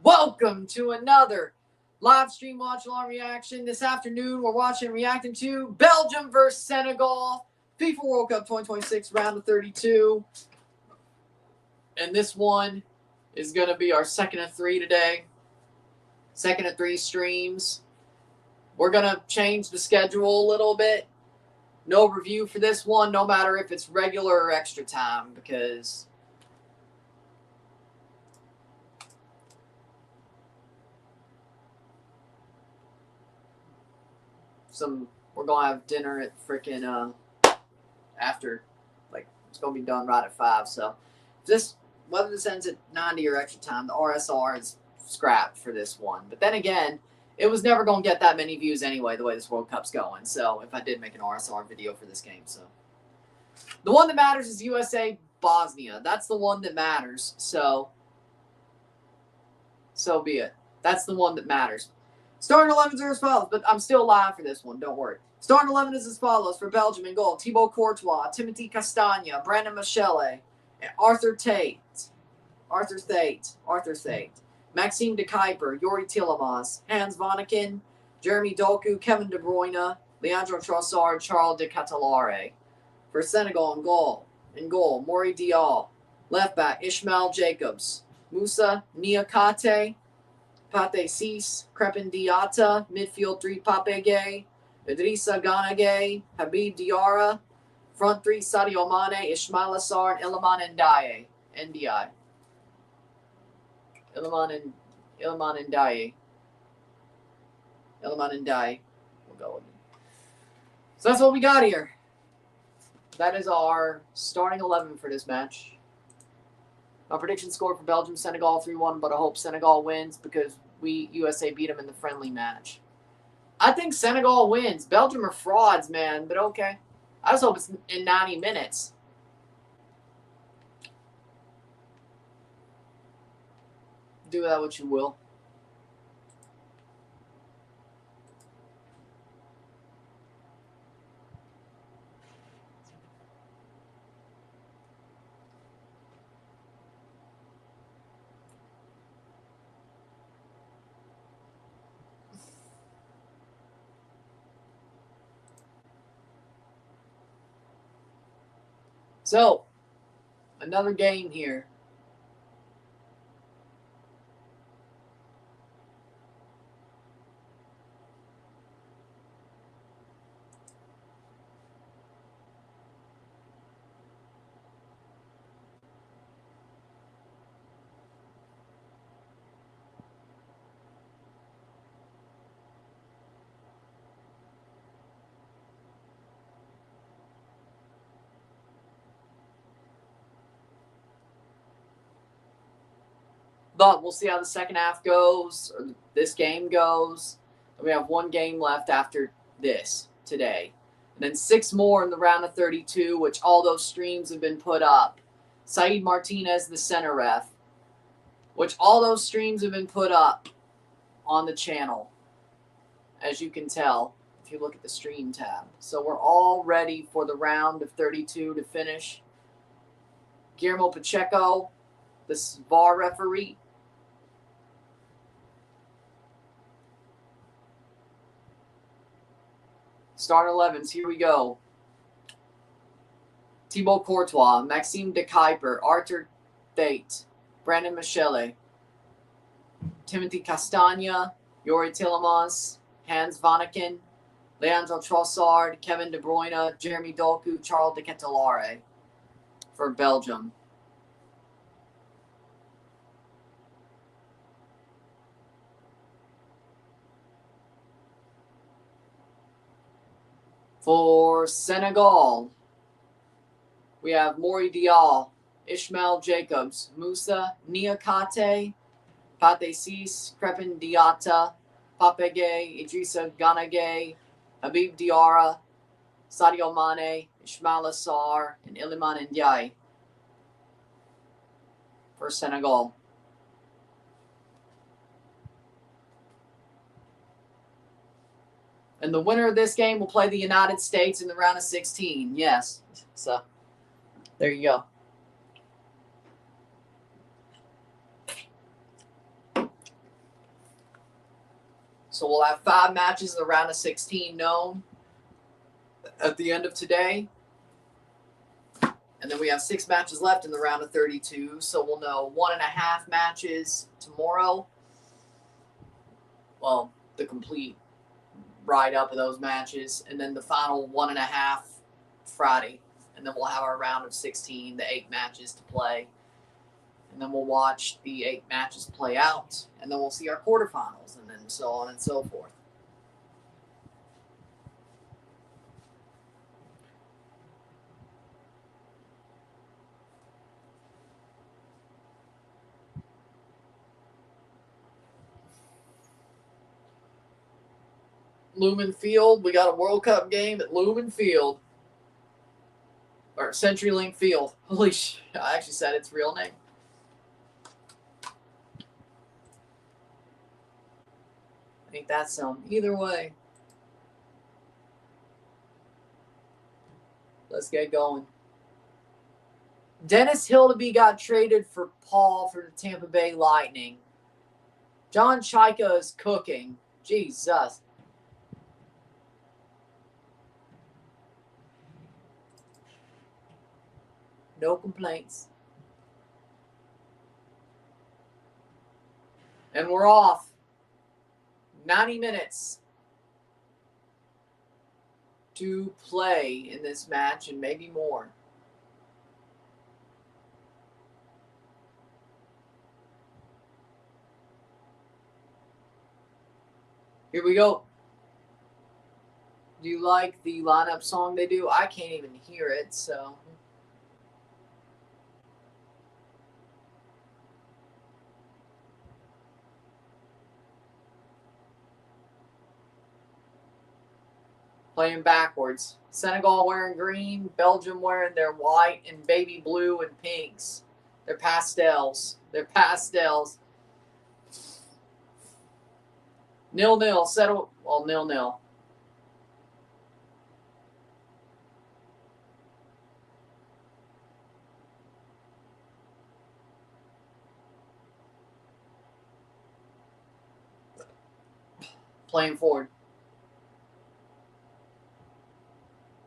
Welcome to another live stream watch along reaction. This afternoon, we're watching and reacting to Belgium versus Senegal, FIFA World Cup 2026, round of 32. And this one is going to be our second of three today. Second of three streams. We're going to change the schedule a little bit. No review for this one, no matter if it's regular or extra time, because we're going to have dinner at freaking after, like, it's going to be done right at 5. So whether this ends at 90 or extra time, the RSR is scrapped for this one. But then again, it was never going to get that many views anyway, the way this World Cup's going. So if I did make an RSR video for this game. So the one that matters is USA Bosnia. That's the one that matters. So be it. That's the one that matters. Starting 11 are as follows, but I'm still live for this one. Don't worry. Starting 11 is as follows for Belgium in goal: Thibaut Courtois, Timothy Castagne, Brandon Michele, Arthur Tate, Maxime de Kuyper, Yori Tielemans, Hans Vanaken, Jeremy Doku, Kevin De Bruyne, Leandro Trossard, Charles de Ketelaere. For Senegal in goal, Mori Diaw. Left back, Ishmael Jacobs, Moussa Niakate, Pate Sis, Crepin Diata. Midfield 3, Pape Gay, Idrissa Gana Gay, Habib Diarra. Front 3, Sadio Mane, Ismail Assar, and Iliman Ndiaye. NDI. Iliman Ndiaye. We'll go with it. So that's what we got here. That is our starting 11 for this match. My prediction score for Belgium, Senegal 3-1, but I hope Senegal wins because USA beat them in the friendly match. I think Senegal wins. Belgium are frauds, man, but okay. I just hope it's in 90 minutes. Do that what you will. So, another game here. But we'll see how the second half goes, or this game goes. We have one game left after this today. And then 6 more in the round of 32, which all those streams have been put up. Saeed Martinez, the center ref, which all those streams have been put up on the channel, as you can tell if you look at the stream tab. So we're all ready for the round of 32 to finish. Guillermo Pacheco, the VAR referee. Start 11s, here we go. Thibaut Courtois, Maxime de Kuyper, Arthur Tate, Brandon Michele, Timothy Castagne, Yori Tielemans, Hans Vanaken, Leandro Trossard, Kevin De Bruyne, Jeremy Doku, Charles de Ketelaere for Belgium. For Senegal, we have Mori Diaw, Ishmael Jacobs, Moussa Niakate, Pate Sis, Crepin Diata, Pape Gay, Idrissa Gana Gay, Habib Diarra, Sadio Mane, Ismail Assar, and Iliman Ndiaye for Senegal. And the winner of this game will play the United States in the round of 16. Yes. So, there you go. So we'll have 5 matches in the round of 16 known at the end of today. And then we have 6 matches left in the round of 32. So we'll know 1.5 matches tomorrow. Well, the complete write-up of those matches. And then the final 1.5 Friday. And then we'll have our round of 16, the 8 matches to play. And then we'll watch the 8 matches play out. And then we'll see our quarterfinals. And then so on and so forth. Lumen Field. We got a World Cup game at Lumen Field. Or CenturyLink Field. Holy shit. I actually said its real name. Ain't that some? Either way. Let's get going. Dennis Hildeby got traded for Paul for the Tampa Bay Lightning. John Chaika is cooking. Jesus. No complaints. And we're off. 90 minutes to play in this match and maybe more. Here we go. Do you like the lineup song they do? I can't even hear it, so... Playing backwards. Senegal wearing green, Belgium wearing their white and baby blue and pinks. They're pastels. They're pastels. 0-0. Settle. Well, 0-0. Playing forward.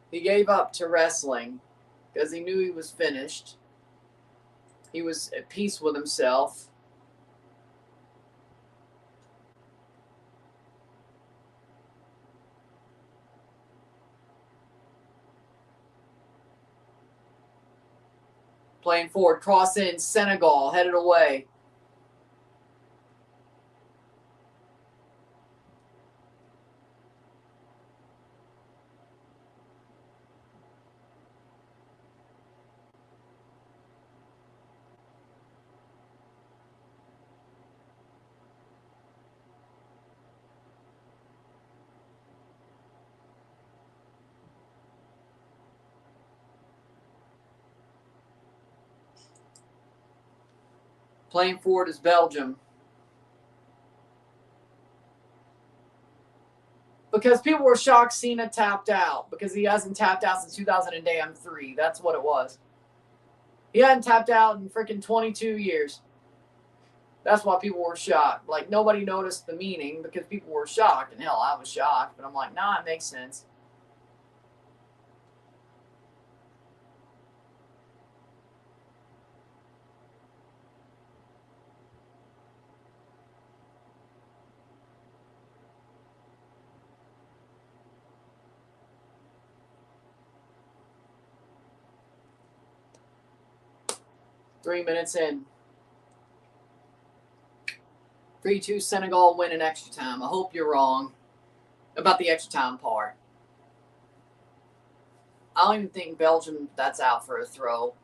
He gave up to wrestling because he knew he was finished. He was at peace with himself. Playing forward, cross in, Senegal, headed away. Playing forward is Belgium. Because people were shocked Cena tapped out. Because he hasn't tapped out since 2003. That's what it was. He hadn't tapped out in freaking 22 years. That's why people were shocked. Like, nobody noticed the meaning because people were shocked. And hell, I was shocked. But I'm like, nah, it makes sense. Three minutes in. 3-2 Senegal win in extra time. I hope you're wrong about the extra time part. I don't even think Belgium, that's out for a throw.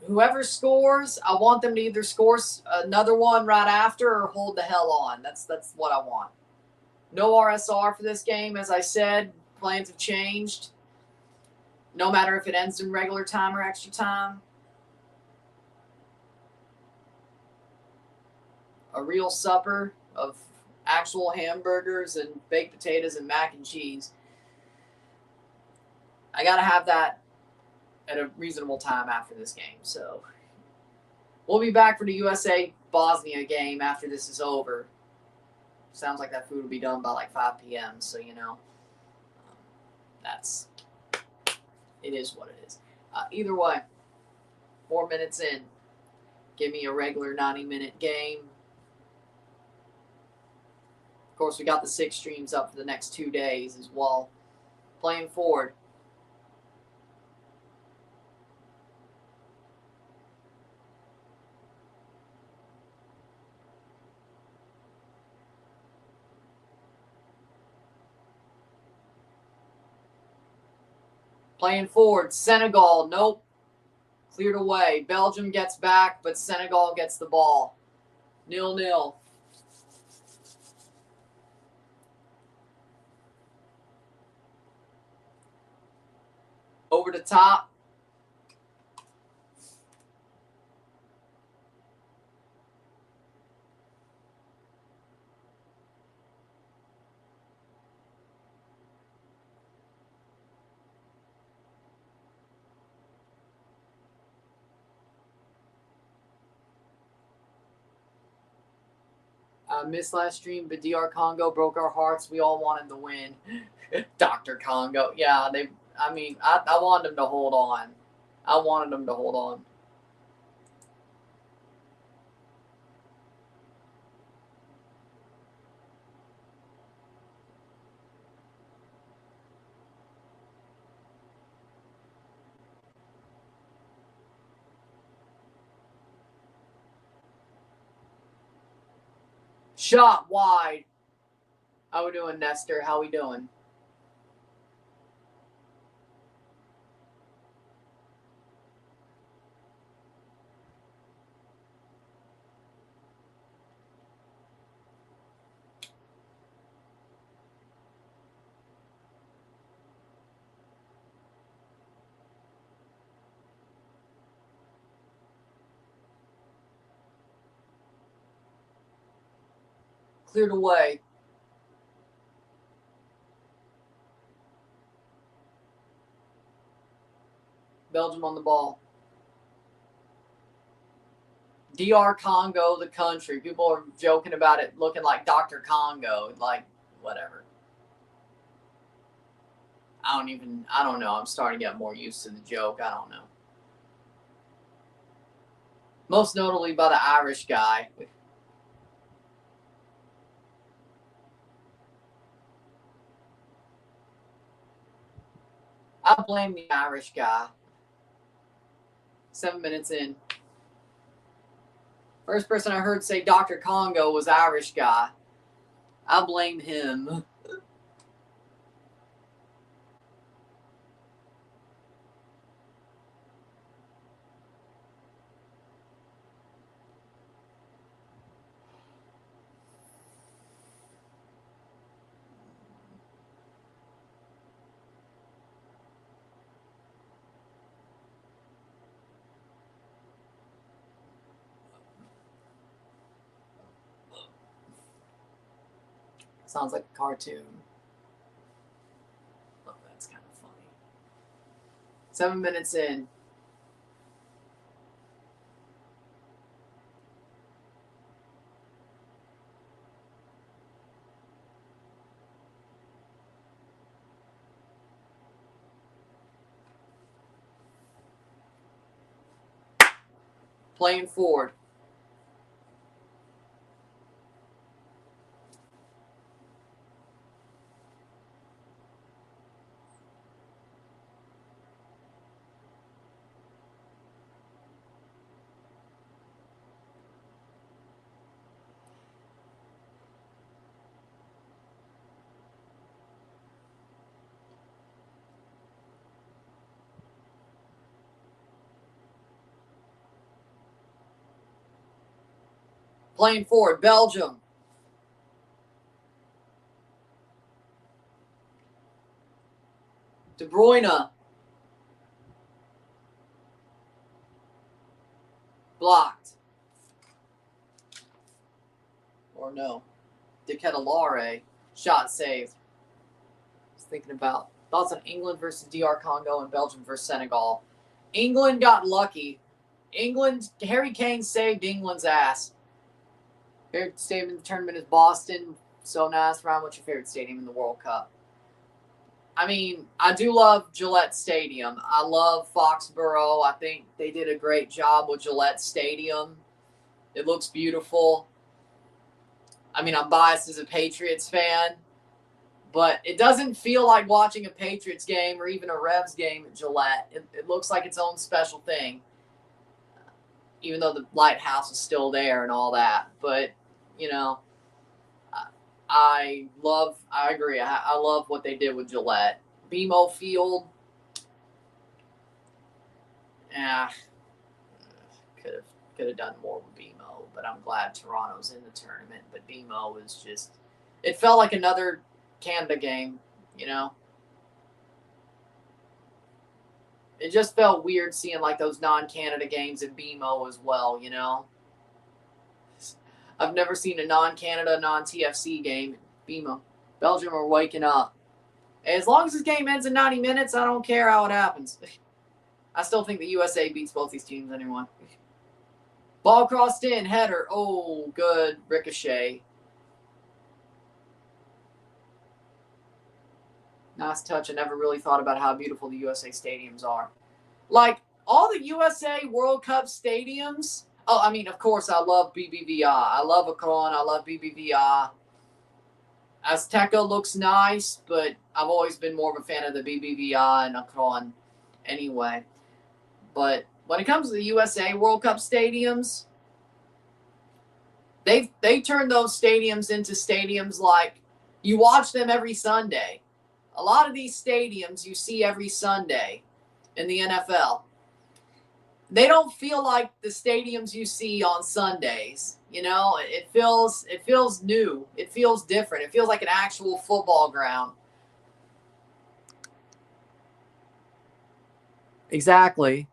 Whoever scores, I want them to either score another one right after or hold the hell on. That's what I want. No RSR for this game. As I said, plans have changed. No matter if it ends in regular time or extra time. A real supper of actual hamburgers and baked potatoes and mac and cheese. I got to have that at a reasonable time after this game. So We'll be back for the USA-Bosnia game after this is over. Sounds like that food will be done by like 5 p.m., so, you know, it is what it is. Either way, 4 minutes in. Give me a regular 90-minute game. Of course, we got the 6 streams up for the next 2 days as well. Playing forward. Playing forward. Senegal, nope. Cleared away. Belgium gets back, but Senegal gets the ball. 0-0. Over the top. Missed last stream, but DR Congo broke our hearts. We all wanted to win. Dr. Congo. Yeah, I wanted them to hold on. I wanted them to hold on. Shot wide. How we doing, Nestor? How we doing? Cleared away. Belgium on the ball. DR Congo, the country. People are joking about it looking like Dr. Congo. Like, whatever. I don't know. I'm starting to get more used to the joke. I don't know. Most notably by the Irish guy. I blame the Irish guy. 7 minutes in. First person I heard say Dr. Congo was Irish guy. I blame him. Sounds like a cartoon. Oh, that's kind of funny. 7 minutes in. Playing forward. Playing forward. Belgium. De Bruyne. Blocked. Or no. De Ketelare. Shot saved. I was thinking about thoughts on England versus DR Congo and Belgium versus Senegal. England got lucky. England, Harry Kane saved England's ass. Favorite stadium in the tournament is Boston. So nice. Ryan, what's your favorite stadium in the World Cup? I mean, I do love Gillette Stadium. I love Foxborough. I think they did a great job with Gillette Stadium. It looks beautiful. I mean, I'm biased as a Patriots fan, but it doesn't feel like watching a Patriots game or even a Revs game at Gillette. It looks like its own special thing, even though the lighthouse is still there and all that. But, you know, I agree. I love what they did with Gillette. BMO Field, could have done more with BMO, but I'm glad Toronto's in the tournament. But BMO is just, it felt like another Canada game, you know. It just felt weird seeing like those non-Canada games in BMO as well, you know. I've never seen a non-Canada, non-TFC game at BMO. Belgium are waking up. As long as this game ends in 90 minutes, I don't care how it happens. I still think the USA beats both these teams anyway. Ball crossed in, header. Oh, good. Ricochet. Nice touch. I never really thought about how beautiful the USA stadiums are. Like, all the USA World Cup stadiums. Oh, I mean, of course, I love BBVA. I love Akron. I love BBVA. Azteca looks nice, but I've always been more of a fan of the BBVA and Akron anyway. But when it comes to the USA World Cup stadiums, they turned those stadiums into stadiums like you watch them every Sunday. A lot of these stadiums you see every Sunday in the NFL. They don't feel like the stadiums you see on Sundays. You know, it feels new. It feels different. It feels like an actual football ground. Exactly.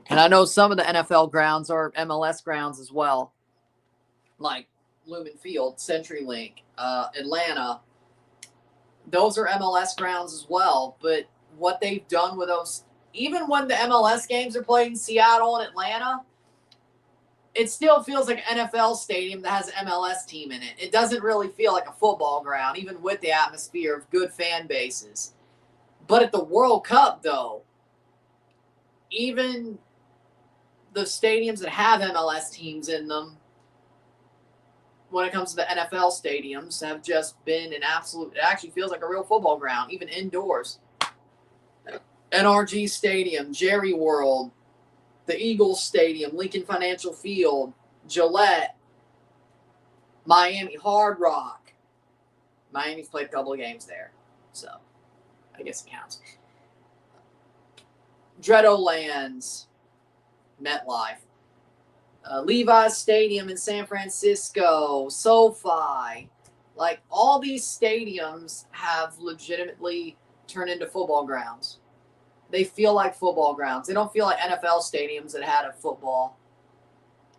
And I know some of the NFL grounds are MLS grounds as well, like Lumen Field, CenturyLink, Atlanta. Those are MLS grounds as well. But what they've done with those, even when the MLS games are played in Seattle and Atlanta, it still feels like an NFL stadium that has an MLS team in it. It doesn't really feel like a football ground, even with the atmosphere of good fan bases. But at the World Cup, though, even the stadiums that have MLS teams in them, when it comes to the NFL stadiums, have just been an absolute, it actually feels like a real football ground, even indoors. NRG Stadium, Jerry World, the Eagles Stadium, Lincoln Financial Field, Gillette, Miami Hard Rock. Miami's played a couple of games there, so I guess it counts. Dreadlands, MetLife, Levi's Stadium in San Francisco, SoFi. Like, all these stadiums have legitimately turned into football grounds. They feel like football grounds. They don't feel like NFL stadiums that had a football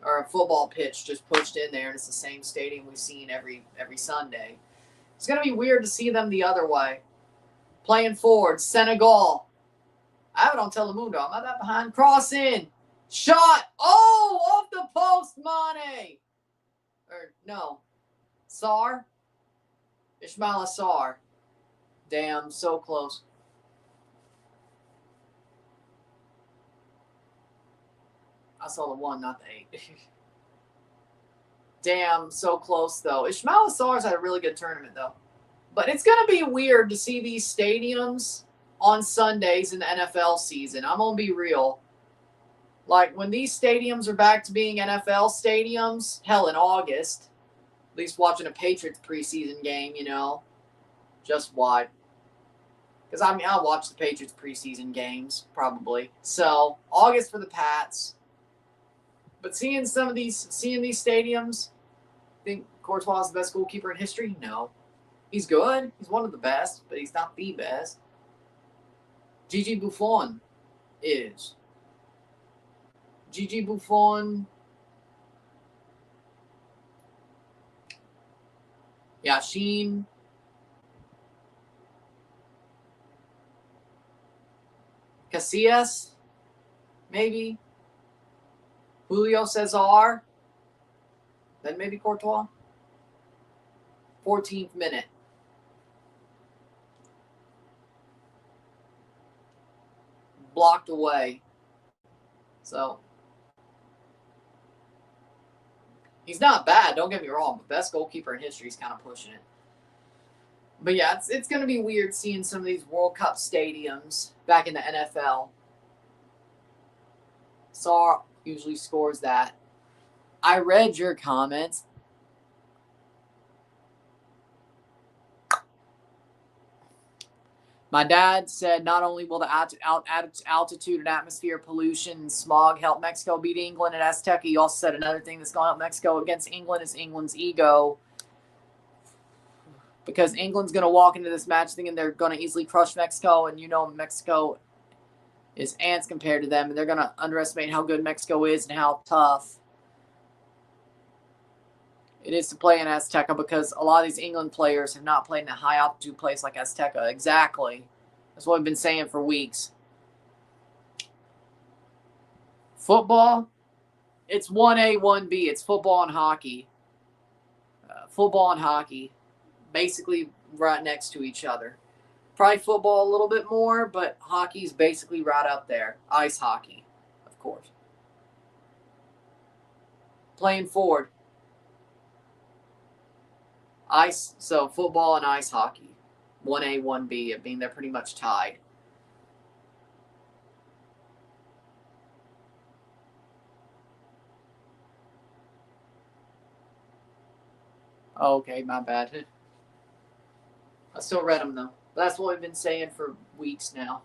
or a football pitch just pushed in there, and it's the same stadium we've seen every Sunday. It's going to be weird to see them the other way. Playing forward, Senegal. I have it on Telemundo. I'm not that behind. Cross in. Shot. Oh, off the post, Mane. Or, no. Sarr. Ismaila Sarr. Damn, so close. I saw the 1, not the 8. Damn, so close, though. Ismaila Sarr's had a really good tournament, though. But it's going to be weird to see these stadiums on Sundays in the NFL season. I'm going to be real. Like, when these stadiums are back to being NFL stadiums, hell, in August, at least watching a Patriots preseason game, you know, just why? Because, I mean, I'll watch the Patriots preseason games, probably. So, August for the Pats. But seeing these stadiums, think Courtois is the best goalkeeper in history? No. He's good. He's one of the best, but he's not the best. Gigi Buffon is. Gigi Buffon. Yashin. Casillas, maybe. Julio Cesar. Then maybe Courtois. 14th minute. Blocked away. So he's not bad, don't get me wrong. The best goalkeeper in history is kind of pushing it. But yeah, it's going to be weird seeing some of these World Cup stadiums back in the NFL. Sar usually scores that. I read your comments. My dad said not only will the altitude and atmosphere pollution and smog help Mexico beat England at Azteca, he also said another thing that's going to help Mexico against England is England's ego. Because England's going to walk into this match thinking they're going to easily crush Mexico, and you know Mexico is ants compared to them, and they're going to underestimate how good Mexico is and how tough it is to play in Azteca, because a lot of these England players have not played in a high-altitude place like Azteca. Exactly. That's what we've been saying for weeks. Football, it's 1A, 1B. It's football and hockey. Football and hockey, basically right next to each other. Probably football a little bit more, but hockey's basically right up there. Ice hockey, of course. Playing forward. Ice, so football and ice hockey, 1A, 1B. I mean, they're pretty much tied. Okay, my bad. I still read them though. That's what we've been saying for weeks now.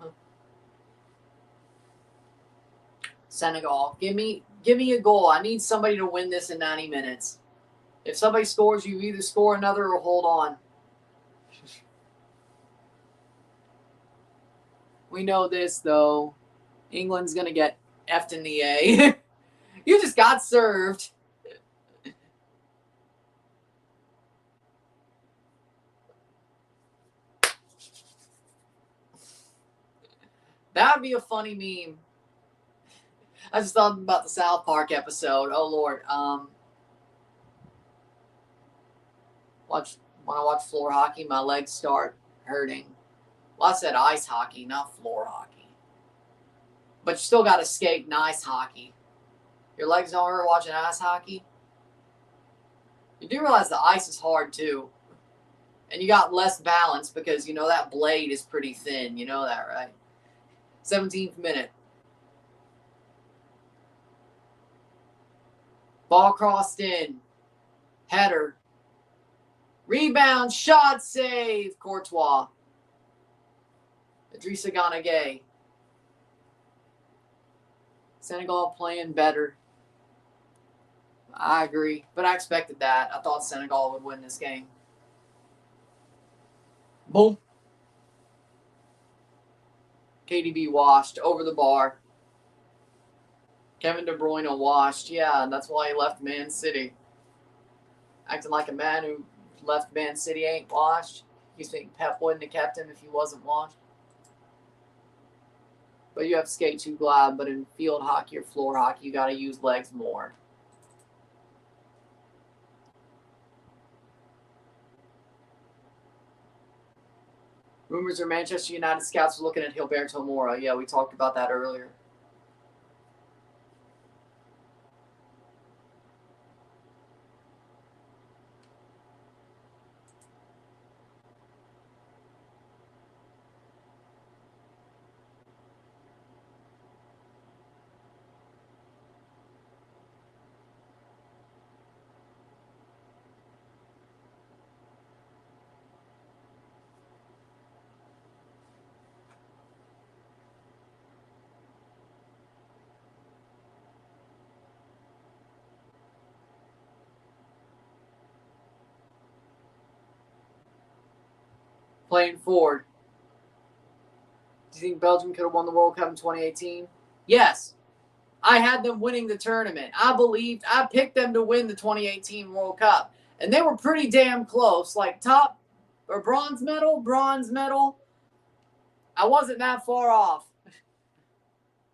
Senegal, give me a goal. I need somebody to win this in 90 minutes. If somebody scores, you either score another or hold on. We know this, though. England's going to get F'd in the A. You just got served. That would be a funny meme. I just thought about the South Park episode. Oh, Lord. When I watch floor hockey, my legs start hurting. Well, I said ice hockey, not floor hockey. But you still got to skate in ice hockey. Your legs don't hurt watching ice hockey? You do realize the ice is hard, too. And you got less balance because, you know, that blade is pretty thin. You know that, right? 17th minute. Ball crossed in. Header. Rebound, shot, save, Courtois. Idrissa Gana Gueye. Senegal playing better. I agree, but I expected that. I thought Senegal would win this game. Boom. KDB washed over the bar. Kevin De Bruyne washed. Yeah, that's why he left Man City. Acting like a man who left Man City ain't washed. You think Pep wouldn't have kept him if he wasn't washed? But you have to skate too glad. But in field hockey or floor hockey, you got to use legs more. Rumors are Manchester United scouts are looking at Gilberto Mora. Yeah, we talked about that earlier. Playing forward. Do you think Belgium could have won the World Cup in 2018? Yes. I had them winning the tournament. I picked them to win the 2018 World Cup. And they were pretty damn close. Like top or bronze medal. I wasn't that far off.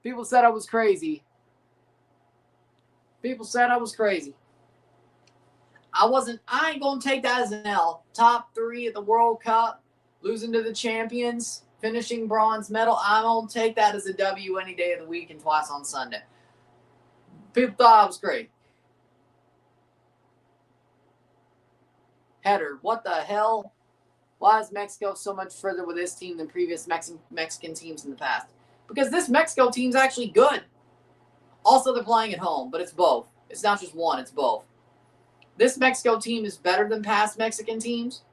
People said I was crazy. People said I was crazy. I ain't going to take that as an L. Top 3 at the World Cup, losing to the champions, finishing bronze medal. I won't take that as a W any day of the week and twice on Sunday. People thought I was great. Header, what the hell? Why is Mexico so much further with this team than previous Mexican teams in the past? Because this Mexico team's actually good. Also, they're playing at home, but it's both. It's not just one, it's both. This Mexico team is better than past Mexican teams.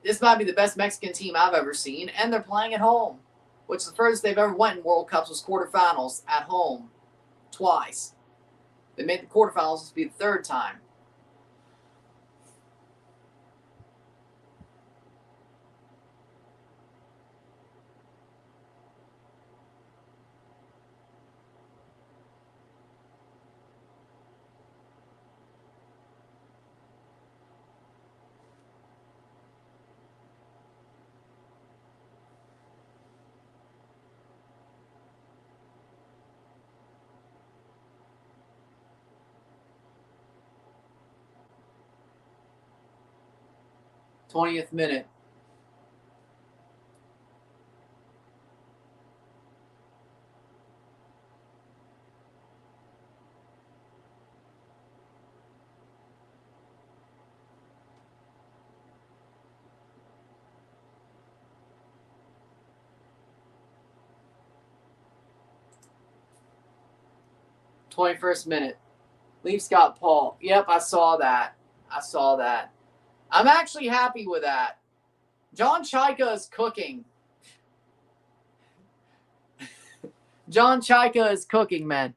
This might be the best Mexican team I've ever seen, and they're playing at home, which the furthest they've ever went in World Cups was quarterfinals at home, twice. They made the quarterfinals. This will be the third time. Twentieth minute. #21 minute. Leafs got Paul. Yep, I saw that. I'm actually happy with that. John Chaika is cooking. John Chaika is cooking, man.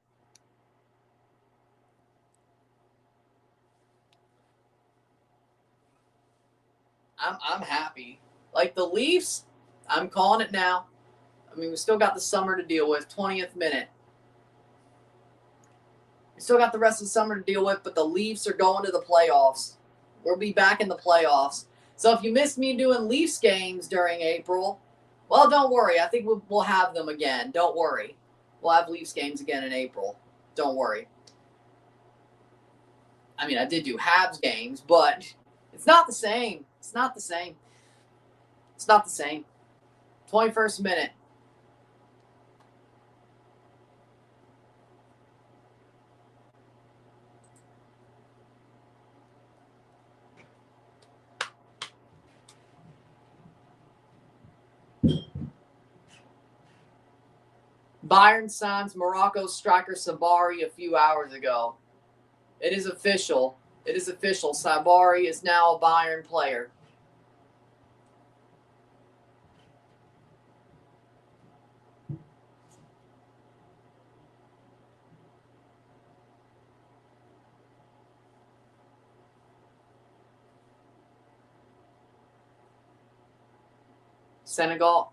I'm happy. Like the Leafs, I'm calling it now. I mean, we still got the summer to deal with. 20th minute. We still got the rest of the summer to deal with, but the Leafs are going to the playoffs. We'll be back in the playoffs. So if you missed me doing Leafs games during April, well, don't worry. I think we'll have them again. Don't worry. We'll have Leafs games again in April. Don't worry. I mean, I did do Habs games, but it's not the same. It's not the same. 21st minute. Bayern signs Morocco striker Sabari a few hours ago. It is official. Sabari is now a Bayern player. Senegal.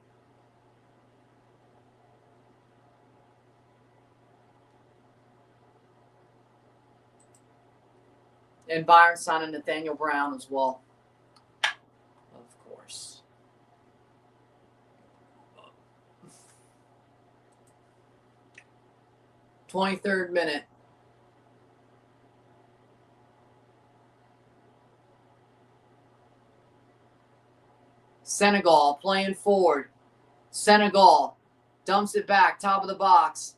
And Bayern signing Nathaniel Brown as well. Of course. 23rd minute. Senegal playing forward. Senegal dumps it back, top of the box.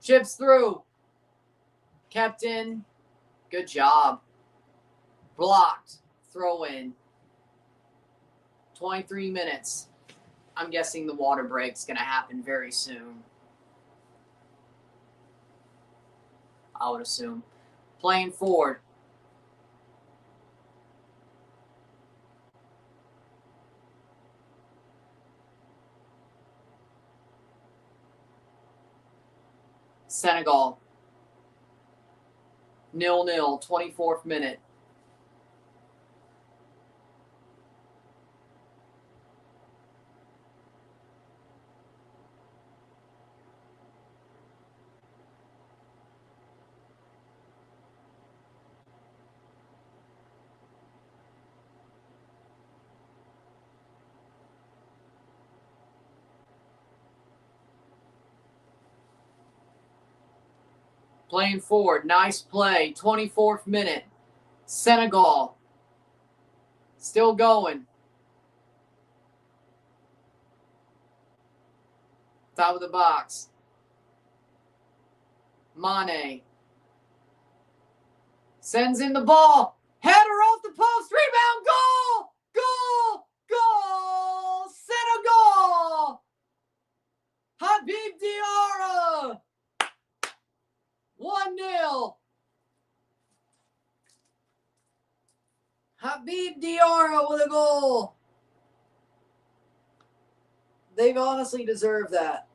Chips through. Kept in. Good job. Blocked. Throw in. 23 minutes. I'm guessing the water break's going to happen very soon. I would assume. Playing forward. Senegal. 0-0, 24th minute. Playing forward. Nice play. 24th minute. Senegal. Still going. Top of the box. Mane. Sends in the ball. Header off the post. Rebound. Goal. Goal. Goal. Senegal. Habib Diarra. 1-0. Habib Diarra with a goal. They've honestly deserved that.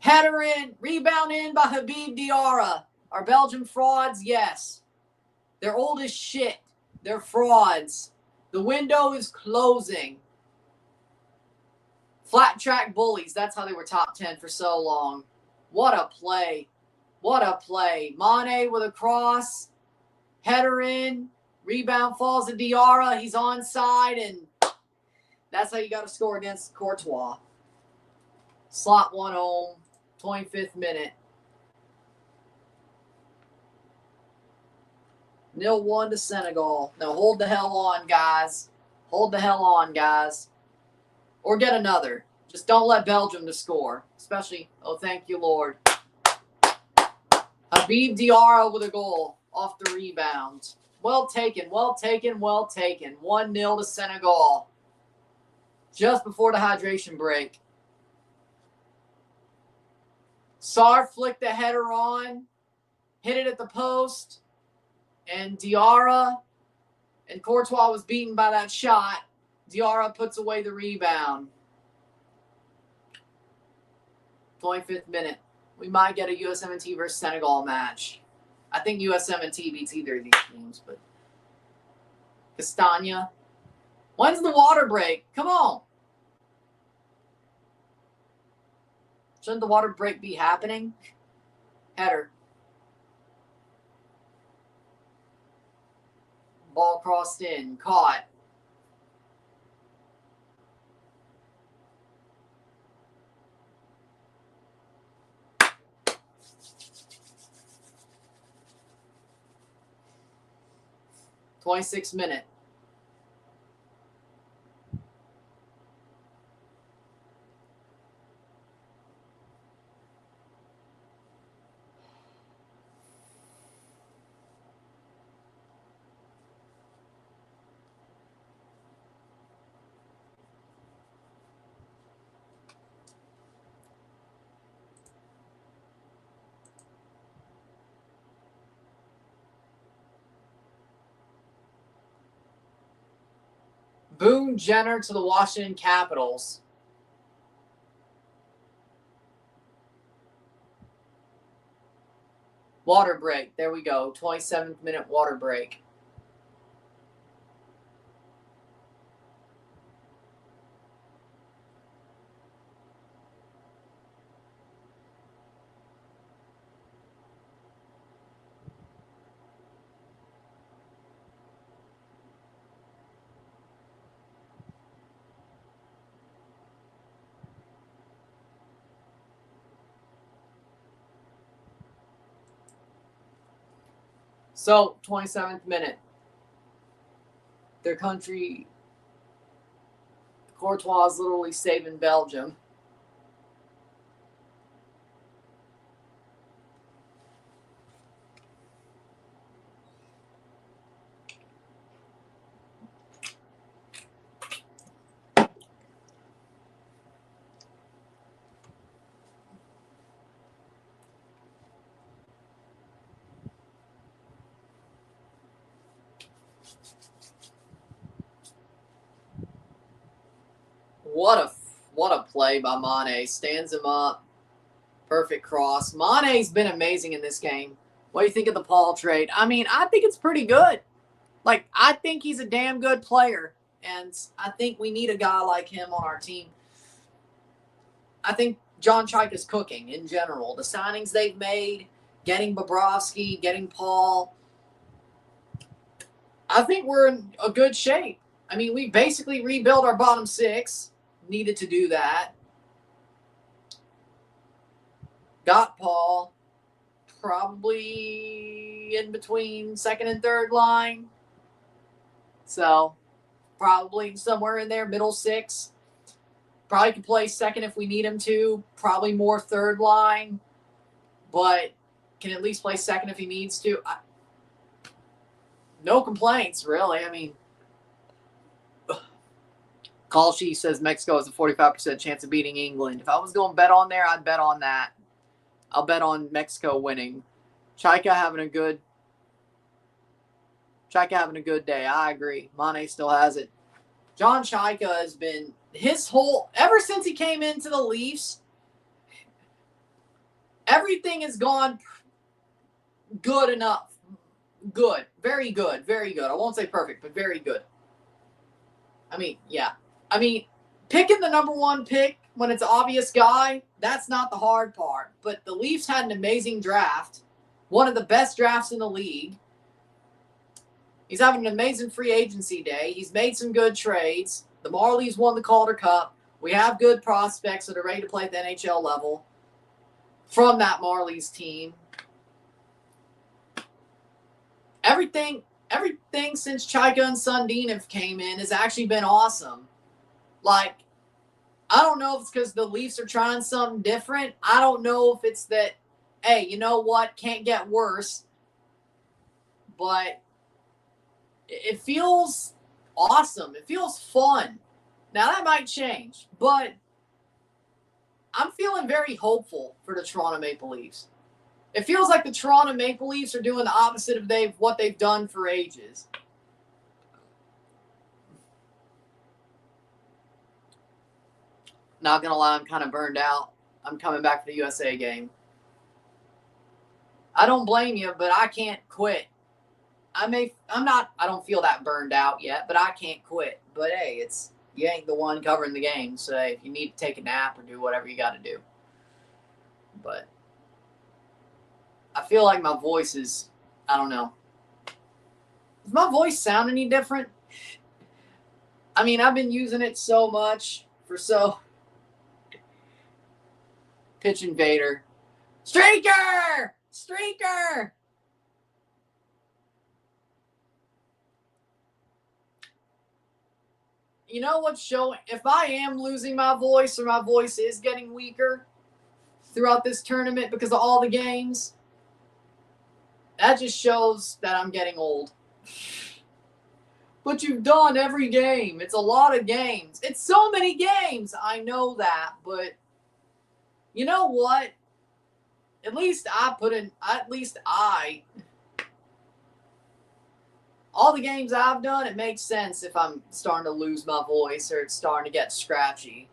Header in, rebound in by Habib Diarra. Are Belgium frauds? Yes. They're old as shit. They're frauds. The window is closing. Flat track bullies. That's how they were top 10 for so long. What a play. What a play. Mane with a cross. Header in. Rebound falls to Diarra. He's onside, and that's how you got to score against Courtois. Slot one home. 25th minute. 0-1 to Senegal. Now hold the hell on, guys. Hold the hell on, guys. Or get another. Just don't let Belgium to score. Especially, oh, thank you, Lord. Habib Diarra with a goal off the rebound. Well taken, well taken, well taken. 1-0 to Senegal. Just before the hydration break. Sarr flicked the header on. Hit it at the post. And Diarra and Courtois was beaten by that shot. Diarra puts away the rebound. 25th minute. We might get a USMNT versus Senegal match. I think USMNT beats either of these teams, but Castagna. When's the water break? Come on. Shouldn't the water break be happening? Header. Ball crossed in. Caught. '26th minute. Boone Jenner to the Washington Capitals. Water break. There we go. 27th minute water break. So, 27th minute. Their country, Courtois is literally saving Belgium. What a play by Mane. Stands him up. Perfect cross. Mane's been amazing in this game. What do you think of the Paul trade? I mean, I think it's pretty good. Like, I think he's a damn good player. And I think we need a guy like him on our team. I think John Trike is cooking in general. The signings they've made, getting Bobrovsky, getting Paul. I think we're in a good shape. I mean, we basically rebuilt our bottom six. Needed to do that. Got Paul. Probably in between second and third line. So, probably somewhere in there, middle six. Probably can play second if we need him to. Probably more third line. But can at least play second if he needs to. No complaints, really. I mean, Kalshi says Mexico has a 45% chance of beating England. If I was going to bet on there, I'd bet on that. I'll bet on Mexico winning. Chaika having a good day. I agree. Mane still has it. John Chaika has been ever since he came into the Leafs, everything has gone good enough. Good. Very good. Very good. I won't say perfect, but very good. I mean, yeah. I mean, picking the number one pick when it's an obvious guy, that's not the hard part. But the Leafs had an amazing draft. One of the best drafts in the league. He's having an amazing free agency day. He's made some good trades. The Marlies won the Calder Cup. We have good prospects that are ready to play at the NHL level from that Marlies team. Everything since Chaika and Sundin have came in has actually been awesome. Like, I don't know if it's because the Leafs are trying something different. I don't know if it's that, hey, you know what? Can't get worse. But it feels awesome. It feels fun. Now, that might change, but I'm feeling very hopeful for the Toronto Maple Leafs. It feels like the Toronto Maple Leafs are doing the opposite of what they've done for ages. Not going to lie, I'm kind of burned out. I'm coming back for the USA game. I don't blame you, but I can't quit. I don't feel that burned out yet, but I can't quit. But hey, you ain't the one covering the game, so if you need to take a nap or do whatever you got to do. But I feel like my voice is, I don't know. Does my voice sound any different? I mean, I've been using it so much Pitch Invader. Streaker! Streaker! You know what's showing? If I am losing my voice or my voice is getting weaker throughout this tournament because of all the games, that just shows that I'm getting old. But you've done every game. It's a lot of games. It's so many games. I know that, but you know what? All the games I've done, it makes sense if I'm starting to lose my voice or it's starting to get scratchy.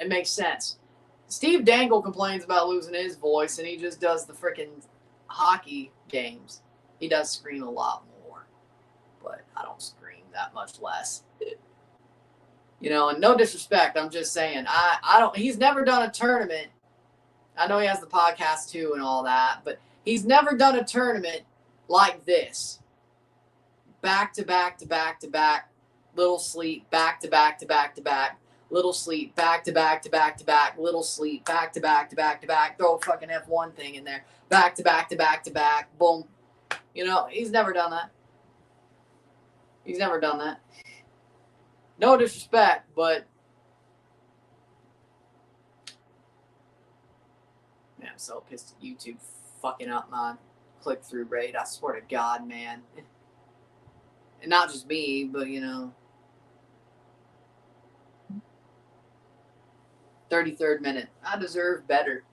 It makes sense. Steve Dangle complains about losing his voice, and he just does the freaking hockey games. He does scream a lot more, but I don't scream that much less. You know, and no disrespect, I'm just saying, he's never done a tournament. I know he has the podcast too and all that, but he's never done a tournament like this. Back to back to back to back, little sleep, back to back to back to back, little sleep, back to back to back to back, little sleep, back to back to back to back, throw a fucking F1 thing in there, back to back to back to back, boom. You know, he's never done that. He's never done that. No disrespect, but man, I'm so pissed at YouTube fucking up my click-through rate. I swear to God, man. And not just me, but, you know. 33rd minute. I deserve better.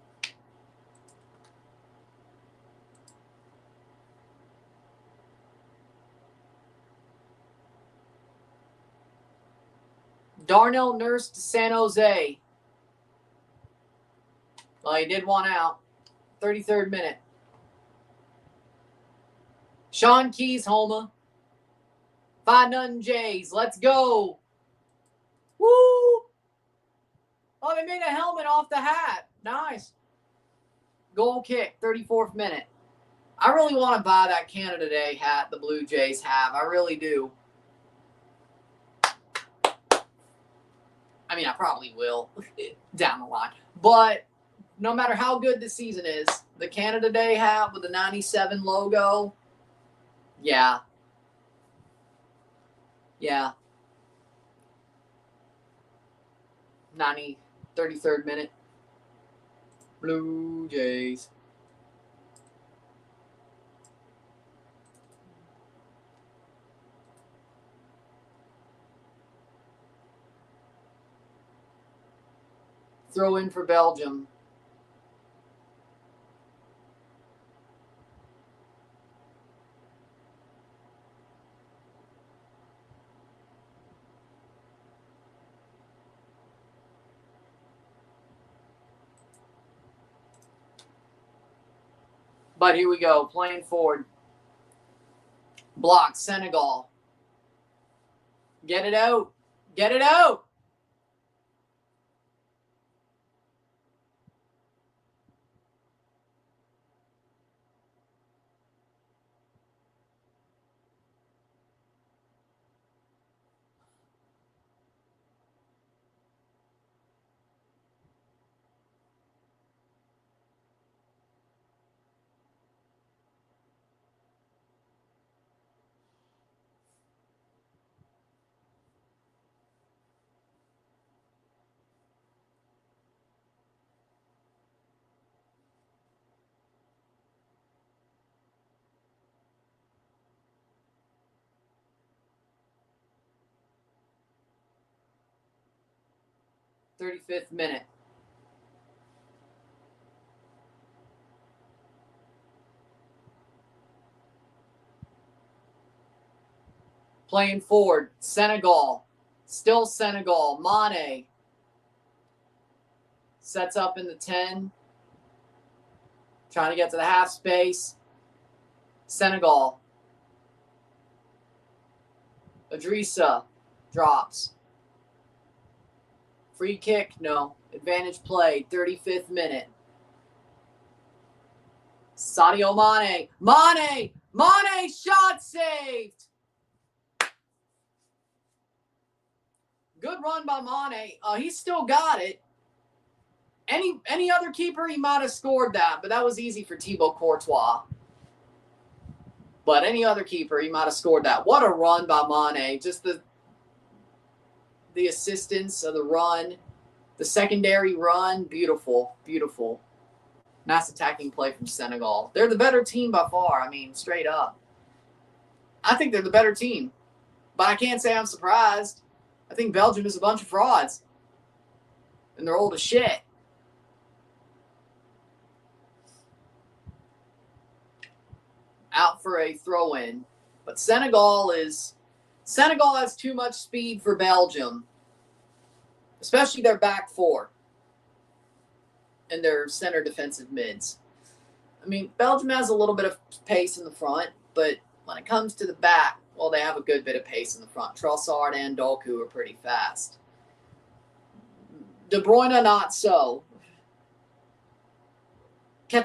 Darnell Nurse to San Jose. Well, he did one out. 33rd minute. Sean Keys, Homa. 5-0 Jays. Let's go. Woo! Oh, they made a helmet off the hat. Nice. Goal kick, 34th minute. I really want to buy that Canada Day hat the Blue Jays have. I really do. I mean, I probably will down the line. But no matter how good the season is, the Canada Day hat with the 97 logo, yeah. Yeah. 33rd minute. Blue Jays. Throw in for Belgium. But here we go, playing forward. Block, Senegal. Get it out. Get it out. .35 minute. Playing forward, Senegal. Still Senegal. Mane. Sets up in the 10. Trying to get to the half space. Senegal. Adrissa drops. Free kick, no. Advantage play, 35th minute. Sadio Mane. Mane! Mane! Shot saved! Good run by Mane. He still got it. Any other keeper, he might have scored that, but that was easy for Thibaut Courtois. But any other keeper, he might have scored that. What a run by Mane. Just the assistance of the run. The secondary run, beautiful, beautiful. Nice attacking play from Senegal. They're the better team by far. I mean, straight up. I think they're the better team. But I can't say I'm surprised. I think Belgium is a bunch of frauds. And they're old as shit. Out for a throw-in. But Senegal has too much speed for Belgium. Especially their back four. And their center defensive mids. I mean, Belgium has a little bit of pace in the front, but when it comes to the back, well, they have a good bit of pace in the front. Trossard and Doku are pretty fast. De Bruyne, not so. De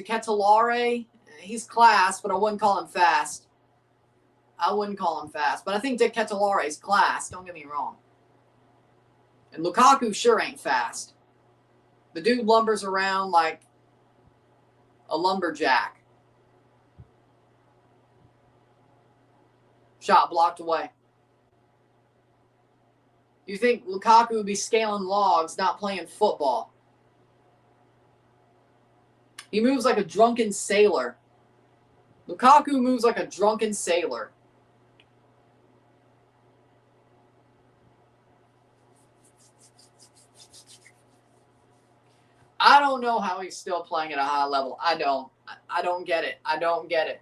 Ketelaere, he's class, but I wouldn't call him fast. But I think De Ketelaere is class, don't get me wrong. And Lukaku sure ain't fast. The dude lumbers around like a lumberjack. Shot blocked away. You think Lukaku would be scaling logs, not playing football. He moves like a drunken sailor. Lukaku moves like a drunken sailor. I don't know how he's still playing at a high level. I don't get it.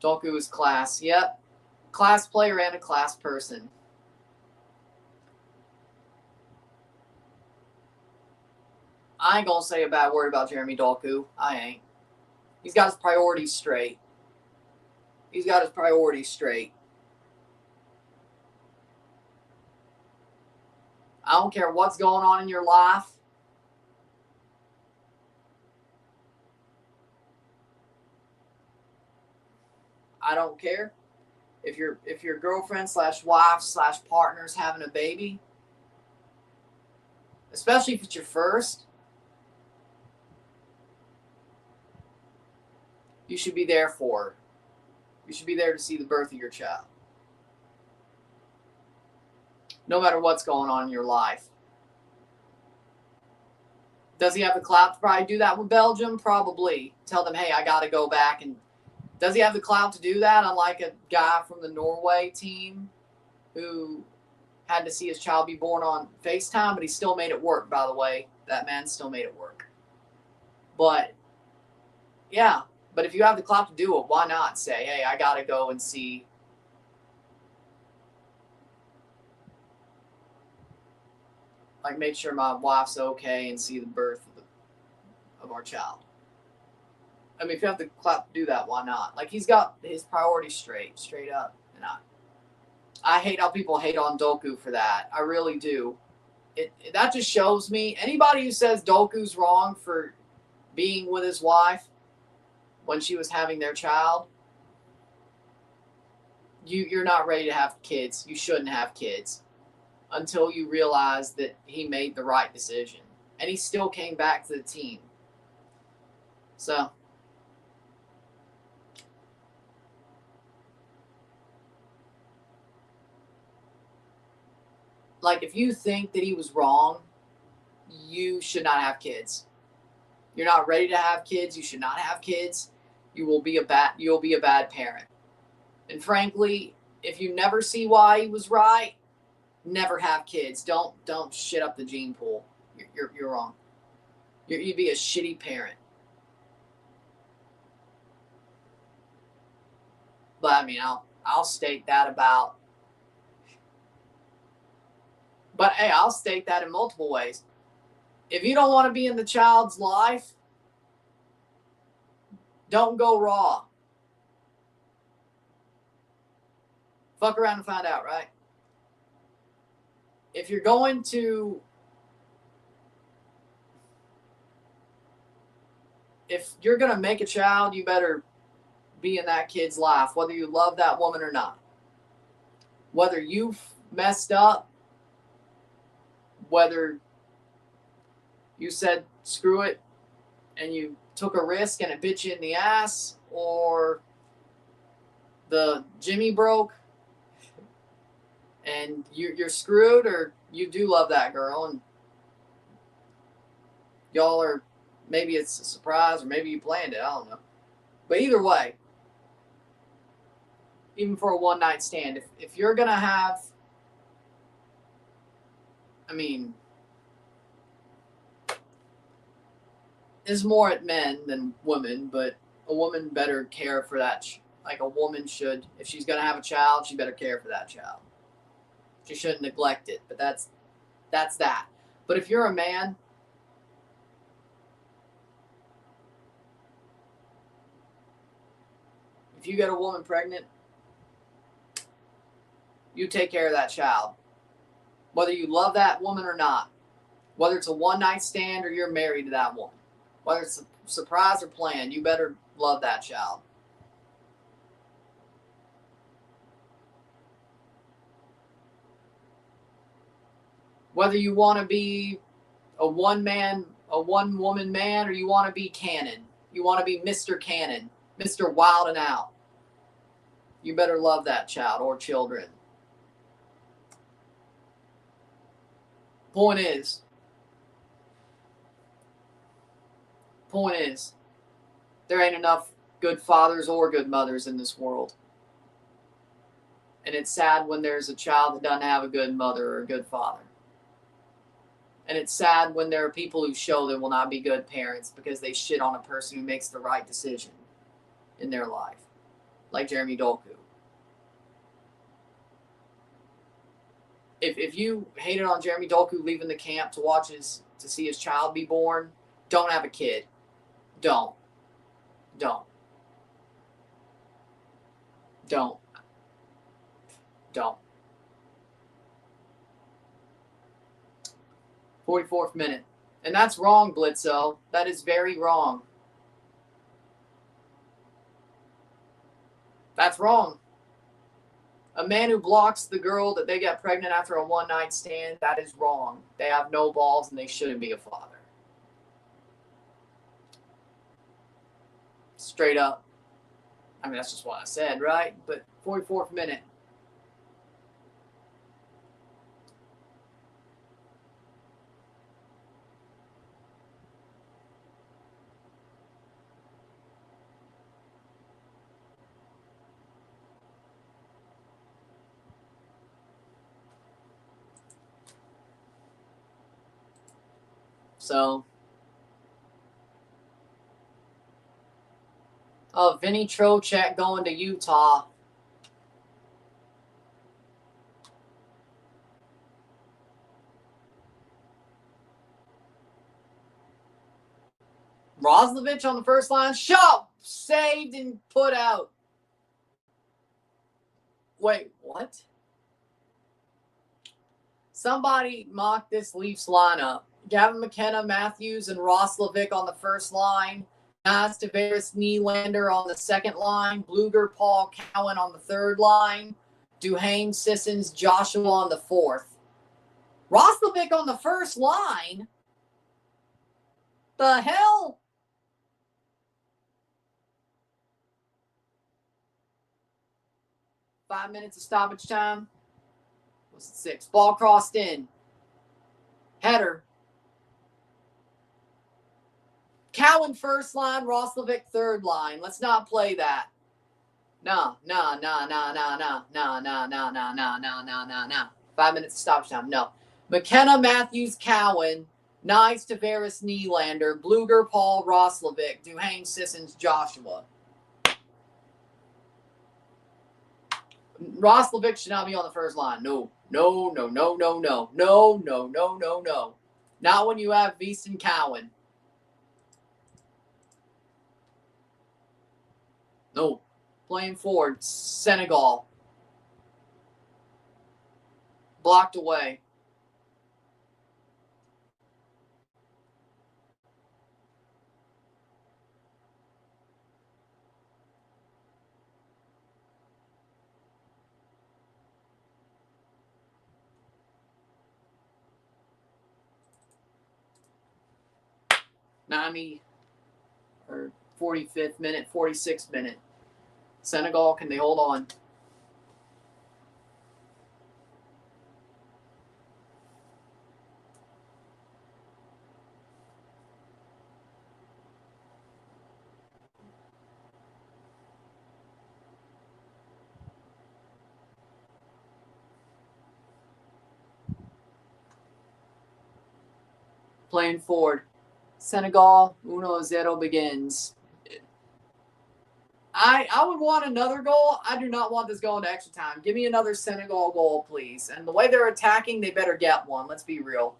Doku is class. Yep. Class player and a class person. I ain't gonna say a bad word about Jeremy Doku. I ain't. He's got his priorities straight. I don't care what's going on in your life. I don't care. if your girlfriend / wife / partner's having a baby, especially if it's your first, you should be there for her. You should be there to see the birth of your child. No matter what's going on in your life. Does he have the clout to probably do that with Belgium? Probably. Tell them, hey, I got to go back. And does he have the clout to do that? Unlike a guy from the Norway team who had to see his child be born on FaceTime, but he still made it work, by the way. That man still made it work. But, yeah. But if you have the clout to do it, why not say, hey, I got to go and see make sure my wife's okay and see the birth of our child. I mean, if you have the clout to do that, why not? Like, he's got his priorities straight up. And I hate how people hate on Doku for that. I really do. That just shows me, anybody who says Doku's wrong for being with his wife when she was having their child, you're not ready to have kids. You shouldn't have kids until you realize that he made the right decision. And he still came back to the team. So, like, if you think that he was wrong, you should not have kids. You're not ready to have kids. You should not have kids. You'll be a bad parent. And frankly, if you never see why he was right, never have kids. Don't shit up the gene pool. You're wrong. You'd be a shitty parent. But I mean, I'll state that about. But hey, I'll state that in multiple ways. If you don't want to be in the child's life, don't go raw. Fuck around and find out, right? If you're going to, make a child, you better be in that kid's life, whether you love that woman or not. Whether you've messed up, whether you said screw it and you took a risk and it bit you in the ass, or the Jimmy broke and you're screwed, or you do love that girl and y'all are, maybe it's a surprise or maybe you planned it, I don't know. But either way, even for a one-night stand, if you're going to have, I mean, it's more at men than women, but a woman better care for that. Like a woman should, if she's going to have a child, she better care for that child. She shouldn't neglect it, but that's that. But if you're a man, if you get a woman pregnant, you take care of that child. Whether you love that woman or not, whether it's a one-night stand or you're married to that woman, whether it's a surprise or planned, you better love that child. Whether you want to be a one-woman man, or you want to be Cannon, you want to be Mr. Cannon, Mr. Wild and Out, you better love that child or children. Point is, there ain't enough good fathers or good mothers in this world. And it's sad when there's a child that doesn't have a good mother or a good father. And it's sad when there are people who show they will not be good parents because they shit on a person who makes the right decision in their life. Like Jeremy Doku. If you hated on Jeremy Doku leaving the camp to see his child be born, don't have a kid. Don't. 44th minute. And that's wrong, Blitzo. That is very wrong. That's wrong. A man who blocks the girl that they got pregnant after a one-night stand, that is wrong. They have no balls and they shouldn't be a father. Straight up. I mean, that's just what I said, right? But 44th minute. So, Vinny Trocheck going to Utah. Roslovich on the first line. Shot! Saved and put out. Wait, what? Somebody mocked this Leafs lineup. Gavin McKenna, Matthews, and Roslovic on the first line. Nas Tavares, Nylander on the second line. Bluger, Paul, Cowan on the third line. Duhaime, Sissons, Joshua on the fourth. Roslovic on the first line? The hell? Five minutes of stoppage time. Was it 6? Ball crossed in. Header. Cowan first line, Roslovic third line. Let's not play that. No. 5 minutes of stoppage time. No. McKenna, Matthews, Cowan, Nyes, Tavares, Nylander, Bluger, Paul, Roslovic, Duhaime, Sissons, Joshua. Roslovic should not be on the first line. No. Not when you have Beeston Cowan. No. Playing forward. Senegal. Blocked away. Or 45th minute, 46th minute. Senegal, can they hold on? Playing forward. Senegal, 1-0 begins. I would want another goal. I do not want this going to extra time. Give me another Senegal goal, please. And the way they're attacking, they better get one. Let's be real.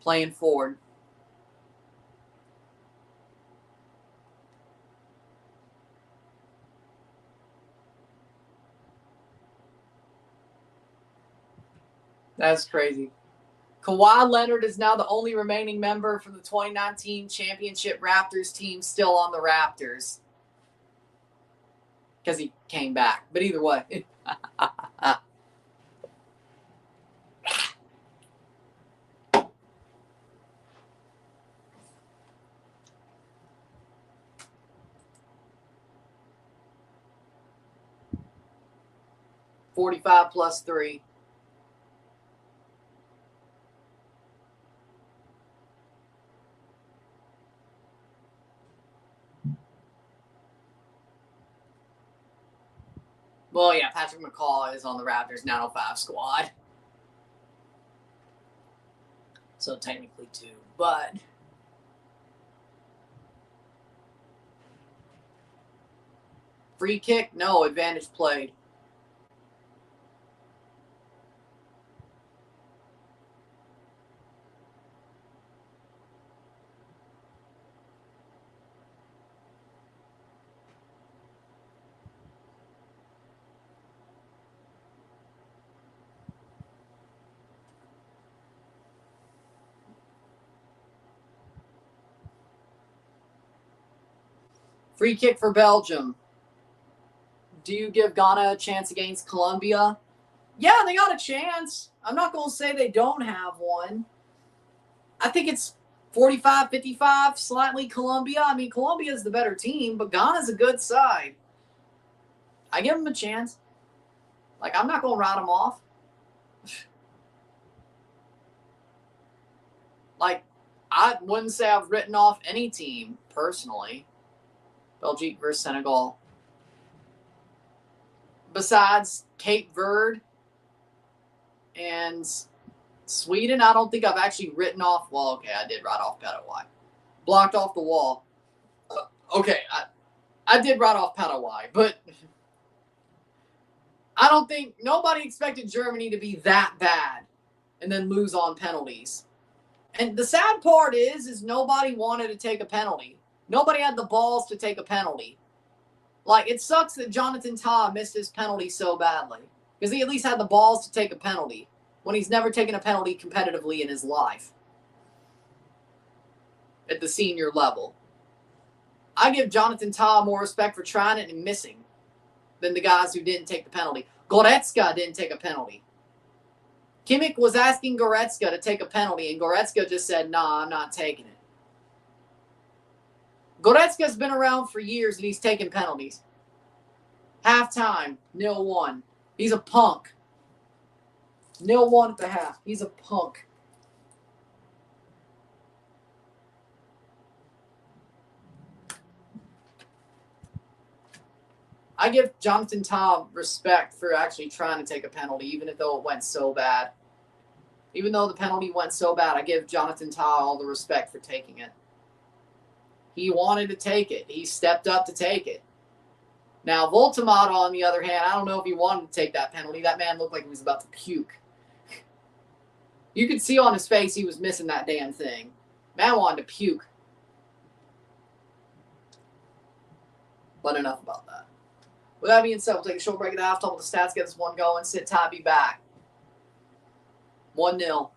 Playing forward. That's crazy. Kawhi Leonard is now the only remaining member from the 2019 championship Raptors team still on the Raptors. Because he came back. But either way. $45 plus 3. Well, yeah, Patrick McCaw is on the Raptors 905 squad. So technically 2, but free kick? No, advantage played. Free kick for Belgium. Do you give Ghana a chance against Colombia? Yeah, they got a chance. I'm not going to say they don't have one. I think it's 45-55, slightly Colombia. I mean, Colombia is the better team, but Ghana's a good side. I give them a chance. Like, I'm not going to write them off. Like, I wouldn't say I've written off any team, personally. Belgium versus Senegal. Besides Cape Verde and Sweden, I don't think I've actually written off. Well, okay, I did write off Paraguay. Blocked off the wall. Okay, I did write off Paraguay, but I don't think nobody expected Germany to be that bad and then lose on penalties. And the sad part is nobody wanted to take a penalty. Nobody had the balls to take a penalty. Like, it sucks that Jonathan Tah missed his penalty so badly, because he at least had the balls to take a penalty when he's never taken a penalty competitively in his life at the senior level. I give Jonathan Tah more respect for trying it and missing than the guys who didn't take the penalty. Goretzka didn't take a penalty. Kimmich was asking Goretzka to take a penalty, and Goretzka just said, nah, I'm not taking it. Goretzka's been around for years, and he's taken penalties. Halftime, 0-1. He's a punk. 0-1 at the half. He's a punk. I give Jonathan Tah respect for actually trying to take a penalty, even though it went so bad. Even though the penalty went so bad, I give Jonathan Tah all the respect for taking it. He wanted to take it. He stepped up to take it. Now, Voltamata, on the other hand, I don't know if he wanted to take that penalty. That man looked like he was about to puke. You could see on his face he was missing that damn thing. Man wanted to puke. But enough about that. With that being said, we'll take a short break at the half, talk about the stats, get this one going, sit tight, be back. 1-0.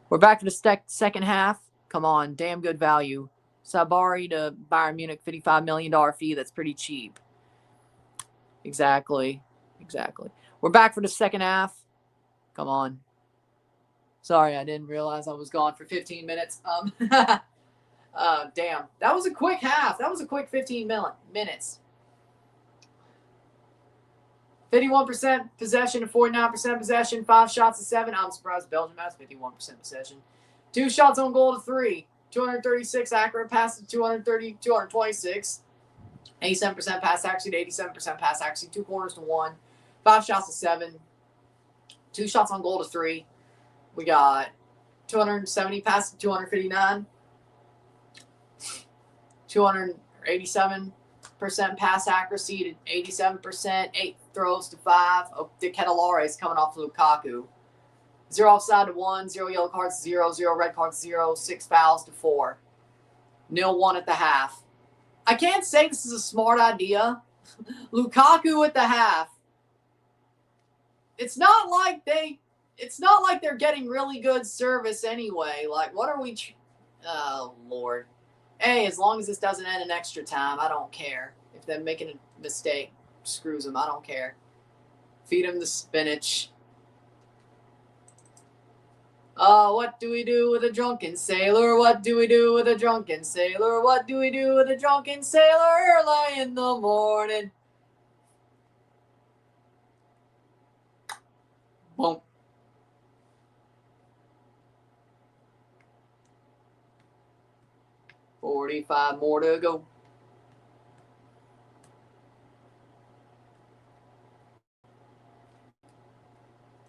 We're back to the second half. Come on, damn good value. Sabari to Bayern Munich, $55 million fee. That's pretty cheap. Exactly. We're back for the second half. Come on. Sorry, I didn't realize I was gone for 15 minutes. Damn. That was a quick half. That was a quick 15 minutes. 51% possession to 49% possession. 5 shots to 7. I'm surprised Belgium has 51% possession. 2 shots on goal to 3. 236 accurate passes to 226. 87% pass accuracy to 87% pass accuracy. 2 corners to 1. 5 shots to 7. 2 shots on goal to 3. We got 270 passes to 259. 287% pass accuracy to 87%. 8 throws to 5. Oh, De Ketelare is coming off Lukaku. 0 offside to 1. 0 yellow cards to 0. 0 red cards to 0. 6 fouls to 4. 0-1 at the half. I can't say this is a smart idea. Lukaku at the half. It's not like they're getting really good service anyway. Like, what are we... oh, Lord. Hey, as long as this doesn't end in extra time, I don't care. If they're making a mistake, screws them. I don't care. Feed him the spinach. Oh, what do we do with a drunken sailor? What do we do with a drunken sailor? What do we do with a drunken sailor early in the morning? Boom. $45 more to go.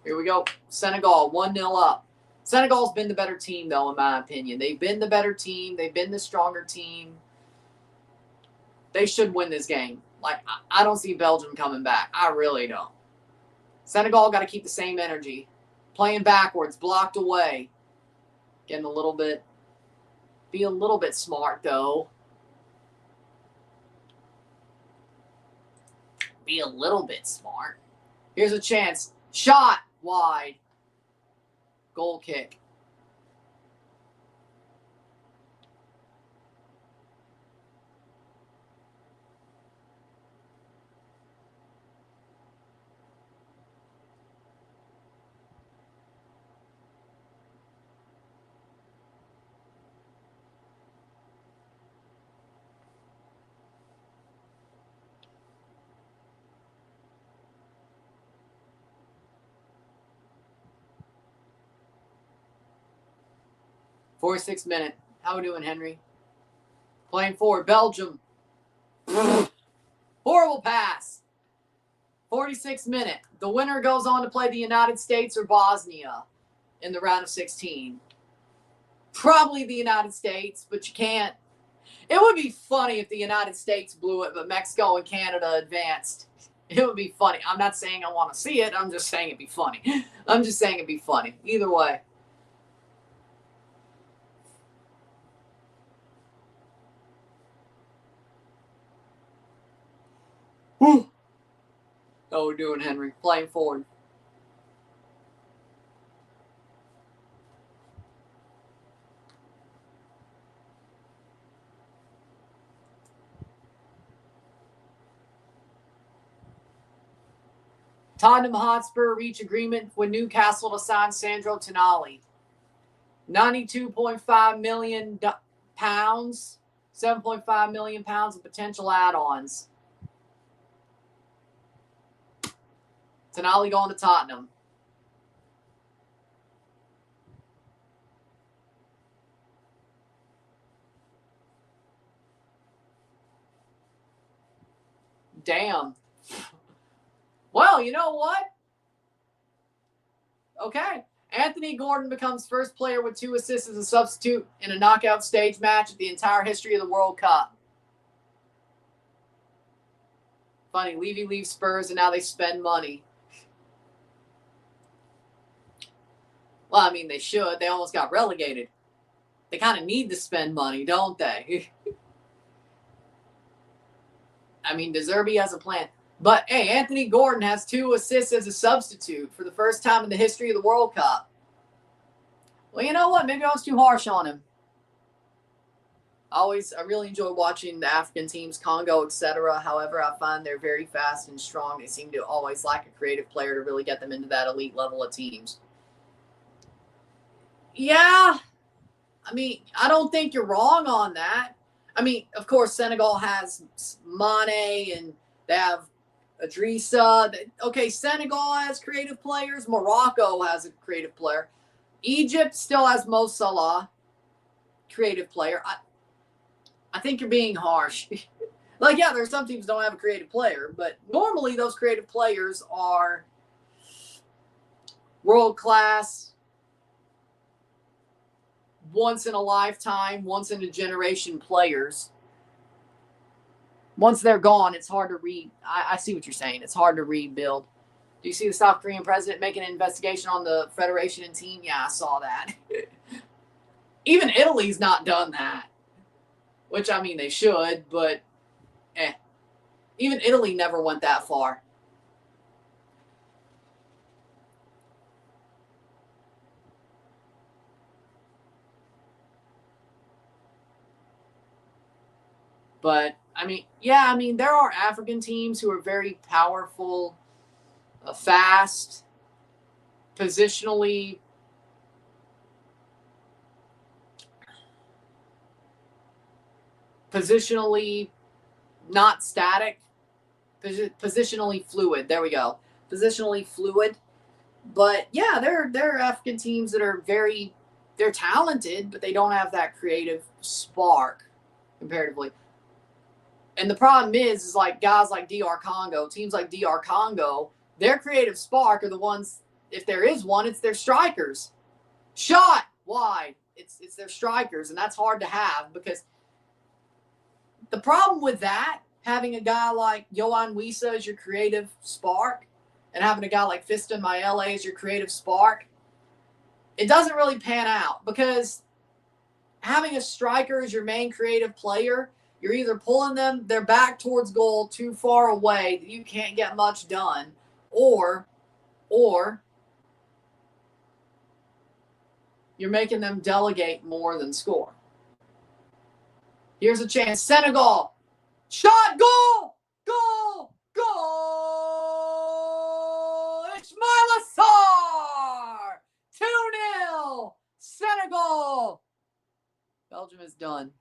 Here we go. Senegal, 1-0 up. Senegal's been the better team, though, in my opinion. They've been the better team. They've been the stronger team. They should win this game. Like, I don't see Belgium coming back. I really don't. Senegal got to keep the same energy. Playing backwards, blocked away. Getting a little bit... Be a little bit smart, though. Be a little bit smart. Here's a chance. Shot wide. Goal kick. -6 minute. How we doing, Henry? Playing forward. Belgium. Horrible pass. 46 minute. The winner goes on to play the United States or Bosnia in the round of 16. Probably the United States, but you can't. It would be funny if the United States blew it, but Mexico and Canada advanced. It would be funny. I'm not saying I want to see it. I'm just saying it'd be funny. I'm just saying it'd be funny. Either way. Whew. How we doing, Henry? Playing forward. Tottenham Hotspur reach agreement with Newcastle to sign Sandro Tonali. £92.5 million, 7.5 million pounds of potential add-ons. Tonali going to Tottenham. Damn. Well, you know what? Okay. Anthony Gordon becomes first player with 2 assists as a substitute in a knockout stage match at the entire history of the World Cup. Funny, Levy leaves Spurs and now they spend money. Well, I mean, they should. They almost got relegated. They kind of need to spend money, don't they? I mean, De Zerbi has a plan. But, hey, Anthony Gordon has 2 assists as a substitute for the first time in the history of the World Cup. Well, you know what? Maybe I was too harsh on him. I really enjoy watching the African teams, Congo, etc. However, I find they're very fast and strong. They seem to always lack a creative player to really get them into that elite level of teams. Yeah, I mean, I don't think you're wrong on that. I mean, of course, Senegal has Mane and they have Idrissa. Okay, Senegal has creative players. Morocco has a creative player. Egypt still has Mo Salah, creative player. I think you're being harsh. Like, yeah, there's some teams don't have a creative player, but normally those creative players are world class, once in a lifetime, once in a generation players. Once they're gone, it's hard to I see what you're saying. It's hard to rebuild. Do you see the South Korean president making an investigation on the federation and team? Yeah, I saw that. Even Italy's not done that. Which, I mean, they should, but even Italy never went that far. But, I mean, yeah, I mean, there are African teams who are very powerful, fast, positionally not static, positionally fluid. There we go. Positionally fluid. But yeah, there are African teams that are they're talented, but they don't have that creative spark comparatively. And the problem is like guys like DR Congo, teams like DR Congo, their creative spark are the ones, if there is one, it's their strikers. Shot wide. It's their strikers, and that's hard to have because the problem with that, having a guy like Yohan Wissa as your creative spark and having a guy like Fiston Mayele as your creative spark, it doesn't really pan out because having a striker as your main creative player, you're either pulling their back towards goal too far away that you can't get much done, or you're making them delegate more than score. Here's a chance. Senegal. Shot. Goal. Goal. Goal. Ismaila Sarr. 2-0. Senegal. Belgium is done.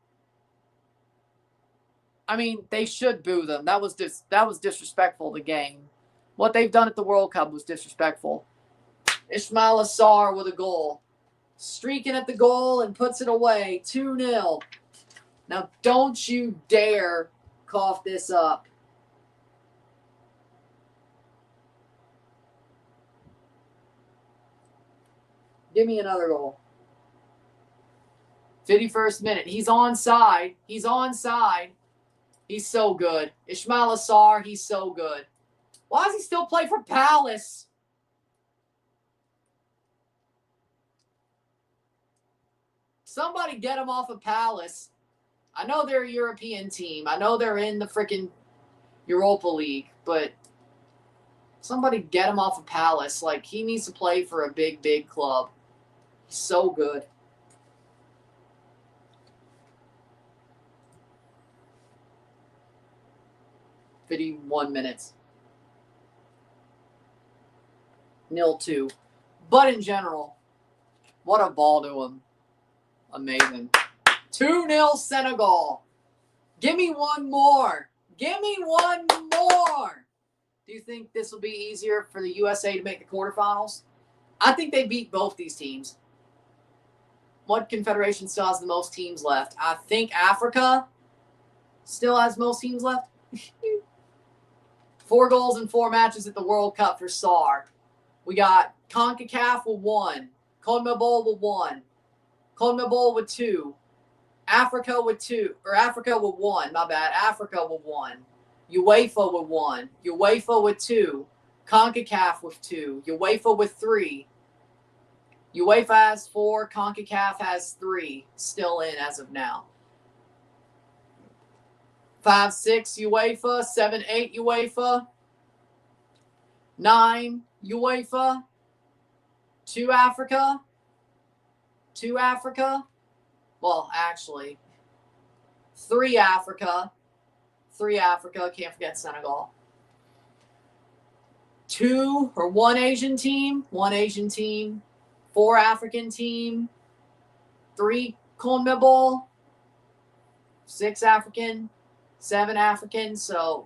I mean, they should boo them. That was disrespectful to the game. What they've done at the World Cup was disrespectful. Ismaila Sarr with a goal. Streaking at the goal and puts it away. 2-0. Now, don't you dare cough this up. Give me another goal. 51st minute. He's onside. He's onside. He's so good. Ismaila Sarr, he's so good. Why does he still play for Palace? Somebody get him off of Palace. I know they're a European team. I know they're in the freaking Europa League, but somebody get him off of Palace. Like, he needs to play for a big, big club. He's so good. $51 minutes. 0-2. But in general, what a ball to him. Amazing. 2-0 Senegal. Give me one more. Give me one more. Do you think this will be easier for the USA to make the quarterfinals? I think they beat both these teams. What confederation still has the most teams left? I think Africa still has most teams left. 4 goals in 4 matches at the World Cup for Sarr. We got CONCACAF with 1. CONMEBOL with 1. CONMEBOL with 2. Africa with 2. Or Africa with 1. My bad. Africa with 1. UEFA with 1. UEFA with 2. CONCACAF with 2. UEFA with 3. UEFA has 4. CONCACAF has 3. Still in as of now. 5-6 UEFA. 7-8 UEFA. 9 UEFA. 2 Africa. 2 Africa. Well, actually, 3 Africa. 3 Africa. Can't forget Senegal. 2 or 1 Asian team. 1 Asian team. 4 African team. 3 CONMEBOL. 6 African. 7 African. So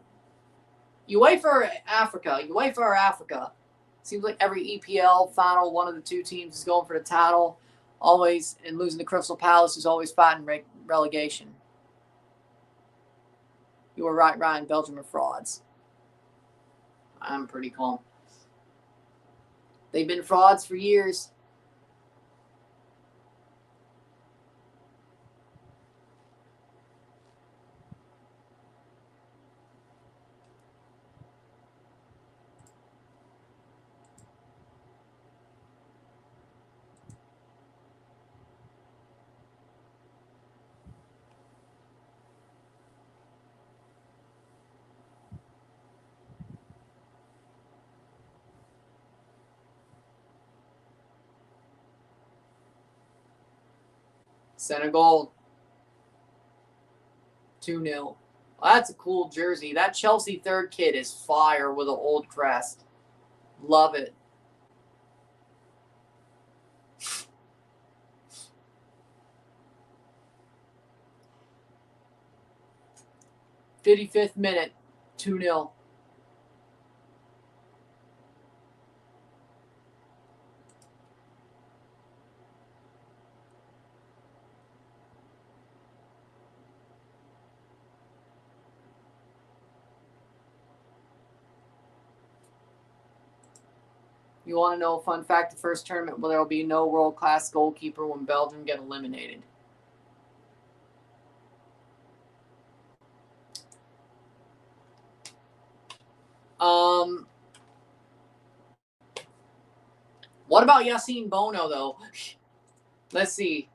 UEFA Africa. Seems like every EPL final, one of the 2 teams is going for the title. Always, and losing to Crystal Palace is always fighting relegation. You were right, Ryan. Belgium are frauds. I'm pretty calm. They've been frauds for years. Senegal 2-0. Well, that's a cool jersey. That Chelsea 3rd kit is fire with an old crest. Love it. '55th minute, 2-0. You want to know a fun fact? The first tournament where there will be no world-class goalkeeper when Belgium get eliminated. What about Yassine Bono, though? Let's see.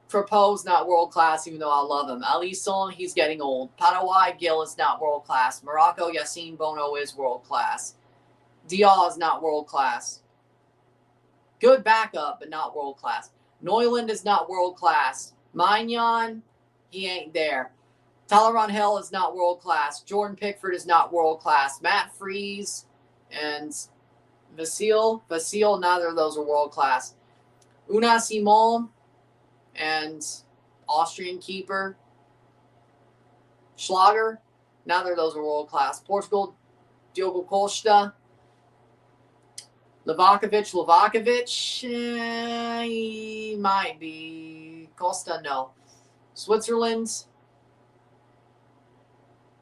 Propo's not world-class, even though I love him. Alisson, he's getting old. Paraguay, Gil is not world-class. Morocco, Yassine Bono is world-class. Diaz is not world-class. Good backup, but not world-class. Neuland is not world-class. Mignon, he ain't there. Tyler Rangel is not world-class. Jordan Pickford is not world-class. Matt Freese and Vasil, neither of those are world-class. Unai Simon and Austrian keeper Schlager, neither of those are world-class. Portugal, Diogo Costa. Livakovic, he might be. Costa, no. Switzerland,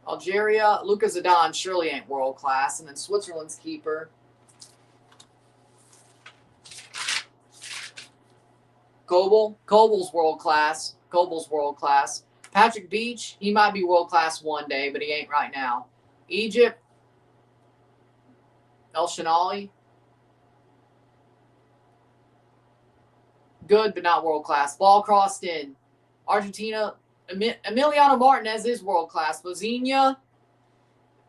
Algeria, Luka Zidane surely ain't world-class. And then Switzerland's keeper, Kobel's world-class. Patrick Beach, he might be world-class one day, but he ain't right now. Egypt, El Shanali, good, but not world-class. Ball crossed in. Argentina, Emiliano Martinez is world-class. Bozinha,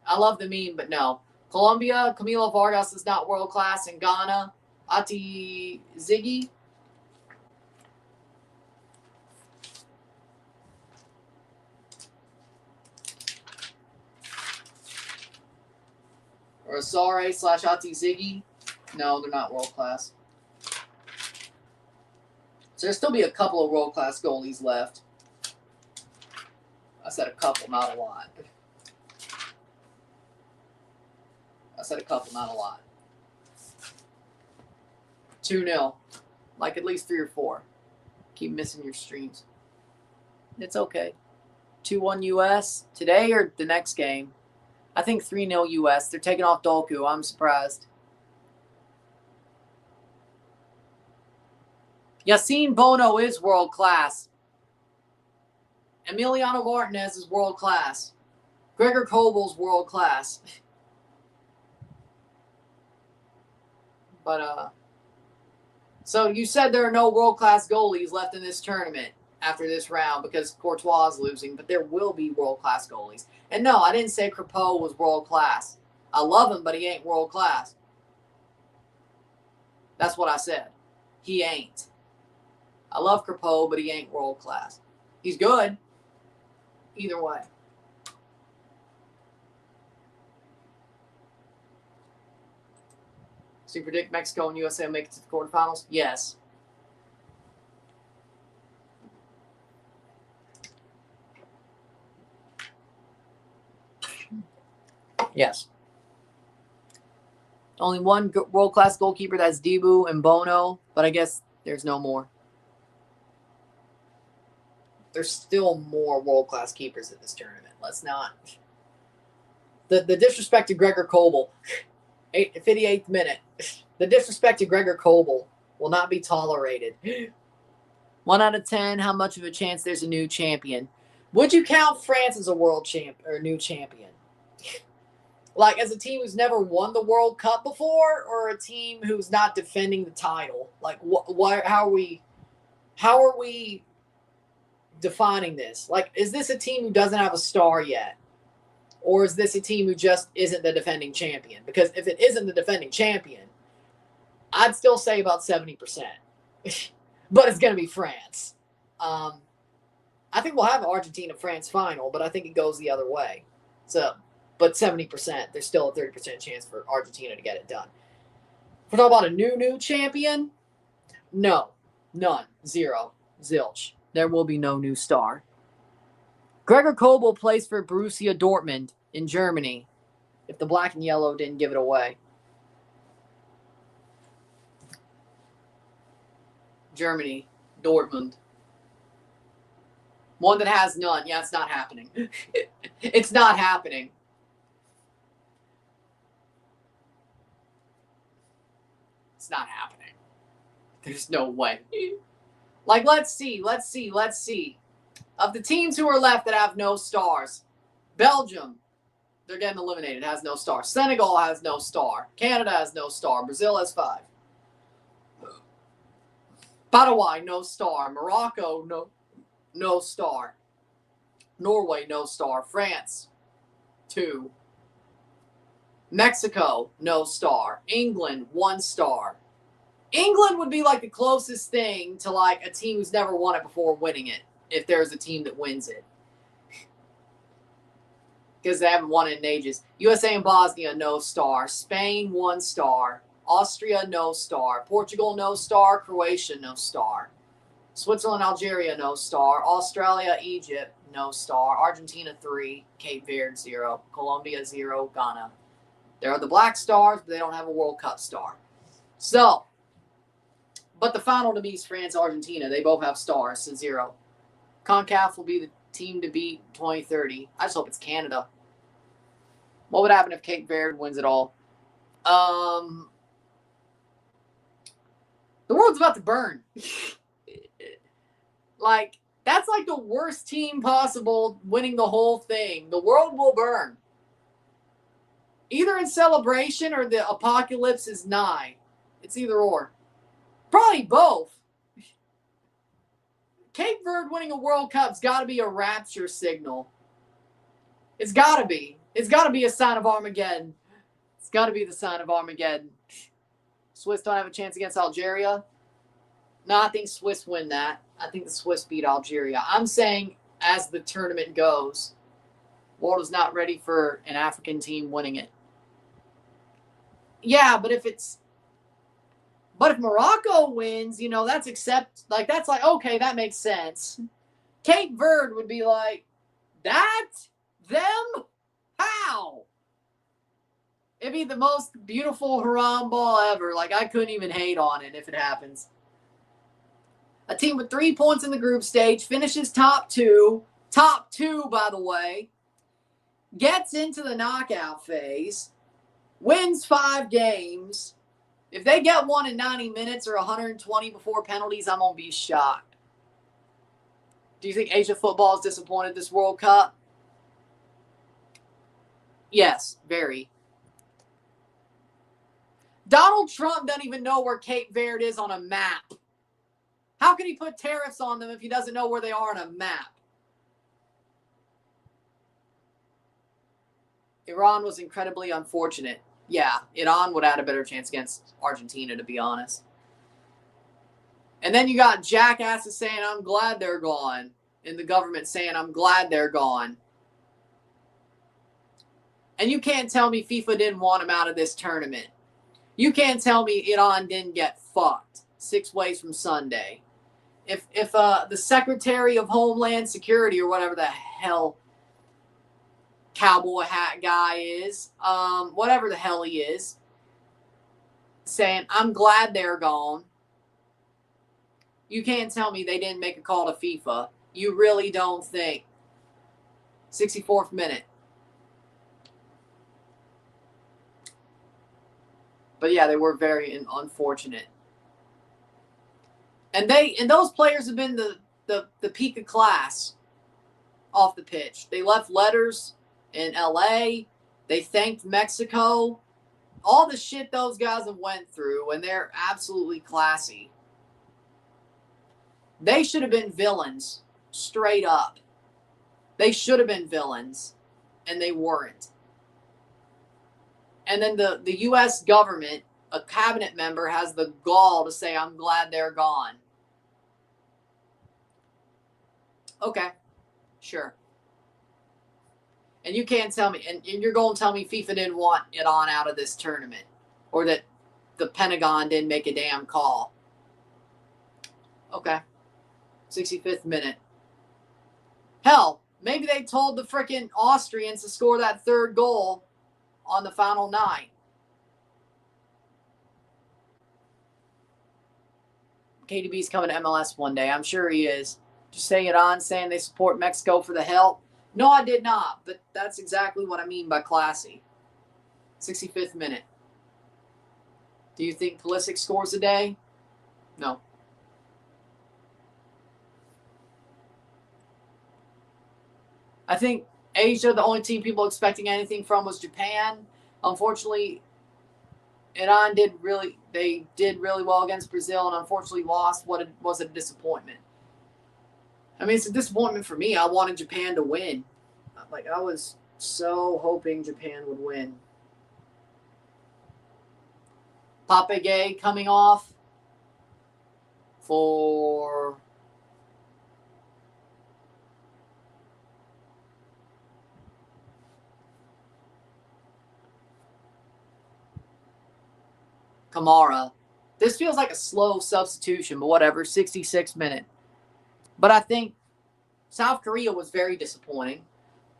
I love the meme, but no. Colombia, Camilo Vargas is not world-class. In Ghana, Ati Ziggy. Or Asare/Ati Ziggy. No, they're not world-class. So there'll still be a couple of world-class goalies left. I said a couple, not a lot. 2-0. Like at least 3 or 4. Keep missing your streams. It's okay. 2-1 US today or the next game? I think 3-0 US. They're taking off Dolku. I'm surprised. Yassine Bono is world-class. Emiliano Martinez is world-class. Gregor Kobel's world-class. But, so you said there are no world-class goalies left in this tournament after this round because Courtois is losing, but there will be world-class goalies. And no, I didn't say Crepeau was world-class. I love him, but he ain't world-class. That's what I said. He ain't. I love Crepeau, but he ain't world class. He's good. Either way. So you predict Mexico and USA will make it to the quarterfinals? Yes. Yes. Only one world-class goalkeeper, that's Dibu and Bono, but I guess there's no more. There's still more world-class keepers in this tournament. Let's not. The disrespect to Gregor Kobel, 58th minute. The disrespect to Gregor Kobel will not be tolerated. 1 out of 10, how much of a chance there's a new champion? Would you count France as a world champ or new champion? Like as a team who's never won the World Cup before, or a team who's not defending the title? Like, how are we defining this? Like, is this a team who doesn't have a star yet? Or is this a team who just isn't the defending champion? Because if it isn't the defending champion, I'd still say about 70%. But it's going to be France. I think we'll have an Argentina-France final, but I think it goes the other way. So, but 70%, there's still a 30% chance for Argentina to get it done. If we're talking about a new champion, no. None. Zero. Zilch. There will be no new star. Gregor Kobel plays for Borussia Dortmund in Germany, if the black and yellow didn't give it away. Germany, Dortmund. One that has none. Yeah, it's not happening. It's not happening. It's not happening. There's no way. Like, let's see. Of the teams who are left that have no stars, Belgium, they're getting eliminated, has no star. Senegal has no star. Canada has no star. Brazil has 5. Paraguay, no star. Morocco, no star. Norway, no star. France, 2. Mexico, no star. England, 1 star. England would be like the closest thing to like a team who's never won it before winning it, if there's a team that wins it. Because they haven't won it in ages. USA and Bosnia, no star. Spain, 1 star. Austria, no star. Portugal, no star. Croatia, no star. Switzerland, Algeria, no star. Australia, Egypt, no star. Argentina, 3. Cape Verde, 0. Colombia, 0. Ghana. There are the black stars, but they don't have a World Cup star. So, but the final to me is France, Argentina. They both have stars, so 0. CONCACAF will be the team to beat 2030. I just hope it's Canada. What would happen if Cape Verde wins it all? The world's about to burn. Like, that's like the worst team possible winning the whole thing. The world will burn. Either in celebration or the apocalypse is nigh. It's either or. Probably both. Cape Verde winning a World Cup's got to be a rapture signal. It's got to be. It's got to be a sign of Armageddon. It's got to be the sign of Armageddon. Swiss don't have a chance against Algeria. No, I think Swiss win that. I think the Swiss beat Algeria. I'm saying as the tournament goes, world is not ready for an African team winning it. Yeah, but if Morocco wins, you know, that's okay, that makes sense. Cape Verde would be like, that? Them? How? It'd be the most beautiful haram ball ever. Like, I couldn't even hate on it if it happens. A team with 3 points in the group stage finishes top 2, by the way, gets into the knockout phase, wins 5 games. If they get one in 90 minutes or 120 before penalties, I'm going to be shocked. Do you think Asia football is disappointed this World Cup? Yes, very. Donald Trump doesn't even know where Cape Verde is on a map. How can he put tariffs on them if he doesn't know where they are on a map? Iran was incredibly unfortunate. Yeah, Iran would have had a better chance against Argentina, to be honest. And then you got jackasses saying, I'm glad they're gone. And the government saying, I'm glad they're gone. And you can't tell me FIFA didn't want them out of this tournament. You can't tell me Iran didn't get fucked 6 ways from Sunday. If the Secretary of Homeland Security or whatever the hell cowboy hat guy is, whatever the hell he is, saying, I'm glad they're gone, you can't tell me they didn't make a call to FIFA. You really don't think. 64th minute. But yeah, they were very unfortunate. And those players have been the peak of class off the pitch. They left letters in LA. They thanked Mexico. All the shit those guys have went through, and they're absolutely classy. They should have been villains, straight up. They should have been villains, and they weren't. And then the U.S. government, a cabinet member, has the gall to say, I'm glad they're gone. Okay, sure. And you can't tell me, and you're going to tell me FIFA didn't want it on out of this tournament, or that the Pentagon didn't make a damn call. Okay. 65th minute. Hell, maybe they told the frickin' Austrians to score that third goal on the final night. KDB's coming to MLS one day. I'm sure he is. Just saying it on, saying they support Mexico for the help. No, I did not, but that's exactly what I mean by classy. 65th minute. Do you think Pulisic scores today? No. I think Asia, the only team people expecting anything from was Japan. Unfortunately, Iran did really well against Brazil and unfortunately lost. What was a disappointment. I mean, it's a disappointment for me. I wanted Japan to win. Like, I was so hoping Japan would win. Pape Gay coming off for Kamara. This feels like a slow substitution, but whatever, 66th minute. But I think South Korea was very disappointing.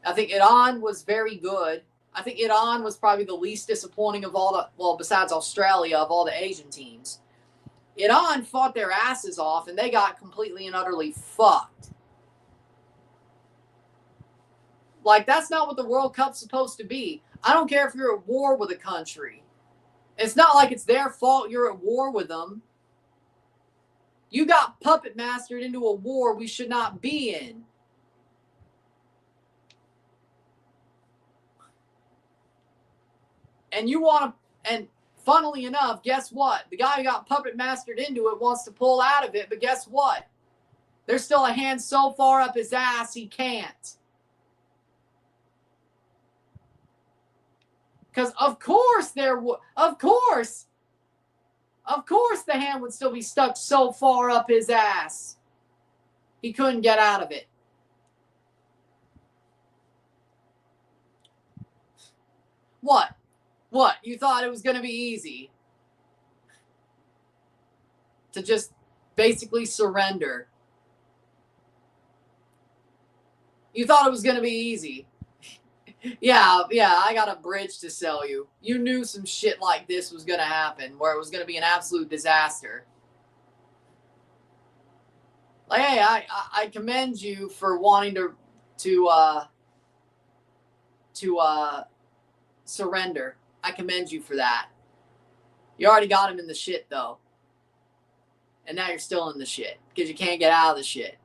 I think Iran was very good. I think Iran was probably the least disappointing of all the, well, besides Australia, of all the Asian teams. Iran fought their asses off, and they got completely and utterly fucked. Like, that's not what the World Cup's supposed to be. I don't care if you're at war with a country. It's not like it's their fault you're at war with them. You got puppet mastered into a war we should not be in. And you want to, and funnily enough, guess what? The guy who got puppet mastered into it wants to pull out of it, but guess what? There's still a hand so far up his ass he can't. Because of course the hand would still be stuck so far up his ass. He couldn't get out of it. What? What? You thought it was going to be easy to just basically surrender? You thought it was going to be easy. Yeah, I got a bridge to sell you. You knew some shit like this was going to happen, where it was going to be an absolute disaster. Like, hey, I commend you for wanting to surrender. I commend you for that. You already got him in the shit, though. And now you're still in the shit because you can't get out of the shit.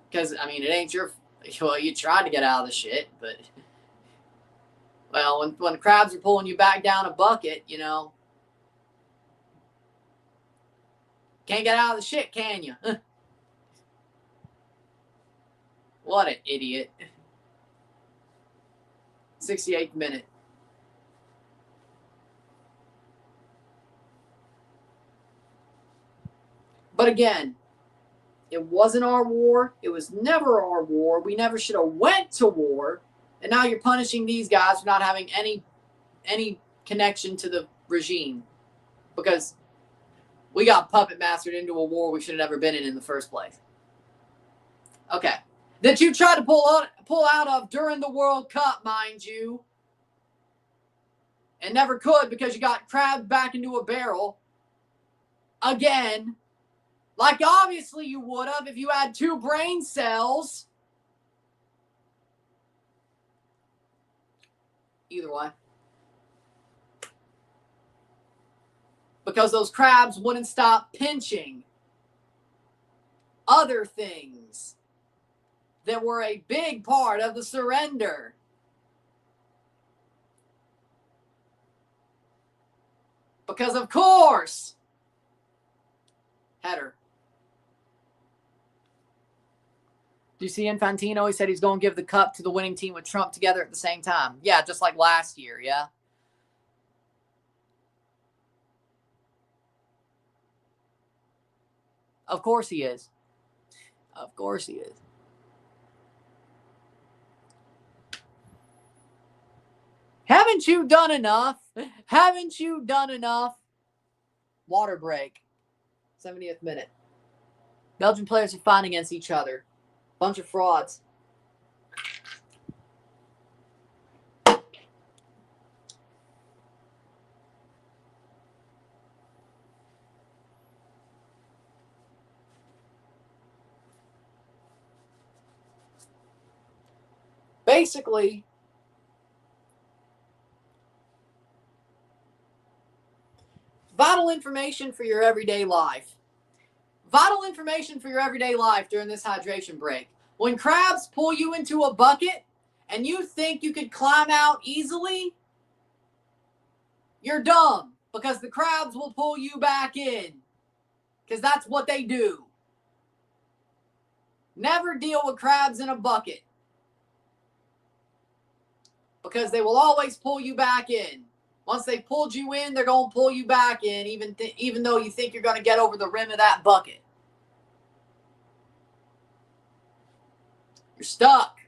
Because, I mean, it ain't your... Well, you tried to get out of the shit, but... Well, when crabs are pulling you back down a bucket, you know... Can't get out of the shit, can you? What an idiot. 68th minute. But again, it wasn't our war. It was never our war. We never should have went to war. And now you're punishing these guys for not having any connection to the regime because we got puppet mastered into a war we should have never been in the first place. Okay. That you tried to pull out of during the World Cup, mind you. And never could because you got crabbed back into a barrel. Again. Like obviously you would have if you had 2 brain cells. Either way. Because those crabs wouldn't stop pinching other things that were a big part of the surrender. Because of course, header. Do you see Infantino? He said he's going to give the cup to the winning team with Trump together at the same time. Yeah, just like last year, yeah. Of course he is. Of course he is. Haven't you done enough? Haven't you done enough? Water break. 70th minute. Belgian players are fighting against each other. Bunch of frauds. Basically, vital information for your everyday life. Vital information for your everyday life during this hydration break. When crabs pull you into a bucket and you think you could climb out easily, you're dumb because the crabs will pull you back in because that's what they do. Never deal with crabs in a bucket because they will always pull you back in. Once they pulled you in, they're going to pull you back in even though you think you're going to get over the rim of that bucket. You're stuck.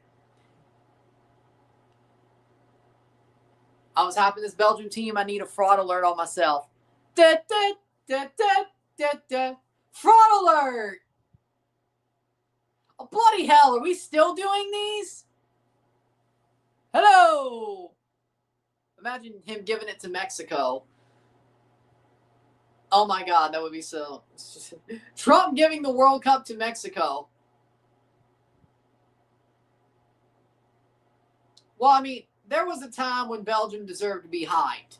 I was happy this Belgium team. I need a fraud alert on myself. Da, da, da, da, da, da. Fraud alert! Oh, bloody hell, are we still doing these? Hello! Imagine him giving it to Mexico. Oh my God, that would be so... Trump giving the World Cup to Mexico. Well, I mean, there was a time when Belgium deserved to be hyped.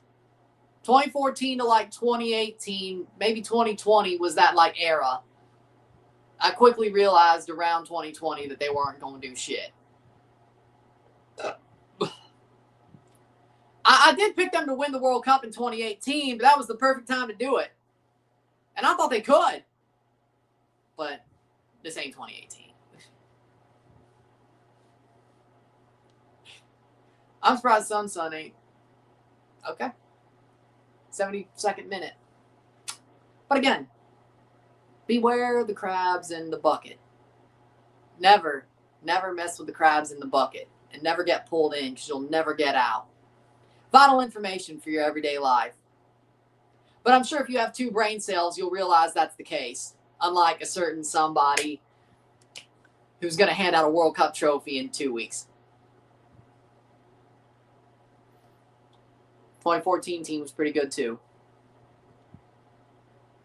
2014 to like 2018, maybe 2020 was that like era. I quickly realized around 2020 that they weren't going to do shit. I did pick them to win the World Cup in 2018, but that was the perfect time to do it. And I thought they could. But this ain't 2018. I'm surprised Sun ain't. Okay. 72nd minute. But again, beware the crabs in the bucket. Never mess with the crabs in the bucket. And never get pulled in because you'll never get out. Vital information for your everyday life. But I'm sure if you have 2 brain cells, you'll realize that's the case. Unlike a certain somebody who's going to hand out a World Cup trophy in 2 weeks. 2014 team was pretty good too.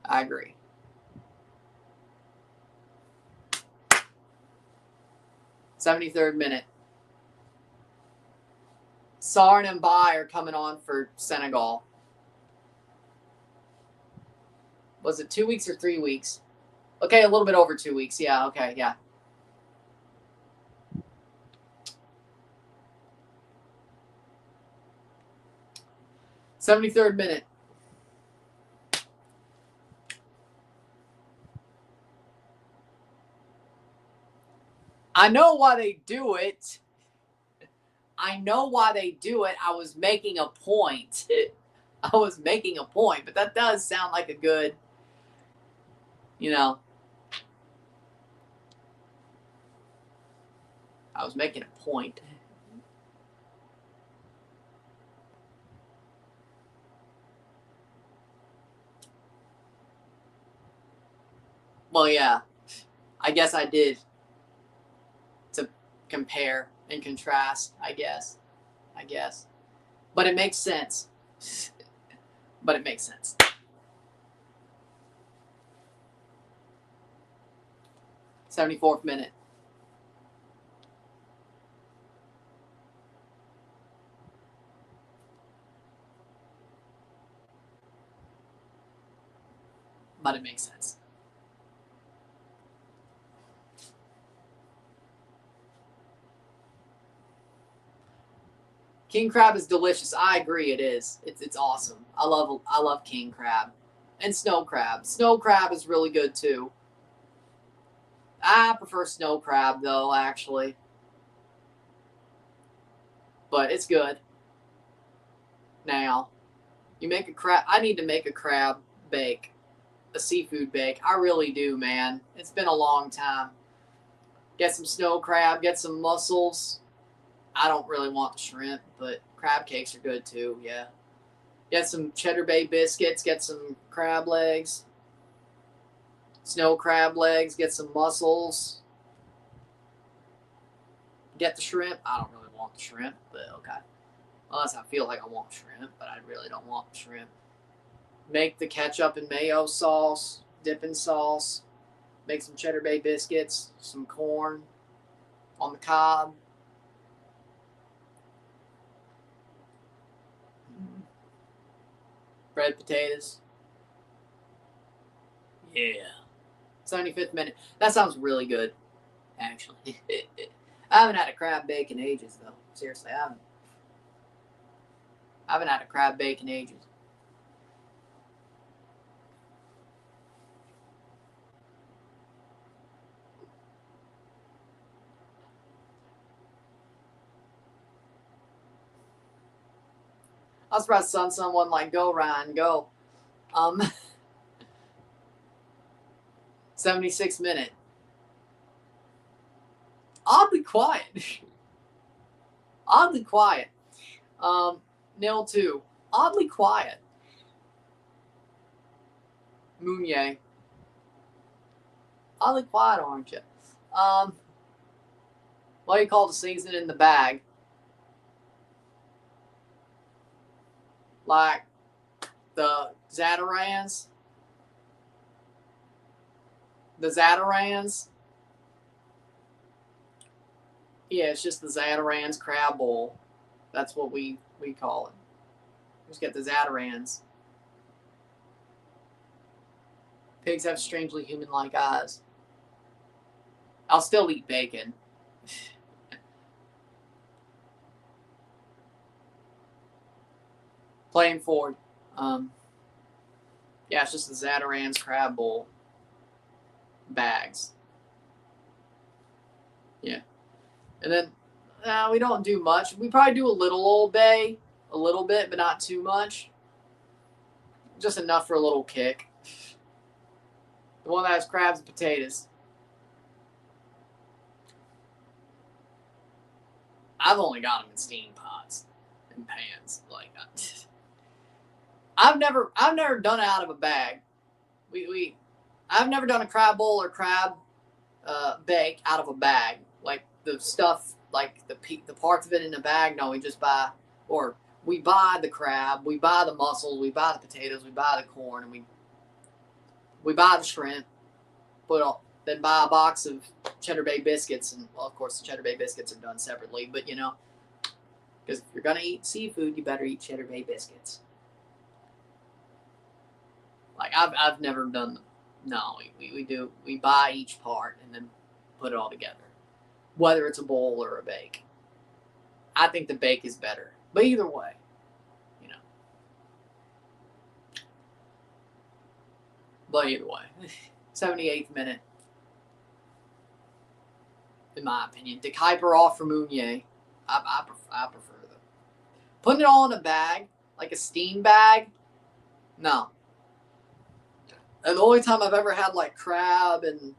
I agree. '73rd minute. Sarn and Bai are coming on for Senegal. Was it 2 weeks or 3 weeks? Okay, a little bit over 2 weeks. Yeah, okay, yeah. '73rd minute. I know why they do it. I know why they do it. I was making a point. But that does sound like a good, You know, I was making a point. Well, yeah, I guess I did to compare and contrast, I guess. But it makes sense. 74th minute. But it makes sense. King crab is delicious. I agree, it is. It's awesome. I love king crab. And snow crab. Snow crab is really good too. I prefer snow crab though, actually. But it's good. Now, you make a crab. I need to make a crab bake. A seafood bake. I really do, man. It's been a long time. Get some snow crab, get some mussels. I don't really want shrimp, but crab cakes are good too, yeah. Get some Cheddar Bay biscuits, get some crab legs, snow crab legs, get some mussels. Get the shrimp. I don't really want the shrimp, but okay. Unless I feel like I want shrimp, but I really don't want the shrimp. Make the ketchup and mayo sauce, dipping sauce. Make some Cheddar Bay biscuits, some corn on the cob. Bread potatoes. Yeah. 75th minute. That sounds really good, actually. I haven't had a crab bake in ages, though. Seriously, I haven't had a crab bake in ages. I was surprised Sun wasn't like, go, Ryan, go. 76th minute. Oddly quiet. Oddly quiet. 0-2. Oddly quiet. Mounier. Oddly quiet, aren't you? What do you call the season in the bag? Like the Zatarans. The Zatarans. Yeah, it's just the Zatarans crab bowl. That's what we call it. Just get the Zatarans. Pigs have strangely human-like eyes. I'll still eat bacon. Playing forward. Yeah, it's just the Zatarans crab bowl bags. Yeah. And then we don't do much. We probably do a little Old Bay, a little bit, but not too much. Just enough for a little kick. The one that has crabs and potatoes. I've only got them in steam pots and pans. Like I've never done it out of a bag. I've never done a crab bowl or crab bake out of a bag. Like the stuff, like the parts of it in a bag. No, we just buy, or we buy the crab, we buy the mussels, we buy the potatoes, we buy the corn, and we buy the shrimp. Then buy a box of Cheddar Bay biscuits, and well, of course the Cheddar Bay biscuits are done separately. But you know, because if you're gonna eat seafood, you better eat Cheddar Bay biscuits. Like I've never done them. No, we buy each part and then put it all together, whether it's a bowl or a bake. I think the bake is better, but either way, you know. But either way, 78th minute, in my opinion, De Kuiper off for Mounier. I prefer them. Putting it all in a bag, like a steam bag. No. And the only time I've ever had like crab and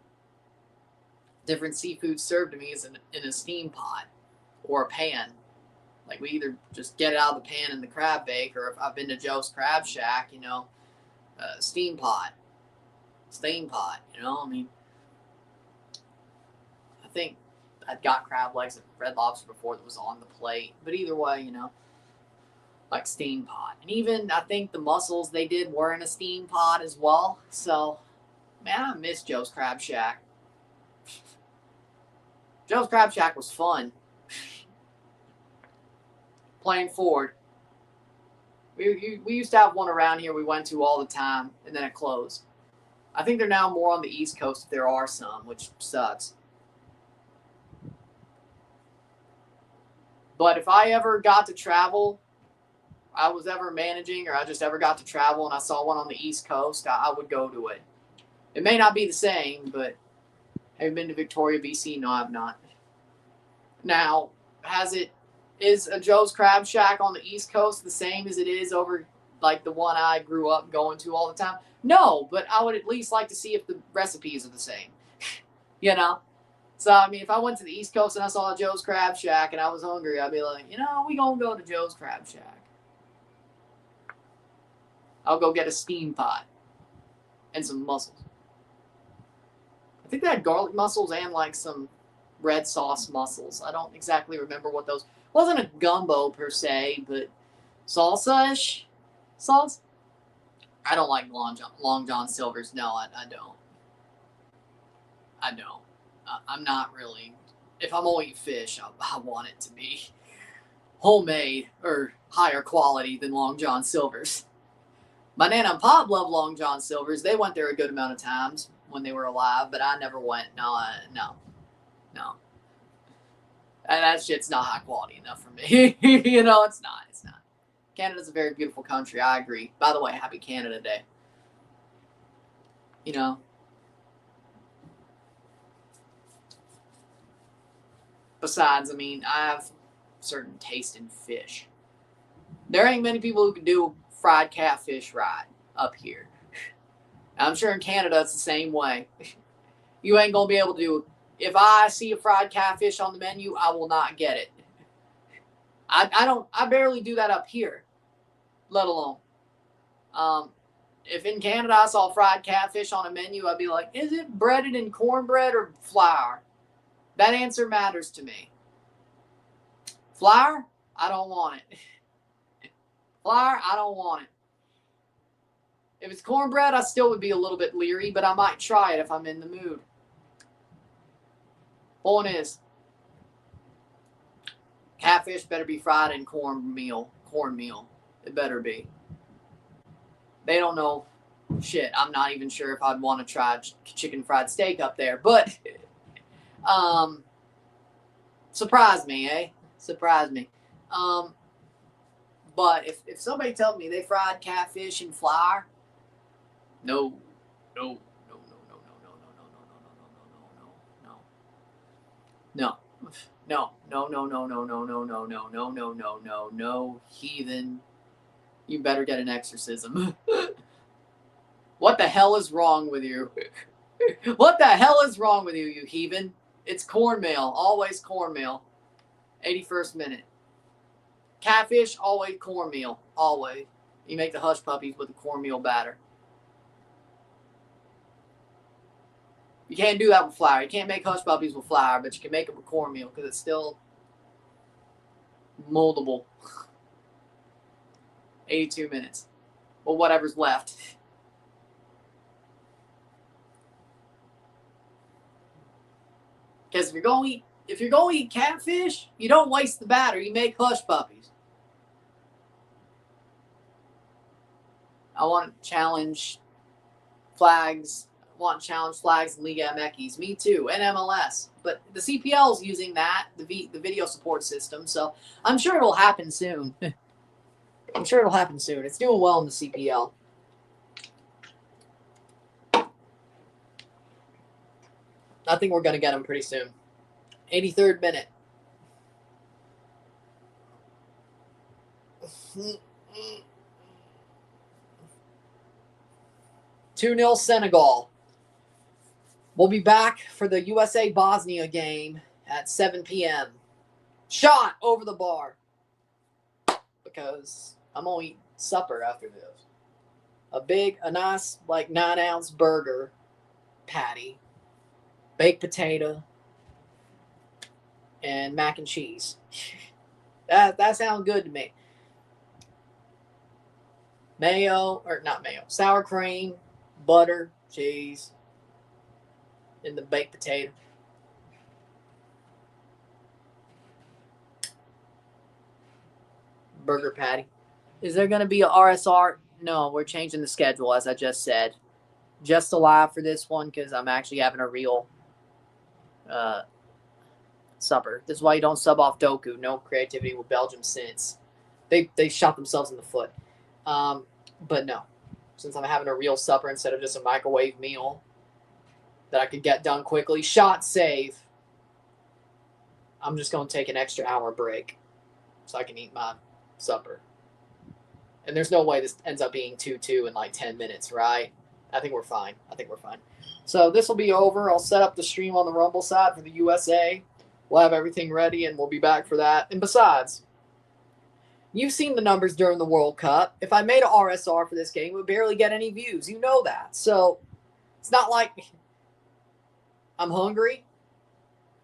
different seafood served to me is in a steam pot or a pan. Like we either just get it out of the pan in the crab bake, or if I've been to Joe's Crab Shack, you know, steam pot, you know. I mean, I think I'd got crab legs at Red Lobster before that was on the plate. But either way, you know, like steam pot. And even I think the mussels they did were in a steam pot as well. So, man, I miss Joe's Crab Shack. Joe's Crab Shack was fun. Playing forward. We used to have one around here we went to all the time, and then it closed. I think they're now more on the East Coast if there are some, which sucks. But if I ever got to travel, I was ever managing, or I just ever got to travel and I saw one on the East Coast, I would go to it. It may not be the same, but have you been to Victoria, BC? No, I've not. Now, is a Joe's Crab Shack on the East Coast the same as it is over like the one I grew up going to all the time? No, but I would at least like to see if the recipes are the same. You know? So, I mean, if I went to the East Coast and I saw a Joe's Crab Shack and I was hungry, I'd be like, you know, we gonna go to Joe's Crab Shack. I'll go get a steam pot and some mussels. I think they had garlic mussels and like some red sauce mussels. I don't exactly remember what those. It wasn't a gumbo per se, but salsa-ish sauce. I don't like Long John Silver's. No, I don't. I don't. I'm not really. If I'm gonna eat fish, I want it to be homemade or higher quality than Long John Silver's. My Nana and Pop love Long John Silver's. They went there a good amount of times when they were alive, but I never went. No. And that shit's not high quality enough for me. You know, it's not. Canada's a very beautiful country. I agree. By the way, happy Canada Day. You know. Besides, I mean, I have certain taste in fish. There ain't many people who can do fried catfish right up here. I'm sure in Canada it's the same way. You ain't gonna be able to do it. If I see a fried catfish on the menu, I will not get it. I barely do that up here, let alone. If in Canada I saw fried catfish on a menu, I'd be like, is it breaded in cornbread or flour? That answer matters to me. Flour? I don't want it. Flour? I don't want it. If it's cornbread, I still would be a little bit leery, but I might try it if I'm in the mood. Point is, catfish better be fried in cornmeal. It better be. They don't know shit. I'm not even sure if I'd want to try chicken fried steak up there, but surprise me, eh? Surprise me. But if somebody tells me they fried catfish in flour, no. No, heathen. You better get an exorcism. What the hell is wrong with you? What the hell is wrong with you, you heathen? It's cornmeal. Always cornmeal. 81st minute. Catfish, always cornmeal. Always. You make the hush puppies with the cornmeal batter. You can't do that with flour. You can't make hush puppies with flour, but you can make it with cornmeal because it's still moldable. 82 minutes. Well, whatever's left. Because if you're going to eat catfish, you don't waste the batter. You make hush puppies. I want to challenge flags. I want to challenge flags in Liga MX. Me too, and MLS. But the CPL is using that, the video support system. So I'm sure it'll happen soon. It's doing well in the CPL. I think we're going to get them pretty soon. 83rd minute. 2-0 Senegal. We'll be back for the USA-Bosnia game at 7 p.m. Shot over the bar. Because I'm going to eat supper after this. A nice, like 9-ounce burger patty, baked potato, and mac and cheese. That sounds good to me. Sour cream, butter, cheese, and the baked potato. Burger patty. Is there going to be a RSR? No, we're changing the schedule, as I just said. Just a live for this one because I'm actually having a real supper. This is why you don't sub off Doku. No creativity with Belgium since they shot themselves in the foot. But no, since I'm having a real supper instead of just a microwave meal that I could get done quickly, shot save, I'm just going to take an extra hour break so I can eat my supper. And there's no way this ends up being 2-2 in like 10 minutes, right? I think we're fine. So this will be over. I'll set up the stream on the Rumble side for the USA. We'll have everything ready, and we'll be back for that. And besides, you've seen the numbers during the World Cup. If I made an RSR for this game, it would barely get any views. You know that. So it's not like I'm hungry.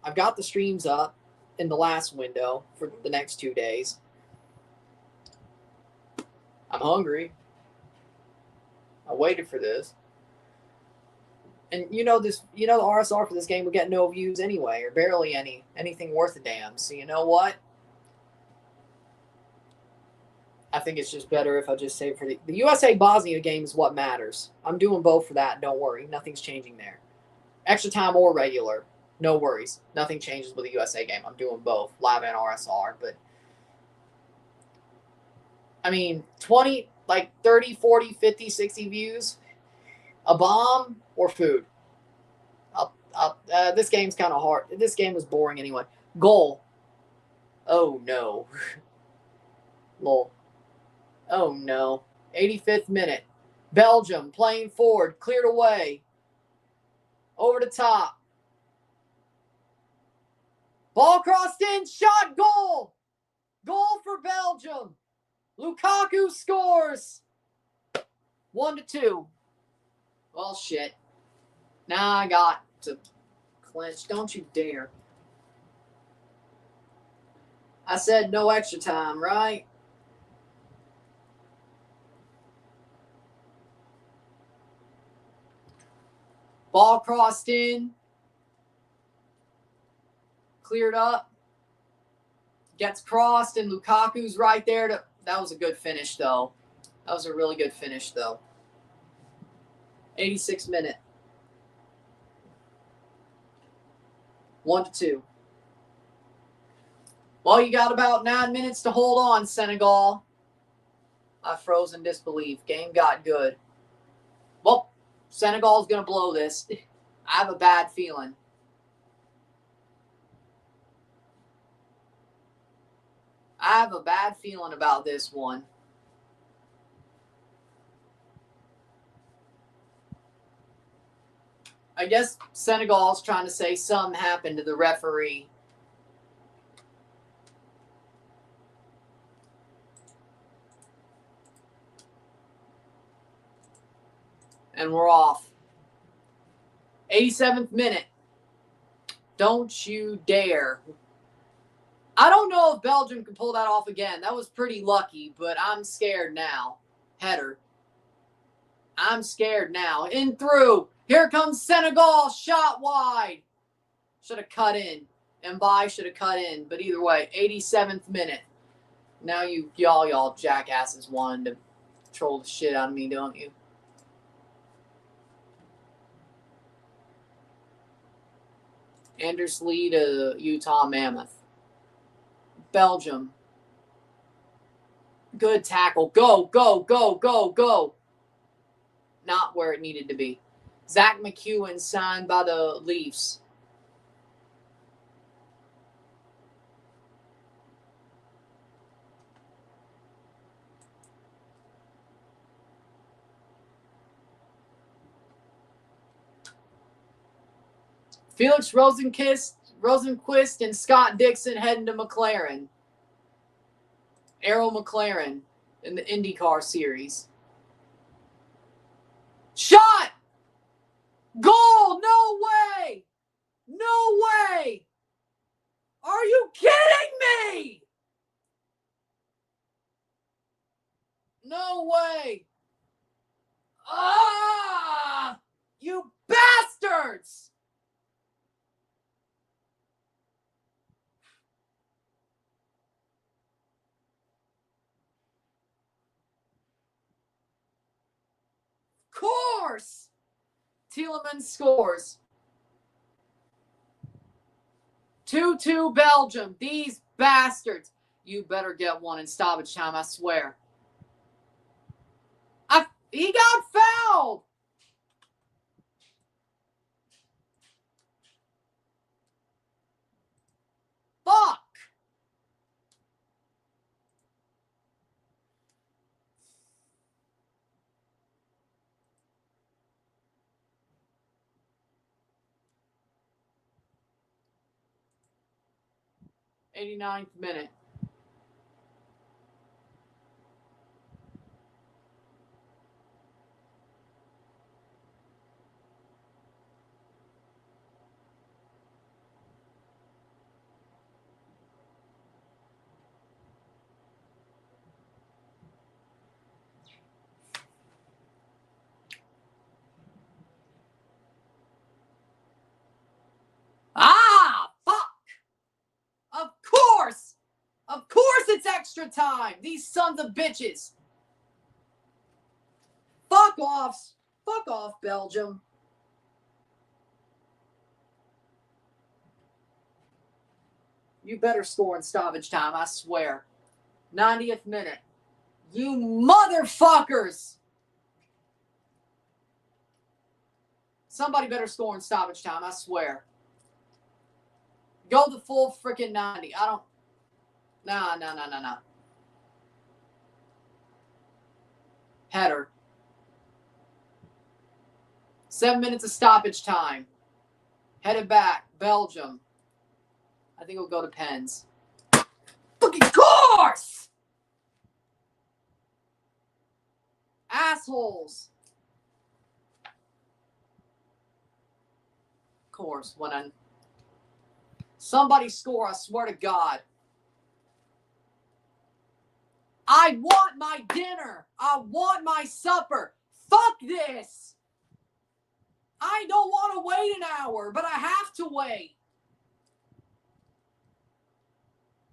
I've got the streams up in the last window for the next 2 days. I'm hungry. I waited for this. And the RSR for this game would get no views anyway, or barely anything worth a damn. So you know what? I think it's just better if I just save for the USA Bosnia game is what matters. I'm doing both for that. Don't worry. Nothing's changing there. Extra time or regular. No worries. Nothing changes with the USA game. I'm doing both, live and RSR. But, I mean, 20, like 30, 40, 50, 60 views, a bomb, or food. This game's kind of hard. This game was boring anyway. Goal. Oh, no. Lol. Oh, no. 85th minute. Belgium playing forward. Cleared away. Over the top. Ball crossed in. Shot. Goal. Goal for Belgium. Lukaku scores. 1-2. Well, shit. Now I got to clinch. Don't you dare. I said no extra time, right? Ball crossed in. Cleared up. Gets crossed, and Lukaku's right there. That was a good finish, though. That was a really good finish, though. 86th minute. 1-2. Well, you got about 9 minutes to hold on, Senegal. I froze in disbelief. Game got good. Well, Senegal's going to blow this. I have a bad feeling. I have a bad feeling about this one. I guess Senegal's trying to say something happened to the referee. And we're off. 87th minute. Don't you dare. I don't know if Belgium can pull that off again. That was pretty lucky, but I'm scared now. Header. I'm scared now. In through. Here comes Senegal. Shot wide. Should have cut in. Mbai should have cut in. But either way, 87th minute. Now y'all jackasses wanted to troll the shit out of me, don't you? Anders Lee to Utah Mammoth. Belgium. Good tackle. Go, go, go, go, go. Not where it needed to be. Zach McEwen signed by the Leafs. Felix Rosenquist and Scott Dixon heading to McLaren. Arrow McLaren in the IndyCar series. Shot! Goal! No way! No way! Are you kidding me? No way! Ah! You bastards! Of course! Tielemans scores. 2-2 Belgium. These bastards. You better get one in stoppage time, I swear. He got fouled. Fuck. '89th minute. Ah, fuck. Of course. Of course it's extra time. These sons of bitches. Fuck off. Fuck off, Belgium. You better score in stoppage time, I swear. 90th minute. You motherfuckers. Somebody better score in stoppage time, I swear. Go the full freaking 90. I don't. Nah. Header. 7 minutes of stoppage time. Headed back. Belgium. I think we'll go to pens. Fucking course! Assholes. Of course, when somebody score, I swear to God. I want my dinner. I want my supper. Fuck this. I don't want to wait an hour, but I have to wait.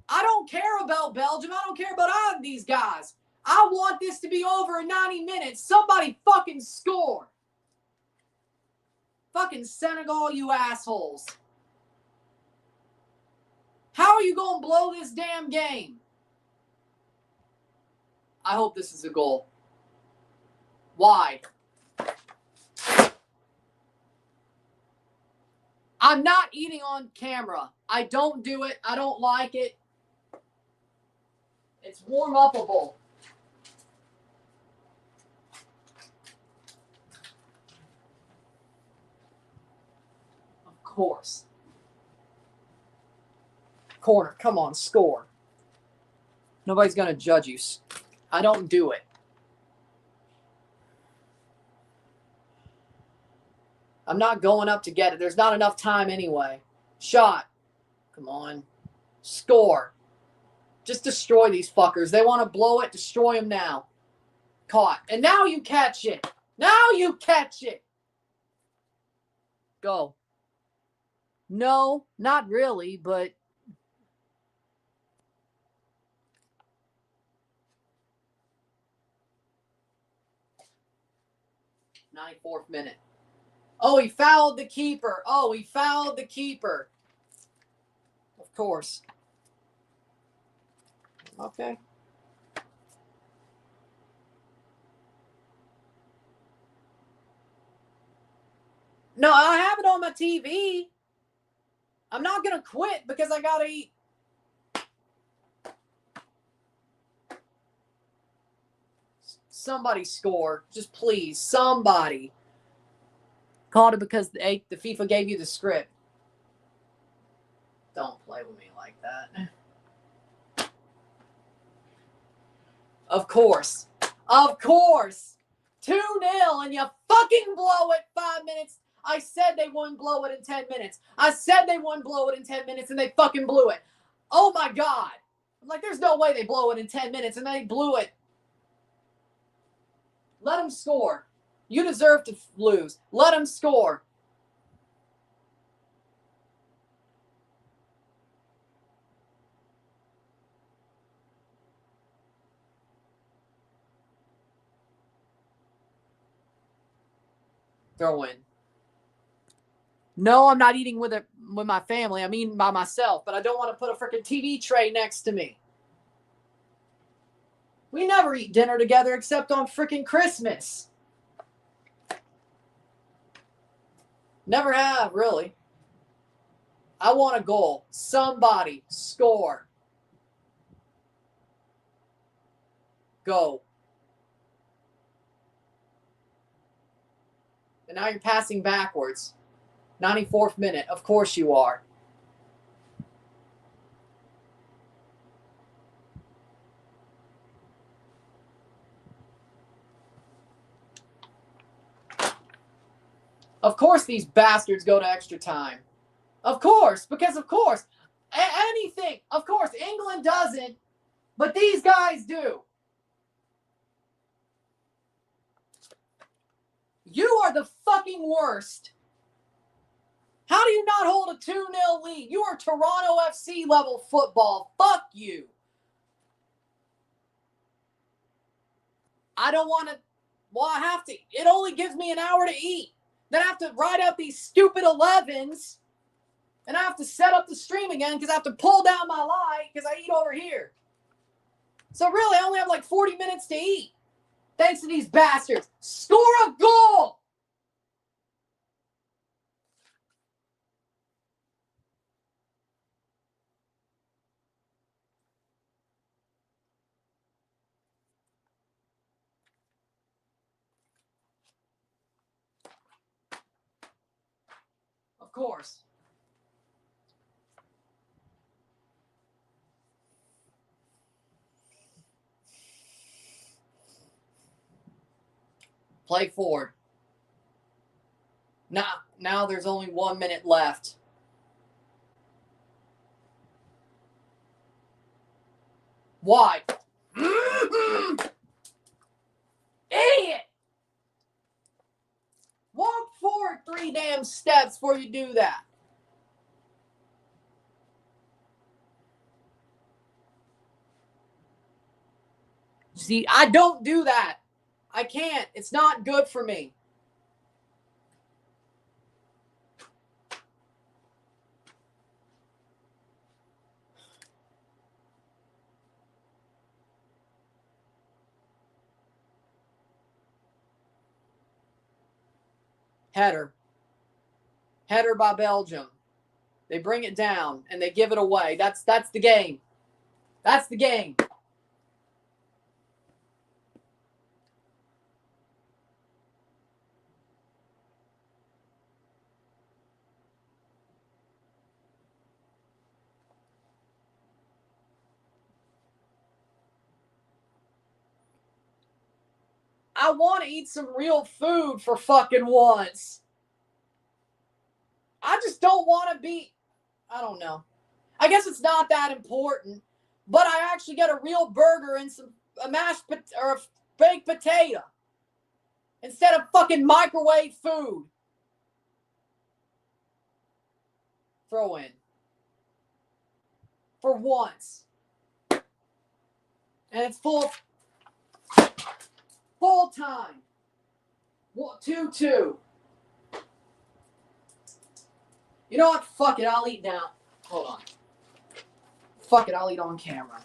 I don't care about Belgium. I don't care about either of these guys. I want this to be over in 90 minutes. Somebody fucking score. Fucking Senegal, you assholes. How are you going to blow this damn game? I hope this is a goal. Wide. I'm not eating on camera. I don't do it. I don't like it. It's warm-upable. Of course. Corner. Come on, score. Nobody's going to judge you. I don't do it. I'm not going up to get it. There's not enough time anyway. Shot. Come on. Score. Just destroy these fuckers. They want to blow it. Destroy them now. Caught. And now you catch it. Now you catch it. Go. No, not really, but... '94th minute. Oh, he fouled the keeper. Oh, he fouled the keeper. Of course. Okay. No, I have it on my TV. I'm not going to quit because I got to eat. Somebody score. Just please. Somebody. Called it because the FIFA gave you the script. Don't play with me like that. Of course. Of course. 2-0 and you fucking blow it 5 minutes. I said they wouldn't blow it in 10 minutes. I said they wouldn't blow it in 10 minutes and they fucking blew it. Oh my God. I'm like, there's no way they blow it in 10 minutes and they blew it. Let them score. You deserve to lose. Let them score. Throw in. No, I'm not eating with my family. I'm eating by myself, but I don't want to put a freaking TV tray next to me. We never eat dinner together except on freaking Christmas. Never have, really. I want a goal. Somebody score. Go. And now you're passing backwards. 94th minute. Of course you are. Of course these bastards go to extra time. Of course, because of course. Anything. Of course, England doesn't, but these guys do. You are the fucking worst. How do you not hold a 2-0 lead? You are Toronto FC level football. Fuck you. I don't want to. Well, I have to. It only gives me an hour to eat. Then I have to write out these stupid 11s. And I have to set up the stream again because I have to pull down my light because I eat over here. So really, I only have like 40 minutes to eat. Thanks to these bastards. Score a goal! Of course. Play forward. Now there's only 1 minute left. Why? Idiot! Walk forward 3 damn steps before you do that. See, I don't do that. I can't. It's not good for me. Header. Header by Belgium. They bring it down and they give it away. That's the game. That's the game. I want to eat some real food for fucking once. I just don't want to be, I don't know. I guess it's not that important, but I actually get a real burger and a mashed or a baked potato instead of fucking microwave food. Throw in. For once. And it's full time. 2-2. You know what? Fuck it. I'll eat now. Hold on. Fuck it. I'll eat on camera.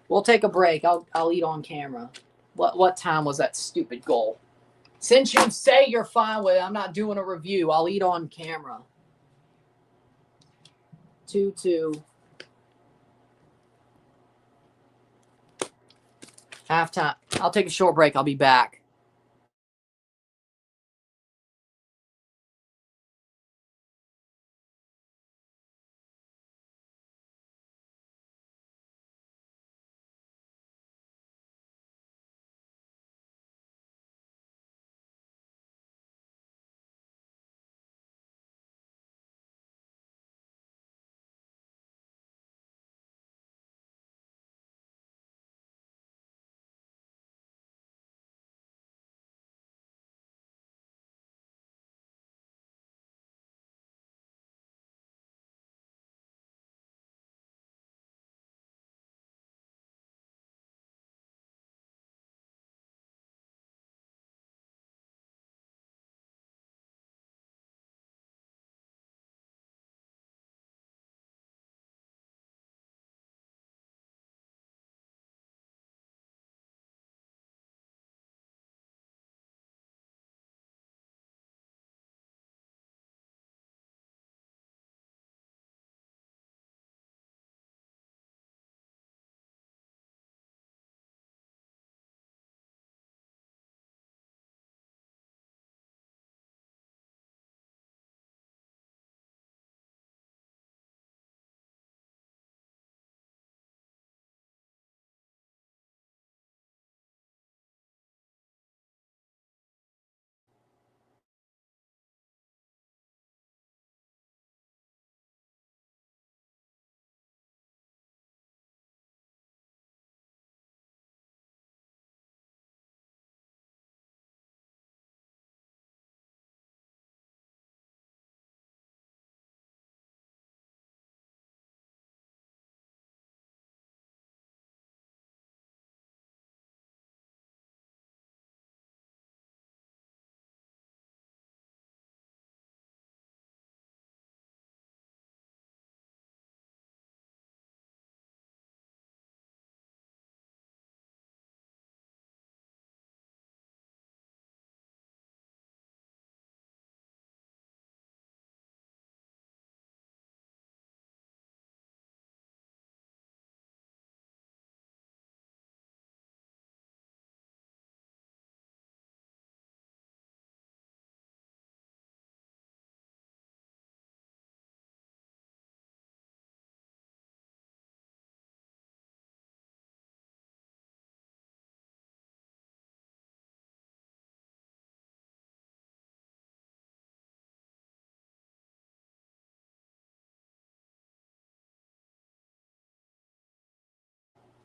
We'll take a break. I'll eat on camera. What time was that stupid goal? Since you say you're fine with it, I'm not doing a review. I'll eat on camera. 2-2. Halftime. I'll take a short break. I'll be back.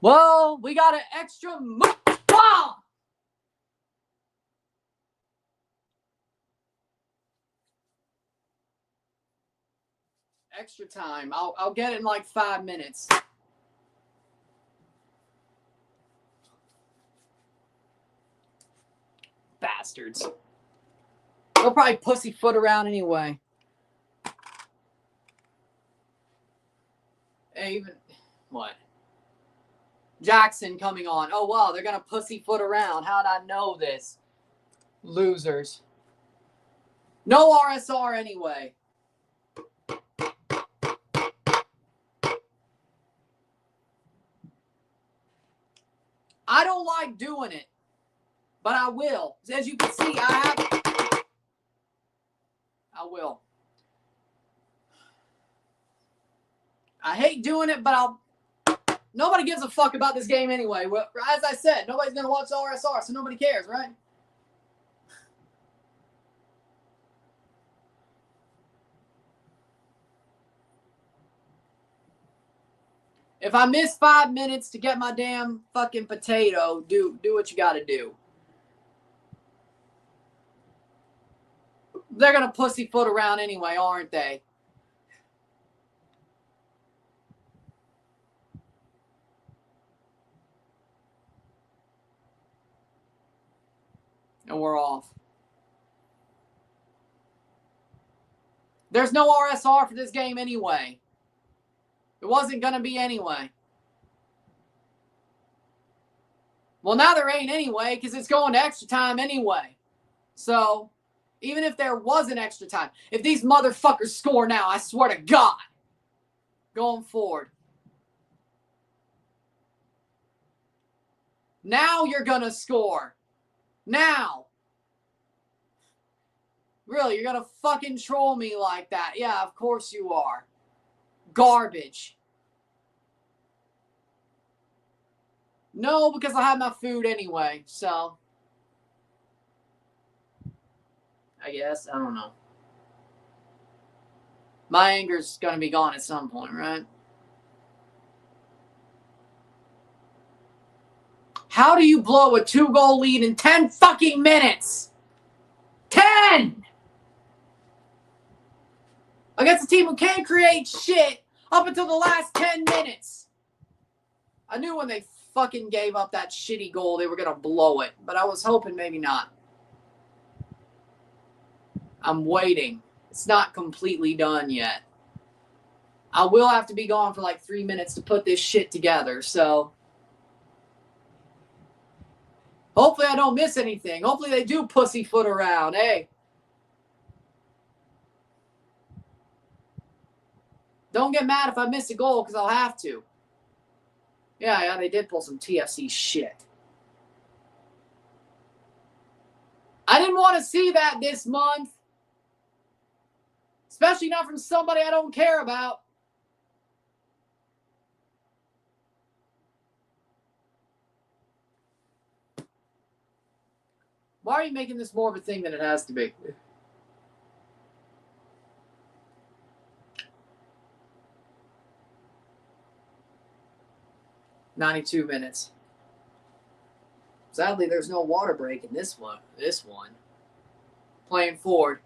Well, we got an extra move. Extra time. I'll get it in like 5 minutes. Bastards. They'll probably pussyfoot around anyway. Hey, even what? Jackson coming on. Oh wow, they're gonna pussyfoot around. How'd I know this? Losers. No RSR anyway. I don't like doing it, but I will. As you can see, I will. I hate doing it, but nobody gives a fuck about this game anyway. Well, as I said, nobody's going to watch RSR, so nobody cares, right? If I miss 5 minutes to get my damn fucking potato, do what you got to do. They're going to pussyfoot around anyway, aren't they? And we're off. There's no RSR for this game anyway. It wasn't going to be anyway. Well, now there ain't anyway because it's going to extra time anyway. So, even if there was an extra time, if these motherfuckers score now, I swear to God, going forward. Now you're going to score. Now. Really, you're going to fucking troll me like that? Yeah, of course you are. Garbage. No, because I had my food anyway, so. I guess. I don't know. My anger's going to be gone at some point, right? How do you blow a 2-goal lead in 10 fucking minutes? 10! Against a team who can't create shit up until the last 10 minutes. I knew when they fucking gave up that shitty goal they were going to blow it, but I was hoping maybe not. I'm waiting. It's not completely done yet. I will have to be gone for like 3 minutes to put this shit together, so hopefully I don't miss anything. Hopefully they do pussyfoot around. Hey. Don't get mad if I miss a goal because I'll have to. Yeah, they did pull some TFC shit. I didn't want to see that this month. Especially not from somebody I don't care about. Why are you making this more of a thing than it has to be? "92 minutes. Sadly, there's no water break in this one. Playing forward.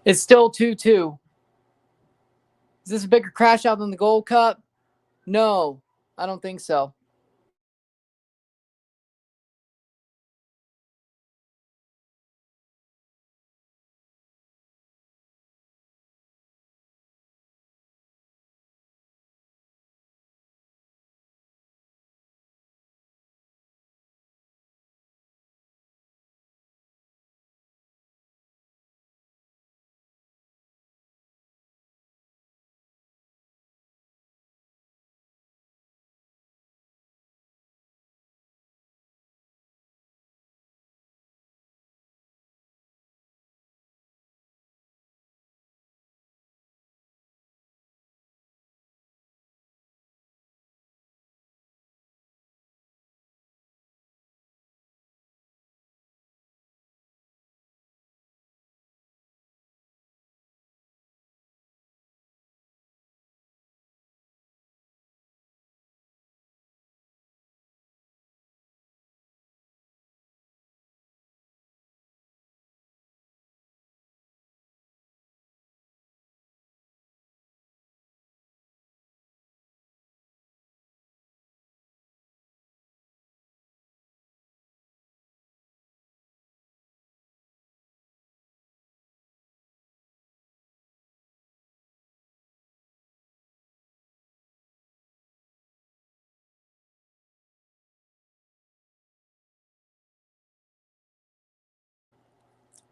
It's still 2-2. Is this a bigger crash out than the Gold Cup? No, I don't think so.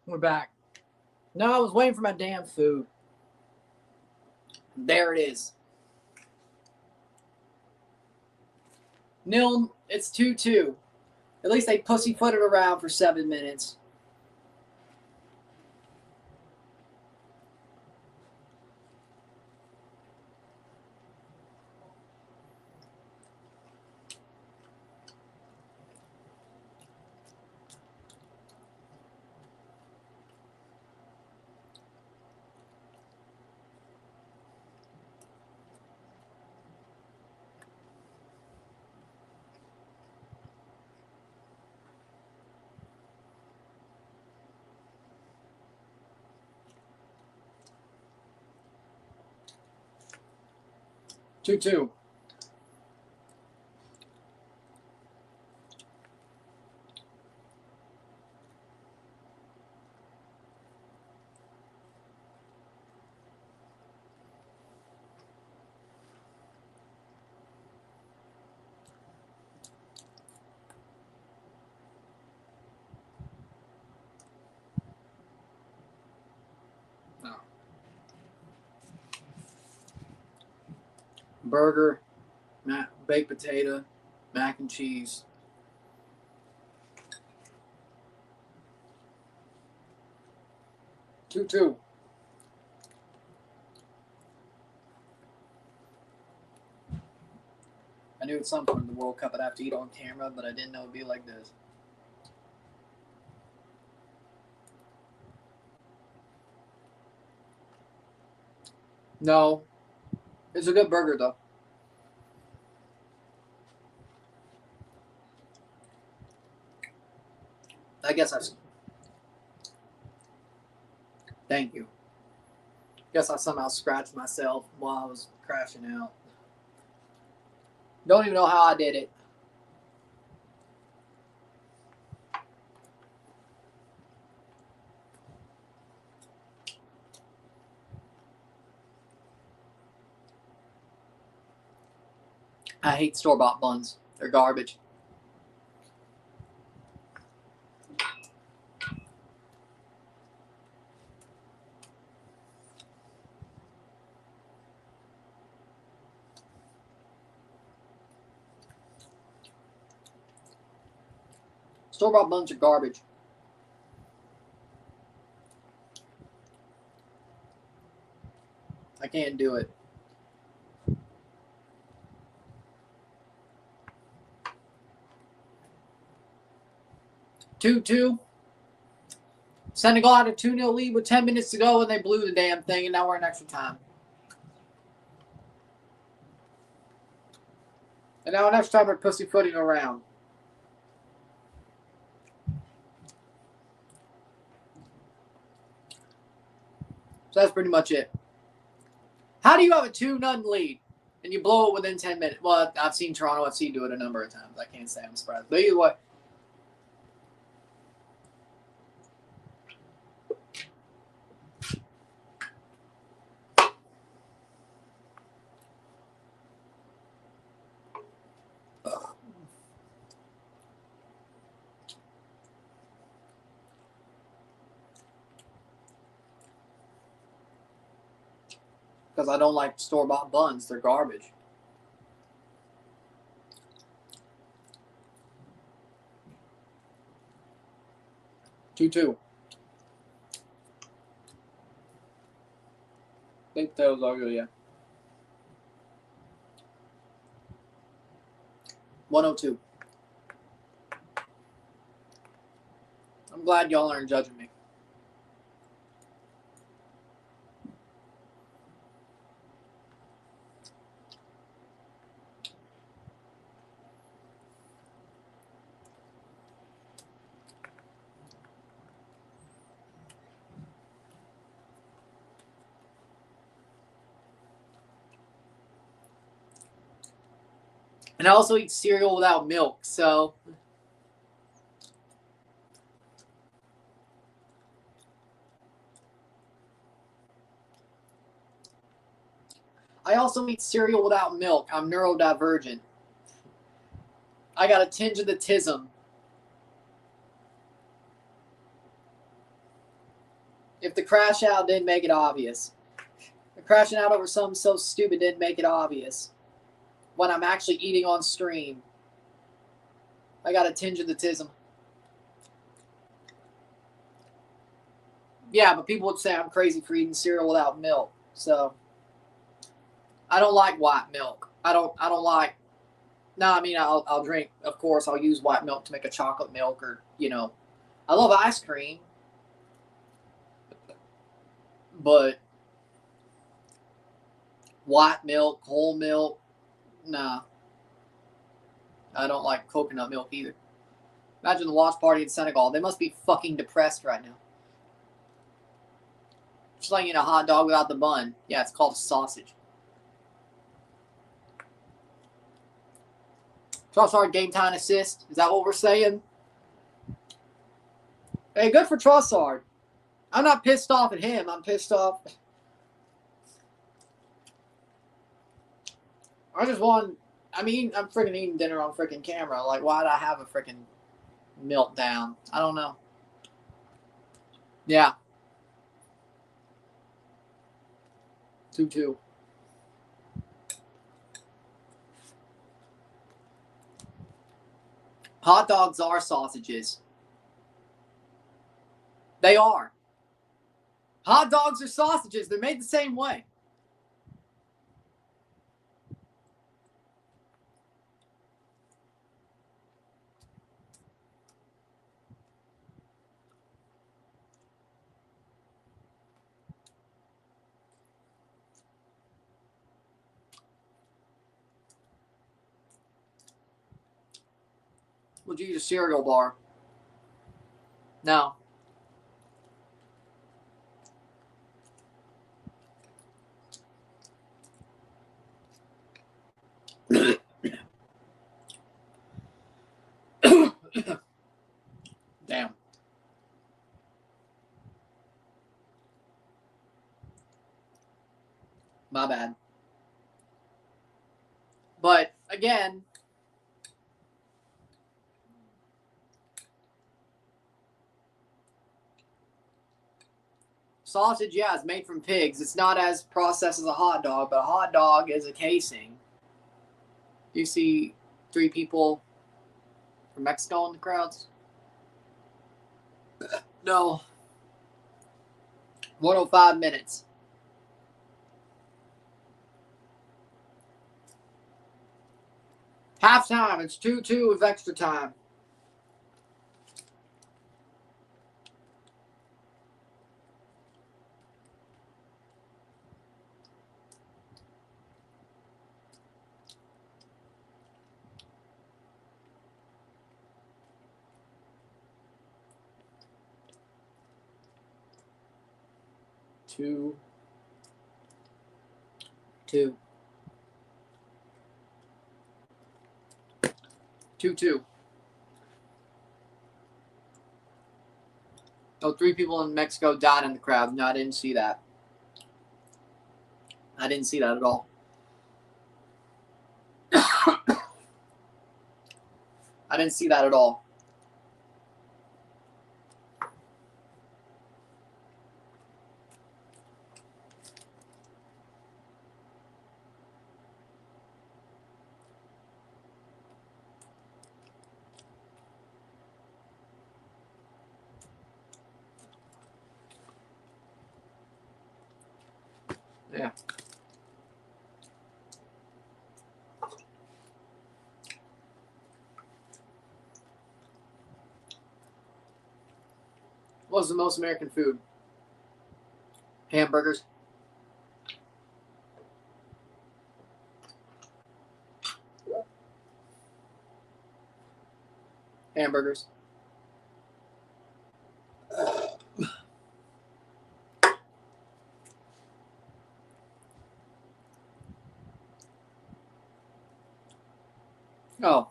We're back. No, I was waiting for my damn food. There it is. Nil. It's 2-2. At least they pussyfooted around for 7 minutes. Two. No. Burger, baked potato, mac and cheese. 2-2. I knew at some point in the World Cup I'd have to eat on camera, but I didn't know it'd be like this. No. It's a good burger, though. I guess I've... Thank you. Guess I somehow scratched myself while I was crashing out. Don't even know how I did it. I hate store-bought buns. They're garbage. Store-bought buns are garbage. I can't do it. 2-2. Senegal had a 2-0 lead with 10 minutes to go, and they blew the damn thing, and now we're in extra time. And now in extra time, we're pussyfooting around. that's pretty much it. How do you have a 2-0 lead and you blow it within 10 minutes? Well, I've seen Toronto FC do it a number of times. I can't say I'm surprised. But either way. Because I don't like store-bought buns. They're garbage. Two. I think those are good, yeah. 102. I'm glad y'all aren't judging me. And I also eat cereal without milk, so I also eat cereal without milk. I'm neurodivergent. I got a tinge of the tism. If the crash out didn't make it obvious. The crashing out over something so stupid didn't make it obvious. When I'm actually eating on stream. I got a tinge of the tism. Yeah, but people would say I'm crazy for eating cereal without milk. So I don't like white milk. I don't like. No, I mean I'll drink. Of course, I'll use white milk to make a chocolate milk, or I love ice cream, but white milk, whole milk, nah. I don't like coconut milk either. Imagine the watch party in Senegal. They must be fucking depressed right now. Just like a hot dog without the bun. Yeah, it's called a sausage. Trossard game time assist. Is that what we're saying? Hey, good for Trossard. I'm not pissed off at him. I'm pissed off. I just want. I'm freaking eating dinner on freaking camera. Like, why'd I have a freaking meltdown? I don't know. Yeah. 2-2. Hot dogs are sausages. They are. Hot dogs are sausages. They're made the same way. Would you eat a cereal bar? No. Damn. My bad. But again, sausage, yeah, is made from pigs. It's not as processed as a hot dog, but a hot dog is a casing. You see 3 people from Mexico in the crowds? No. 105 minutes. Halftime. It's 2-2 with extra time. Two. 2. 2-2. Oh, 3 people in Mexico died in the crowd. No, I didn't see that. I didn't see that at all. I didn't see that at all. Yeah. What was the most American food? Hamburgers. Hamburgers. Oh.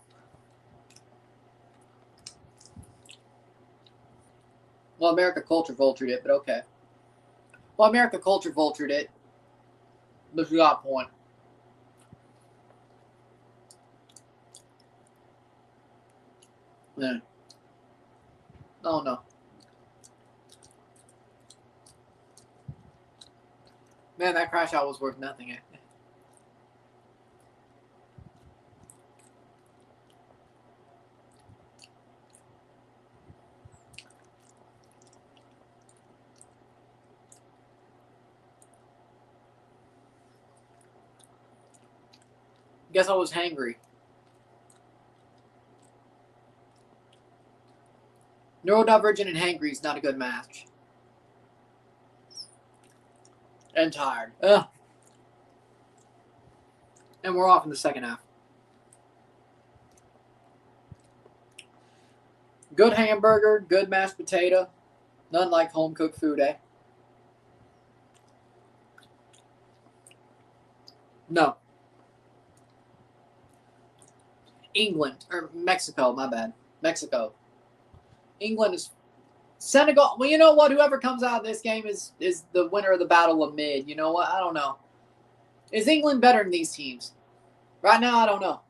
Well, America culture vultured it, but okay. Well, America culture vultured it. But you got a point. Yeah. Oh, no. Man, that crash out was worth nothing. Guess I was hangry. Neurodivergent and hangry is not a good match. And tired. Ugh. And we're off in the second half. Good hamburger, good mashed potato. None like home cooked food, eh? No. England. Or Mexico, my bad. Mexico. England is Senegal. Well, you know what? Whoever comes out of this game is the winner of the Battle of Mid. You know what? I don't know. Is England better than these teams? Right now, I don't know.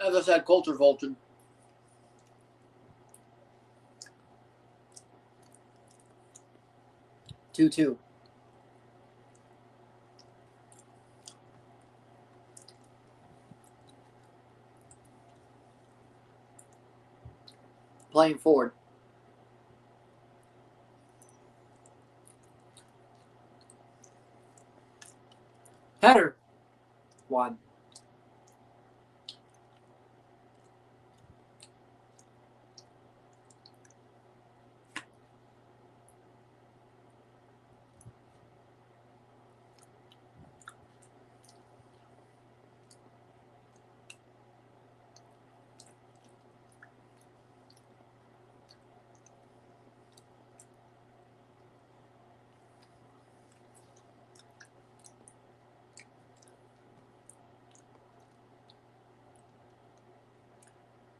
As I said, culture vultured. Two. Playing forward. Header. 1.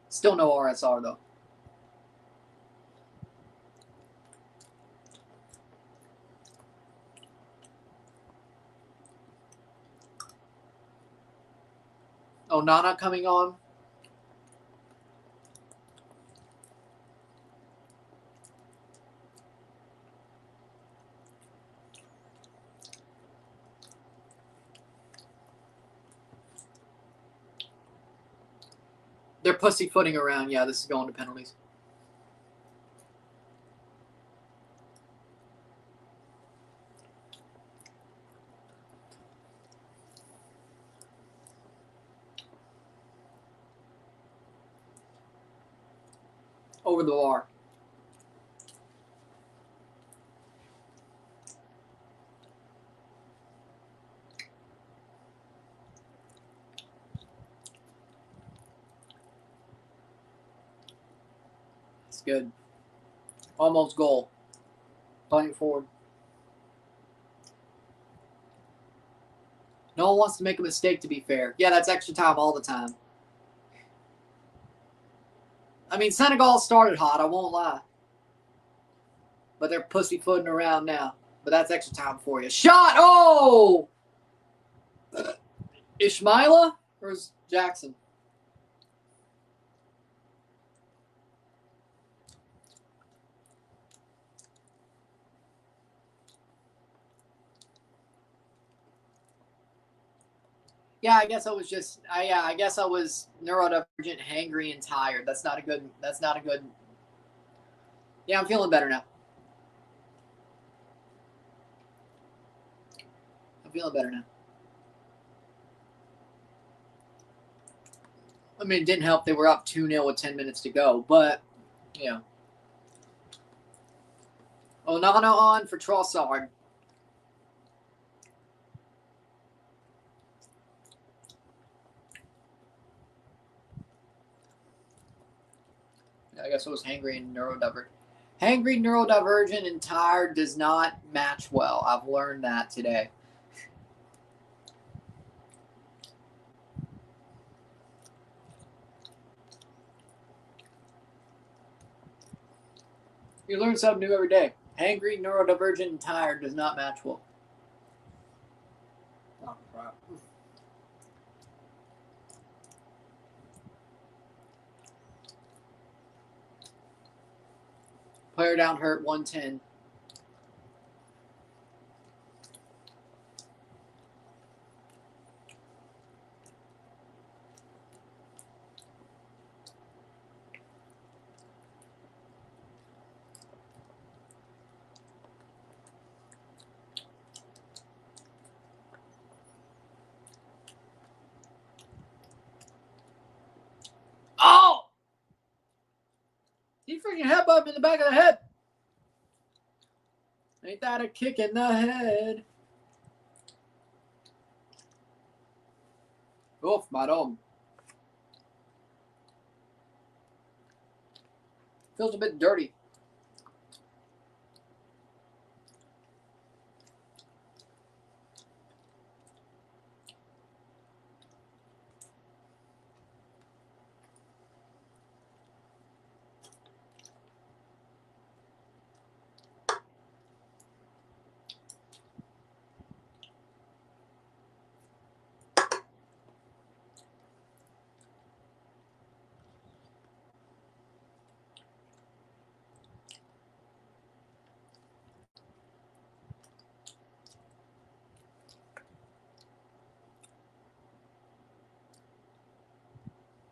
Still no RSR, though. Oh, Nana coming on. They're pussyfooting around. Yeah, this is going to penalties. Over the bar. good. Almost goal. Playing forward. No one wants to make a mistake, to be fair. Yeah, that's extra time all the time. I mean, Senegal started hot, I won't lie. But they're pussyfooting around now. But that's extra time for you. Shot! Oh! Ishmaila? Or is Jackson? Yeah, I guess I was just. I guess I was neurodivergent, hangry, and tired. That's not a good. Yeah, I'm feeling better now. I'm feeling better now. I mean, it didn't help. They were up 2-0 with 10 minutes to go, but yeah. Onana on for Trossard. I guess it was hangry and neurodivergent. Hangry, neurodivergent, and tired does not match well. I've learned that today. You learn something new every day. Hangry, neurodivergent, and tired does not match well. Oh, crap. Player down hurt, 110. Oh! He freaking headbutted him in the back of the head. Ain't that a kick in the head? Oof, madam. Feels a bit dirty.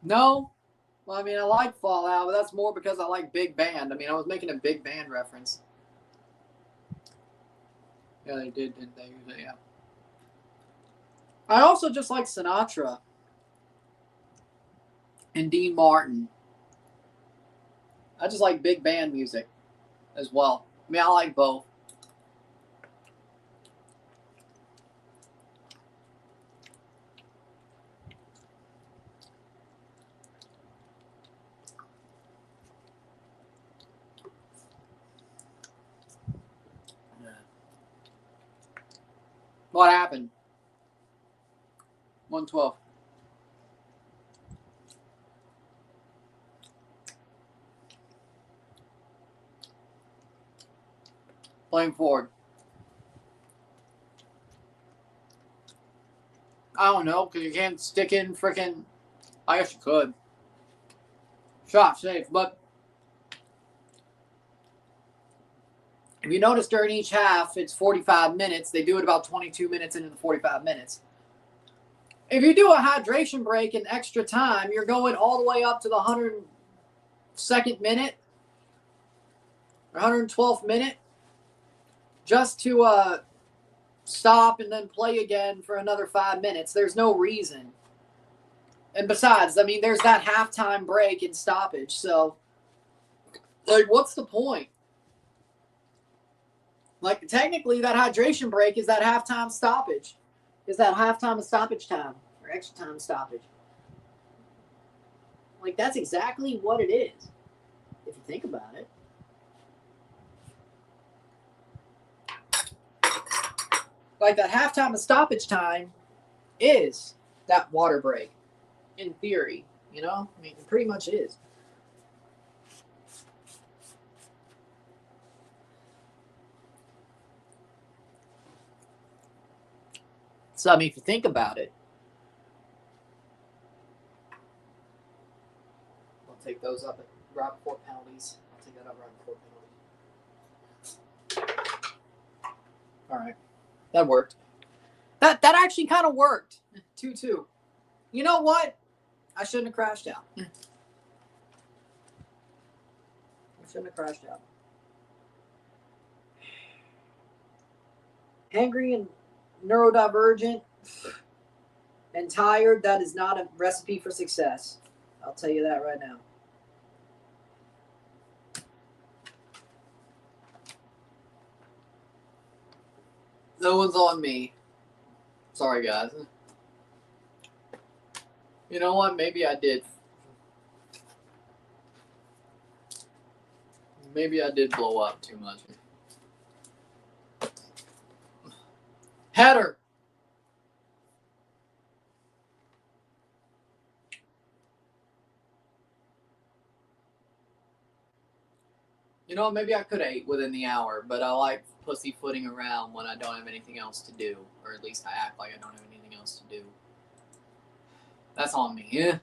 No. Well, I mean, I like Fallout, but that's more because I like Big Band. I mean, I was making a Big Band reference. Yeah, they did, didn't they? Yeah. I also just like Sinatra and Dean Martin. I just like big band music as well. I mean, I like both. What happened? 112. Playing forward. I don't know, because you can't stick in freaking. I guess you could. Shot safe, but if you notice during each half, it's 45 minutes. They do it about 22 minutes into the 45 minutes. If you do a hydration break in extra time, you're going all the way up to the 102nd minute, or 112th minute, just to stop and then play again for another 5 minutes. There's no reason. And besides, I mean, there's that halftime break and stoppage. So, like, what's the point? Like, technically, that hydration break is that halftime stoppage. Is that halftime stoppage time or extra time stoppage? Like, that's exactly what it is. if you think about it. Like that halftime and stoppage time is that water break, in theory. You know, I mean, it pretty much is. So, I mean, if you think about it, I'll take those up at round 4 penalties. I'll take that up round 4 penalties. All right. That worked. That actually kind of worked. 2-2. You know what? I shouldn't have crashed out. I shouldn't have crashed out. Angry and neurodivergent and tired, that is not a recipe for success. I'll tell you that right now. No one's on me. Sorry, guys. You know what? Maybe I did. Maybe I did blow up too much. Header. You know, maybe I could have ate within the hour, but I like pussyfooting around when I don't have anything else to do. Or at least I act like I don't have anything else to do. That's on me, yeah.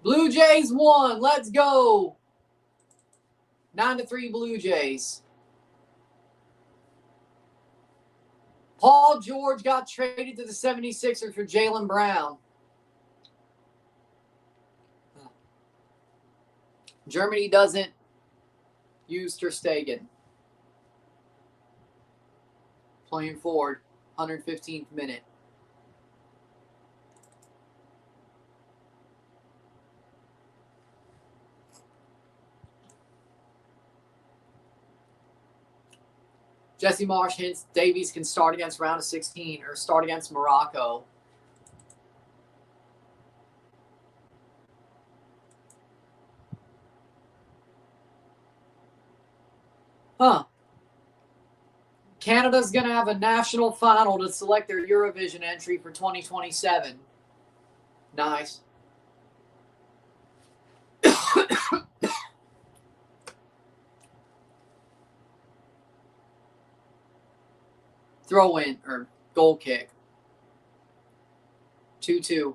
Blue Jays won. Let's go. 9-3 Blue Jays. Paul George got traded to the 76ers for Jaylen Brown. Germany doesn't use Ter Stegen. Playing forward, 115th minute. Jesse Marsh hints Davies can start against round of 16 or start against Morocco. Huh. Canada's going to have a national final to select their Eurovision entry for 2027. Nice. Throw in or goal kick. 2-2.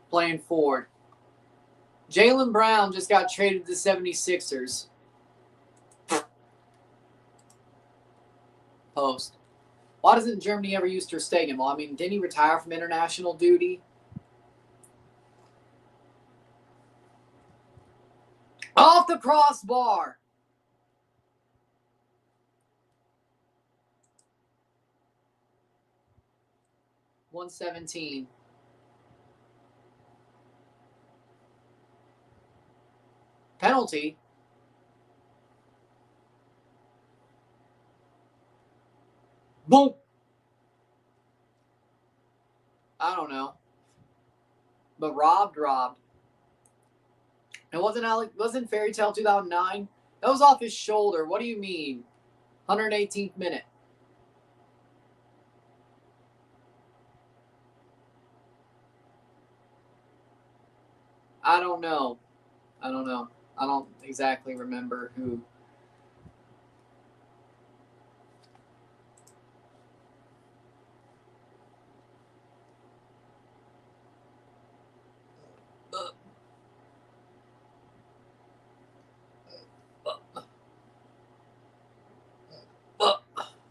Playing forward. Jaylen Brown just got traded to the 76ers. Post. Why doesn't Germany ever use Ter Stegen? Well, I mean, didn't he retire from international duty? Off the crossbar. $117. Penalty. Boom. I don't know. But robbed. It wasn't Fairy Tale 2009? That was off his shoulder. What do you mean? 118th minute. I don't know. I don't exactly remember who.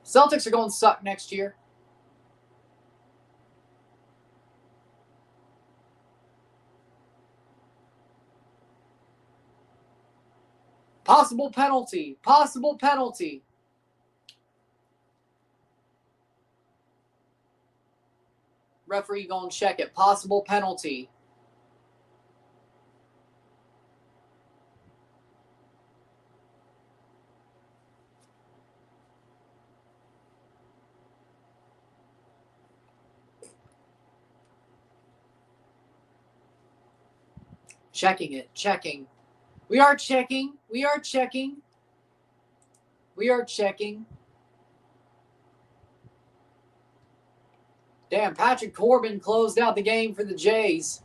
Celtics are going to suck next year. Possible penalty. Possible penalty. Referee going to check it. Possible penalty. Checking it. Checking. We are checking. We are checking. We are checking. Damn, Patrick Corbin closed out the game for the Jays.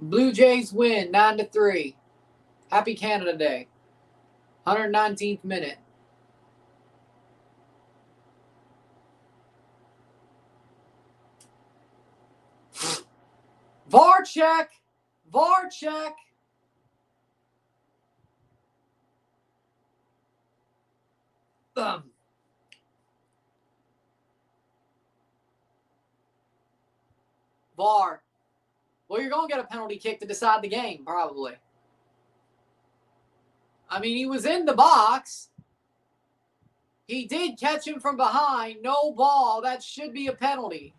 Blue Jays win 9-3. Happy Canada Day. 119th minute. VAR check. VAR check. VAR. Well, you're going to get a penalty kick to decide the game, probably. I mean, he was in the box. He did catch him from behind. No ball. That should be a penalty.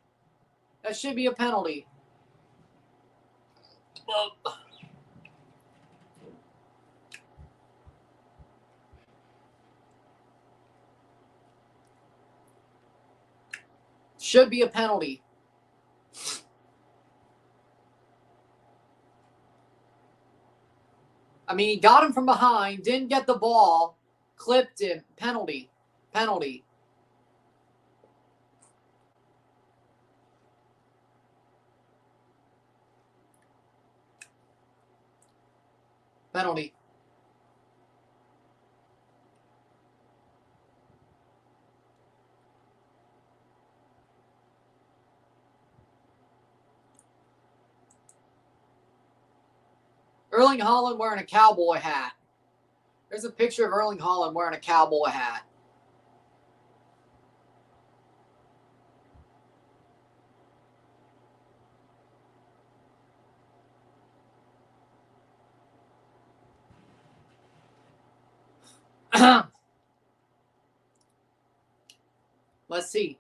That should be a penalty. Should be a penalty. I mean, he got him from behind, didn't get the ball, clipped him. Penalty. Penalty. Penalty. Erling Haaland wearing a cowboy hat. There's a picture of Erling Haaland wearing a cowboy hat. Let's see.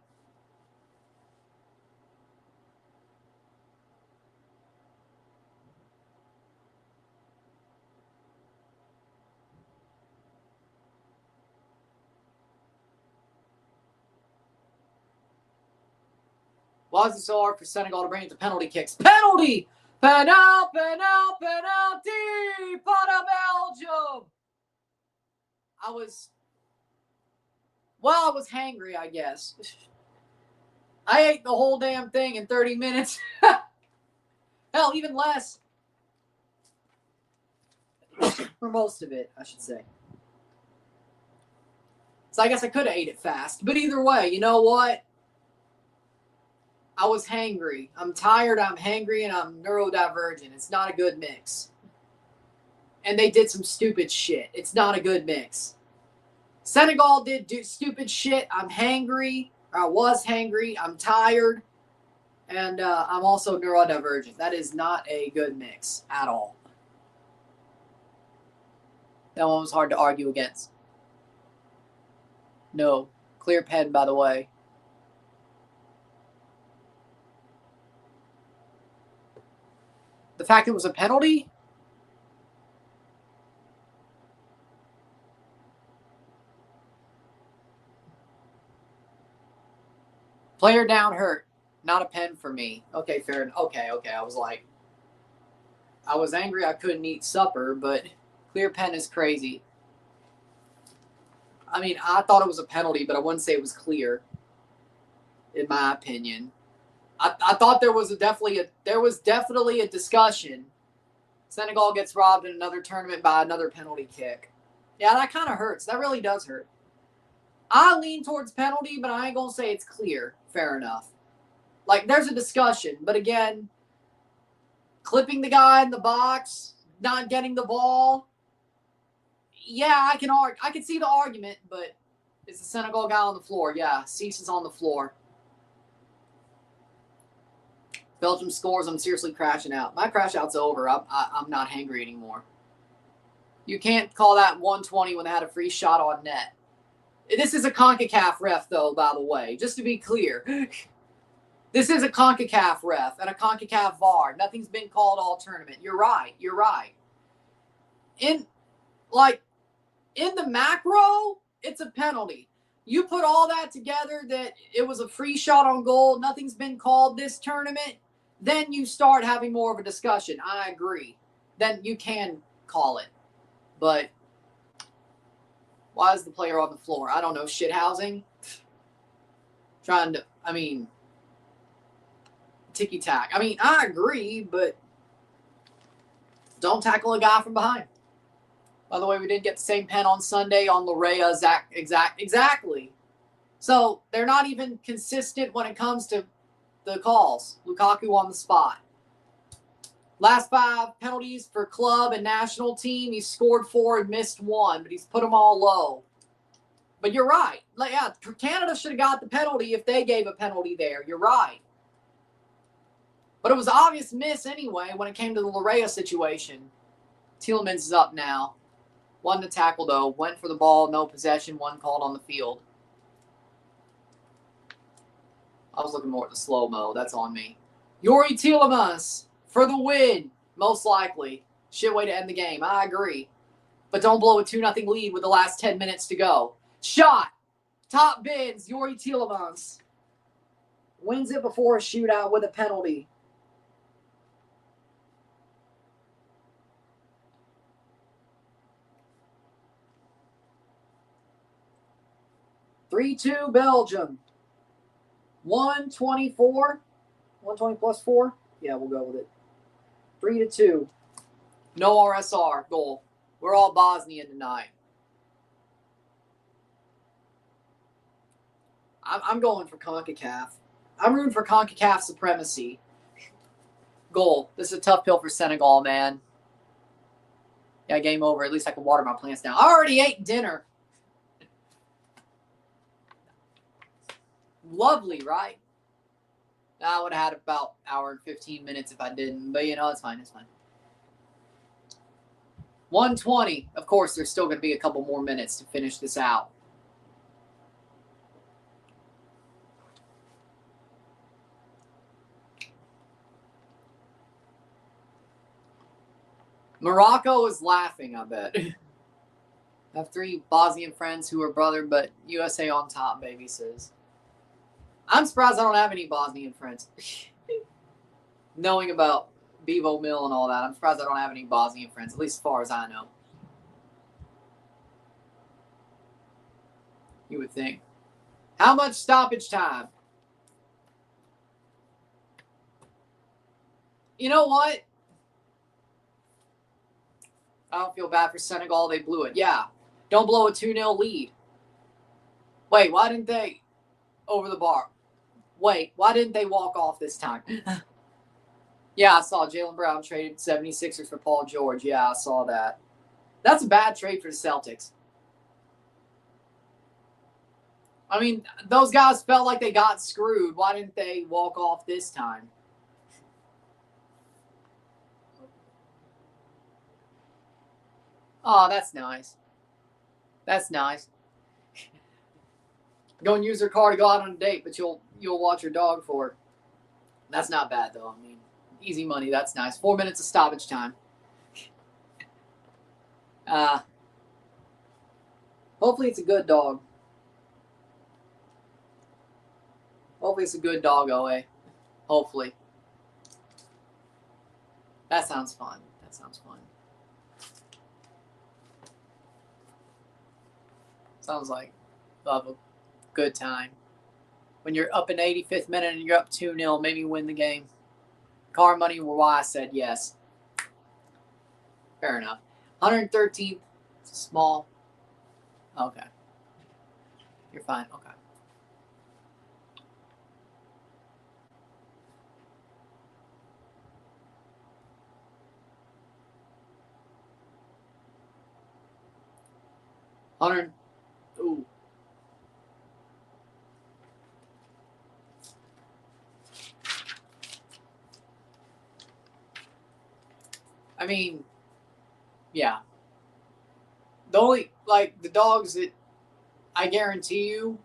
Why is it so hard for Senegal to bring it to penalty kicks? Penalty! Penalty! Para Belgium! I was hangry, I guess. I ate the whole damn thing in 30 minutes. Hell, even less. For most of it, I should say. So I guess I could have ate it fast. But either way, you know what? I was hangry. I'm tired, I'm hangry, and I'm neurodivergent. It's not a good mix. And they did some stupid shit. It's not a good mix. Senegal did do stupid shit. I'm hangry. I was hangry. I'm tired. And I'm also neurodivergent. That is not a good mix at all. That one was hard to argue against. No. Clear pen, by the way. The fact it was a penalty? Player down hurt. Not a pen for me. Okay, fair enough. Okay. I was like, I was angry I couldn't eat supper, but clear pen is crazy. I mean, I thought it was a penalty, but I wouldn't say it was clear, in my opinion. I thought there was definitely a discussion. Senegal gets robbed in another tournament by another penalty kick. Yeah, that kind of hurts. That really does hurt. I lean towards penalty, but I ain't going to say it's clear. Fair enough. Like, there's a discussion. But again, clipping the guy in the box, not getting the ball, yeah, I can see the argument, but is the Senegal guy on the floor? Yeah, Cease is on the floor. Belgium scores. I'm seriously crashing out. My crash out's over. I'm not hangry anymore. You can't call that 120 when they had a free shot on net. This is a CONCACAF ref, though, by the way, just to be clear. This is a CONCACAF ref and a CONCACAF VAR. Nothing's been called all tournament. You're right. You're right. In the macro, it's a penalty. You put all that together that it was a free shot on goal, nothing's been called this tournament, then you start having more of a discussion. I agree. Then you can call it. But why is the player on the floor? I don't know. Shithousing? Ticky-tack. I agree, but don't tackle a guy from behind. By the way, we didn't get the same pen on Sunday on Larea. Exactly. So they're not even consistent when it comes to the calls. Lukaku on the spot. Last 5 penalties for club and national team. He's scored 4 and missed 1, but he's put them all low. But you're right. Canada should have got the penalty if they gave a penalty there. You're right. But it was an obvious miss anyway when it came to the Larea situation. Tielemans is up now. 1 to tackle, though. Went for the ball, no possession, 1 called on the field. I was looking more at the slow-mo. That's on me. Yuri Tielemans for the win, most likely. Shit way to end the game. I agree. But don't blow a 2-0 lead with the last 10 minutes to go. Shot. Top bins, Yuri Tielemans. Wins it before a shootout with a penalty. (3-2) Belgium. 124. 120 plus 4? Yeah, we'll go with it. 3-2. No RSR goal. We're all Bosnian tonight. I'm going for CONCACAF. I'm rooting for CONCACAF supremacy. Goal. This is a tough pill for Senegal, man. Yeah, game over. At least I can water my plants now. I already ate dinner. Lovely, right? I would have had about an hour and 15 minutes if I didn't. But, it's fine. It's fine. 120. Of course, there's still going to be a couple more minutes to finish this out. Morocco is laughing, I bet. I have 3 Bosnian friends who are brother, but USA on top, baby says. I'm surprised I don't have any Bosnian friends. Knowing about Bevo Mill and all that, I'm surprised I don't have any Bosnian friends, at least as far as I know. You would think. How much stoppage time? You know what? I don't feel bad for Senegal. They blew it. Yeah. Don't blow a 2-0 lead. Wait, why didn't they over the bar? Wait, why didn't they walk off this time? Yeah, I saw Jaylen Brown traded 76ers for Paul George. Yeah, I saw that. That's a bad trade for the Celtics. Those guys felt like they got screwed. Why didn't they walk off this time? Oh, that's nice. That's nice. Go and use their car to go out on a date, but you'll watch your dog for it. That's not bad, though. Easy money. That's nice. 4 minutes of stoppage time. Hopefully it's a good dog. Hopefully it's a good dog, OA. Hopefully. That sounds fun. That sounds fun. Sounds like you'll have a good time. When you're up in 85th minute and you're up 2-0, maybe win the game. Car money were why I said yes. Fair enough. 113th. It's small. Okay. You're fine. Okay. 100. Ooh. I mean, yeah. The only, like, the dogs that I guarantee you,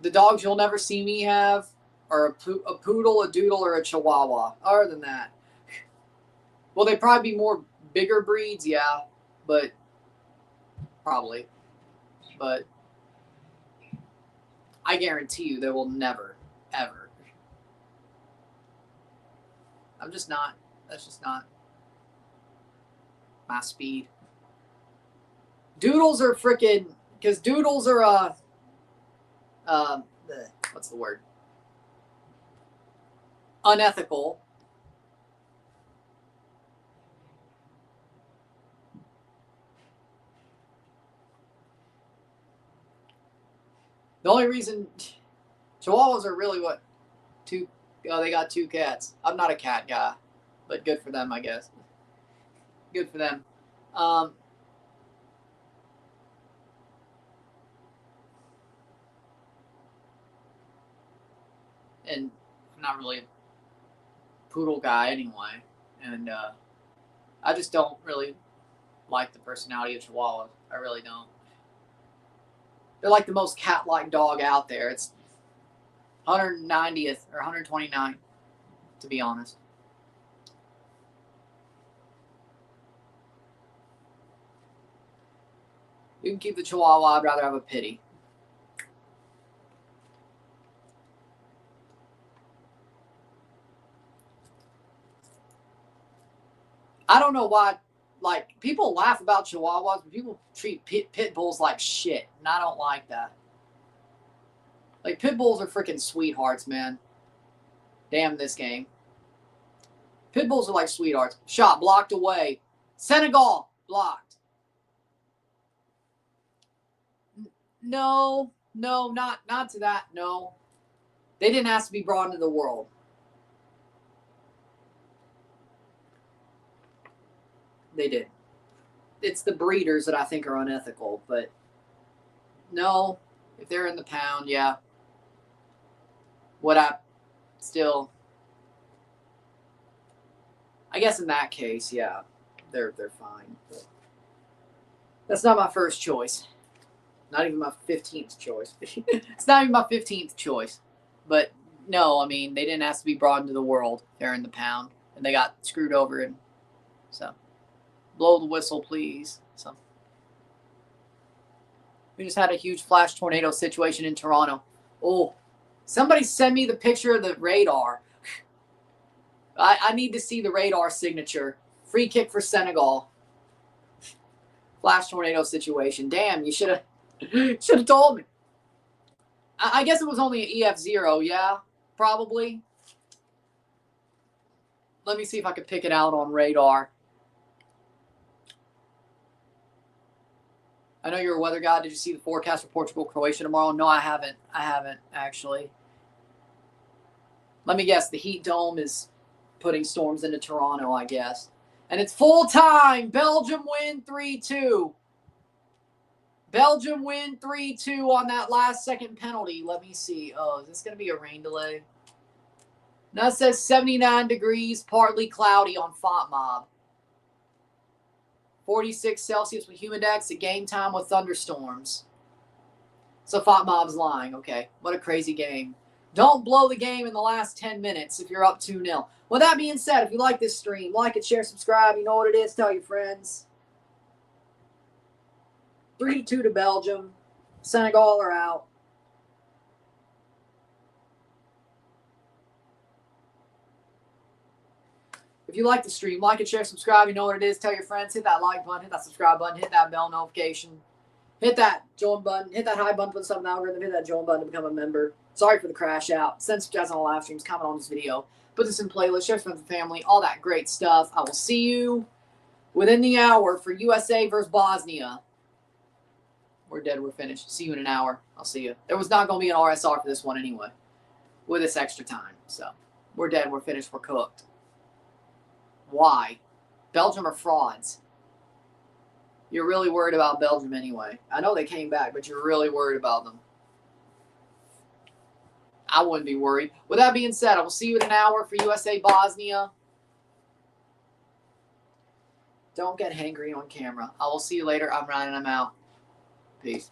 the dogs you'll never see me have are a poodle, a doodle, or a chihuahua. Other than that, well, they'd probably be more bigger breeds, yeah, but probably. But I guarantee you they will never, ever. I'm just not. That's just not my speed. Doodles are freaking, because doodles are what's the word? Unethical. The only reason Chihuahuas are really what? Two, they got 2 cats. I'm not a cat guy, but good for them, I guess. Good for them. And I'm not really a poodle guy anyway. And I just don't really like the personality of Chihuahuas. I really don't. They're like the most cat-like dog out there. It's 190th or 129th, to be honest. You can keep the Chihuahua. I'd rather have a Pitty. I don't know why, like, people laugh about Chihuahuas, but people treat pit bulls like shit, and I don't like that. Like, pit bulls are freaking sweethearts, man. Damn this game. Pit bulls are like sweethearts. Shot blocked away. Senegal blocked. No, not to that. No, they didn't ask to be brought into the world. They did. It's the breeders that I think are unethical, but no, if they're in the pound, yeah. What I still, I guess in that case, yeah, they're fine. But that's not my first choice. Not even my 15th choice. It's not even my 15th choice. But no, I mean, they didn't ask to be brought into the world. They're in the pound, and they got screwed over, and so. Blow the whistle, please. So we just had a huge flash tornado situation in Toronto. Oh, somebody send me the picture of the radar. I need to see the radar signature. Free kick for Senegal. Flash tornado situation. Damn, you should have told me. I guess it was only an EF0, yeah, probably. Let me see if I could pick it out on radar. I know you're a weather guy. Did you see the forecast for Portugal, Croatia tomorrow? No, I haven't. I haven't, actually. Let me guess. The heat dome is putting storms into Toronto, I guess. And it's full time. Belgium win 3-2. Belgium win 3-2 on that last second penalty. Let me see. Oh, is this going to be a rain delay? No, it says 79 degrees, partly cloudy on FontMob. 46 Celsius with humidex at game time with thunderstorms. So FontMob's lying. Okay, what a crazy game. Don't blow the game in the last 10 minutes if you're up 2-0. With that being said, if you like this stream, like it, share, subscribe. You know what it is. Tell your friends. 3-2 to Belgium. Senegal are out. If you like the stream, like it, share, subscribe. You know what it is. Tell your friends. Hit that like button. Hit that subscribe button. Hit that bell notification. Hit that join button. Hit that high button for the sub algorithm. Hit that join button to become a member. Sorry for the crash out. Send some guys on the live streams. Comment on this video. Put this in playlist. Share with the family. All that great stuff. I will see you within the hour for USA versus Bosnia. We're dead. We're finished. See you in an hour. I'll see you. There was not going to be an RSR for this one anyway. With this extra time. So we're dead. We're finished. We're cooked. Why? Belgium are frauds. You're really worried about Belgium anyway. I know they came back, but you're really worried about them. I wouldn't be worried. With that being said, I will see you in an hour for USA Bosnia. Don't get hangry on camera. I will see you later. I'm Ryan and I'm out. Peace.